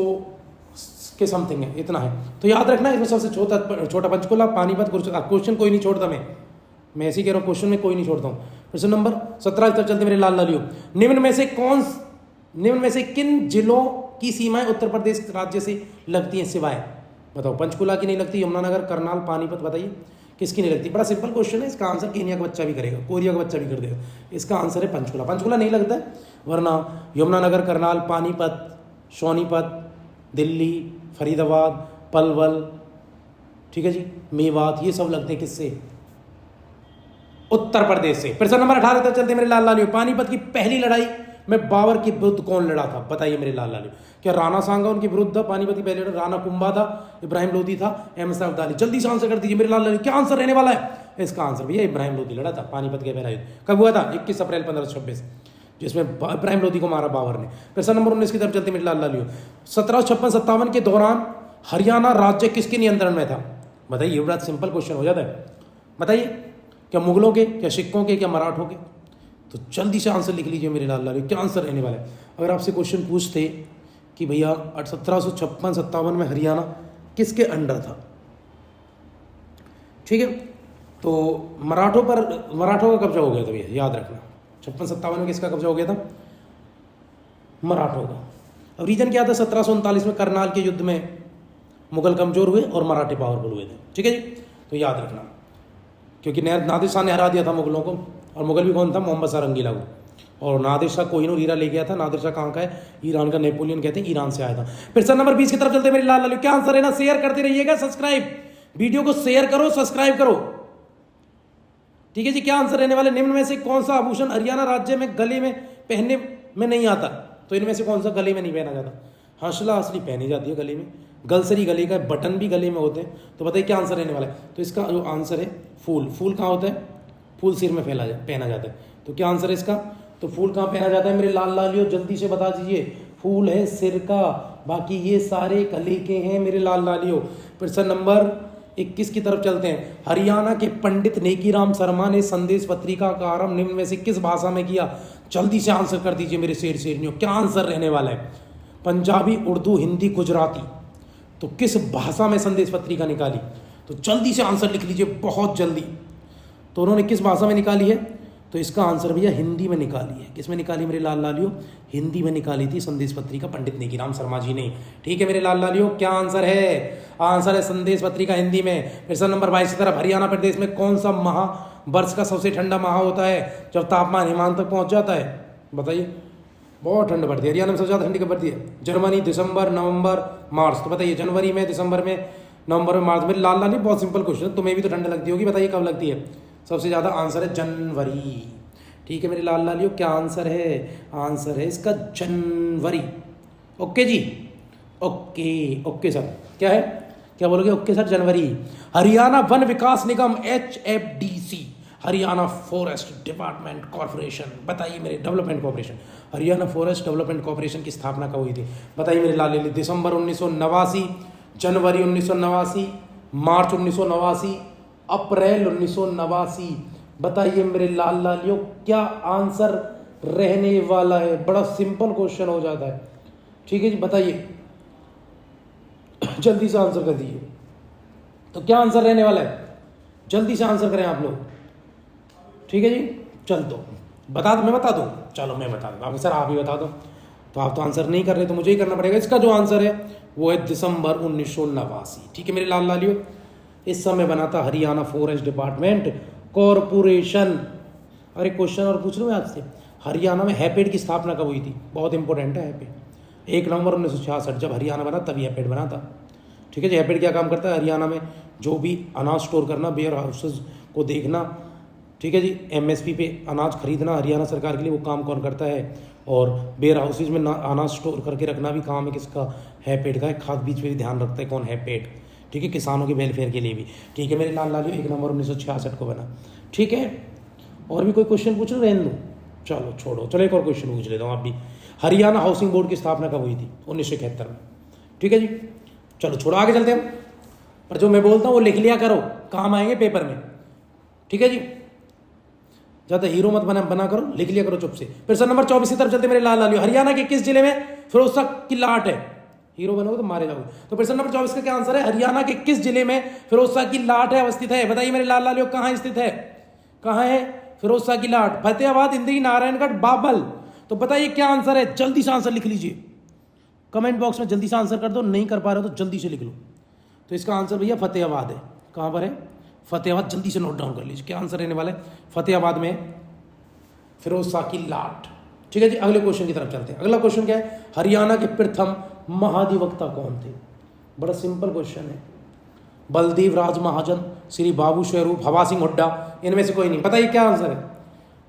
के समथिंग है, इतना है। तो याद रखना इसमें सबसे छोटा पंचकुला, पानीपत, कुरुक्षेत्र। क्वेश्चन कोई नहीं छोड़ता, मैं ऐसे ही कह रहा हूँ, क्वेश्चन में कोई नहीं छोड़ता हूँ। प्रश्न नंबर 17 तक चलते मेरे लाल लालियो। निम्न में से किन जिलों की सीमाएं उत्तर प्रदेश राज्य से लगती हैं सिवाय, बताओ। पंचकुला की नहीं लगती, यमुनानगर, करनाल, पानीपत, बताइए किसकी नहीं लगती। बड़ा सिंपल क्वेश्चन है, इसका आंसर केनिया का बच्चा भी करेगा, कोरिया का बच्चा भी कर देगा। इसका आंसर है पंचकुला। पंचकुला नहीं लगता है, वरना यमुनानगर, करनाल, पानीपत, सोनीपत, दिल्ली, फरीदाबाद, पलवल, ठीक है जी, मेवात, ये सब लगते हैं किससे, उत्तर प्रदेश से। प्रश्न नंबर 18 तक चलते मेरे लाल लालियो। पानीपत की पहली लड़ाई में बाबर के विरुद्ध कौन लड़ा था, बताइए मेरे लाल लालियो। क्या राणा सांगा उनके विरुद्ध था पानीपत की पहली लड़ाई, राणा कुंभा था, इब्राहिम लोदी था, अहमद शाह अब्दाली। जल्दी से आंसर कर दीजिए मेरे लाल लालियो, क्या आंसर रहने वाला है इसका। आंसर भैया इब्राहिम लोदी लड़ा था पानीपत के पहला युद्ध। कब हुआ था, 21 अप्रैल 1526, जिसमें इब्राहिम लोदी को मारा बाबर ने। प्रश्न नंबर 19 की तरफ चलते मेरे लाल लालियो। 1756-57 के दौरान हरियाणा राज्य किसके नियंत्रण में था, बताइए। बड़ा सिंपल क्वेश्चन हो जाता है, बताइए। क्या मुगलों के, क्या सिक्कों के, क्या मराठों के। तो जल्दी से आंसर लिख लीजिए मेरे लाल लालियो, क्या आंसर रहने वाला है। अगर आपसे क्वेश्चन पूछते कि भैया 1756-57 में हरियाणा किसके अंडर था, ठीक है, तो मराठों का कब्जा हो गया था भैया, याद रखना। 56-57 में किसका कब्जा हो गया था, मराठों का। अब रीजन क्या था, 1739 में करनाल के युद्ध में मुगल कमजोर हुए और मराठे पावरफुल हुए थे, ठीक है जी। तो याद रखना, क्योंकि नादिर शाह ने हरा दिया था मुगलों को, और मुगल भी कौन था, मोहम्मद शाह रंगीला को। और नादिर शाह कोहिनूर हीरा ले गया था। नादिर शाह कहाँ का है, ईरान का, नेपोलियन कहते हैं, ईरान से आया था। प्रश्न नंबर 20 की तरफ चलते मेरे लाल लालियो। क्या आंसर है ना, शेयर करते रहिएगा, सब्सक्राइब, वीडियो को शेयर करो, सब्सक्राइब करो, ठीक है जी। क्या आंसर रहने वाले, निम्न में से कौन सा आभूषण हरियाणा राज्य में गले में पहनने में नहीं आता, तो इनमें से कौन सा गले में नहीं पहना जाता। हंसला हंसली पहनी जाती है गले में, गलसरी गले का, बटन भी गले में होते हैं। तो बताइए क्या आंसर रहने वाला है। तो इसका जो आंसर है फूल। फूल कहाँ होता है, फूल सिर में पहना जाता है। तो क्या आंसर है इसका, तो फूल कहाँ पहना जाता है मेरे लाल लालियो, जल्दी से बता दीजिए। फूल है सिर का, बाकी ये सारे गले के हैं मेरे लाल लालियो। प्रश्न नंबर 21 की तरफ चलते हैं। हरियाणा के पंडित नेकीराम शर्मा ने संदेश पत्रिका का आरंभ निम्न में से किस भाषा में किया, जल्दी से आंसर कर दीजिए मेरे शेरनियों, क्या आंसर रहने वाला है। पंजाबी, उर्दू, हिंदी, गुजराती। तो किस भाषा में संदेश पत्रिका निकाली, तो जल्दी से आंसर लिख लीजिए, बहुत जल्दी। तो उन्होंने किस भाषा में निकाली है, तो इसका आंसर भैया हिंदी में निकाली है। किस में निकाली मेरे लाल लालियो, हिंदी में निकाली थी संदेश पत्रिका पंडित नेकीराम शर्मा जी ने, ठीक है मेरे लाल लालियो। क्या आंसर है, आंसर है संदेश पत्रिका हिंदी में। प्रश्न नंबर 22 की तरफ, हरियाणा प्रदेश में कौन सा माह वर्ष का सबसे ठंडा माह होता है, जब तापमान हिमालय तक पहुंच जाता है, बताइए। बहुत ठंड पड़ती है हरियाणा में, सबसे ज़्यादा ठंडी कब पड़ती है, जनवरी, दिसंबर, नवंबर, मार्च। तो बताइए जनवरी में, दिसंबर में, नवंबर में, मार्च में। लाल लालियो बहुत सिंपल क्वेश्चन है, तुम्हें भी तो ठंड लगती होगी, बताइए कब लगती है सबसे ज़्यादा। आंसर है जनवरी, ठीक है मेरे लाल लालियो। क्या आंसर है, आंसर है इसका जनवरी। ओके जी, ओके सर, क्या है, क्या बोलोगे, ओके सर, जनवरी। हरियाणा वन विकास निगम HFDC, Haryana forest department corporation, बताइए मेरे, development corporation, Haryana forest development corporation की स्थापना कब हुई थी, बताइए मेरे लाल लालियो। दिसंबर 1989, जनवरी 1989, मार्च 1989, अप्रैल 1989, बताइए मेरे लाल लालियो क्या आंसर रहने वाला है। बड़ा सिंपल क्वेश्चन हो जाता है, ठीक है जी, बताइए जल्दी से आंसर कर दीजिए। तो क्या आंसर रहने वाला है, जल्दी से आंसर करें आप लोग, ठीक है जी। चल तो बता दो, मैं बता दूं, चलो मैं बता दूं, सर आप ही बता दो। तो आप तो आंसर नहीं कर रहे, तो मुझे ही करना पड़ेगा। इसका जो आंसर है वो है दिसंबर 1989, ठीक है मेरे लाल लालियो। इस समय बना था हरियाणा फॉरेस्ट डिपार्टमेंट कॉरपोरेशन। अरे क्वेश्चन और पूछ लूँ मैं आपसे, हरियाणा में हैपेड की स्थापना कब हुई थी, बहुत इंपॉर्टेंट है हैपेड। 1 नवंबर 1966, जब हरियाणा बना तभी हैपेड बना था, ठीक है जी। हैपेड क्या काम करता है, हरियाणा में जो भी अनाज स्टोर करना, वेयर हाउसेज को देखना, ठीक है जी। MSP पे अनाज खरीदना हरियाणा सरकार के लिए, वो काम कौन करता है। और वेयर हाउसेज में अनाज स्टोर करके रखना भी काम है किसका, हैपेड का है। खाद बीज पे भी ध्यान रखता है कौन, हैपेड, ठीक है, किसानों के वेलफेयर के लिए भी, ठीक है मेरे लाल लालियो। 1 नवंबर 1966 को बना, ठीक है। और भी कोई क्वेश्चन पूछ लो, रहने दो, चलो छोड़ो, चलो एक और क्वेश्चन पूछ लेता हूँ आप भी। हरियाणा हाउसिंग बोर्ड की स्थापना कब हुई थी, 1971 में, ठीक है जी, चलो छोड़ो आगे चलते हैं। पर जो मैं बोलता हूँ वो लिख लिया करो, काम आएंगे पेपर में, ठीक है जी। ज़्यादा हीरो मत बना करो, लिख लिया करो चुप से। प्रश्न नंबर 24 की तरफ चलते मेरे लाल लालियो। हरियाणा के किस जिले में फिरोजशाह की लाट है? हीरो बनोगे तो मारे जाओगे। तो प्रश्न नंबर 24 का क्या आंसर है? हरियाणा के किस जिले में फिरोजशाह की लाट है अवस्थित है? बताइए मेरे लाल लालियो, कहाँ स्थित है? कहाँ है फिरोजशाह की लाट? फतेहाबाद, इंद्री, नारायणगढ़, बाबल। तो बताइए क्या आंसर है? जल्दी से आंसर लिख लीजिए, कमेंट बॉक्स में जल्दी से आंसर कर दो, नहीं कर पा रहे हो तो जल्दी से लिख लो। तो इसका आंसर भैया फतेहाबाद है। कहाँ पर है? फतेहाबाद। जल्दी से नोट डाउन कर लीजिए, क्या आंसर रहने वाला है? फतेहाबाद में फिरोजशाह की लाट। ठीक है जी, अगले क्वेश्चन की तरफ चलते हैं। अगला क्वेश्चन क्या है? हरियाणा के प्रथम महाधिवक्ता कौन थे? बड़ा सिंपल क्वेश्चन है। बलदेव राज महाजन, श्री बाबू स्वरूप, हवा सिंह हुड्डा, इनमें से कोई नहीं। बताइए क्या आंसर है?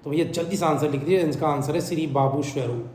तो भैया जल्दी से आंसर लिख दीजिए, इसका आंसर है श्री बाबू स्वरूप।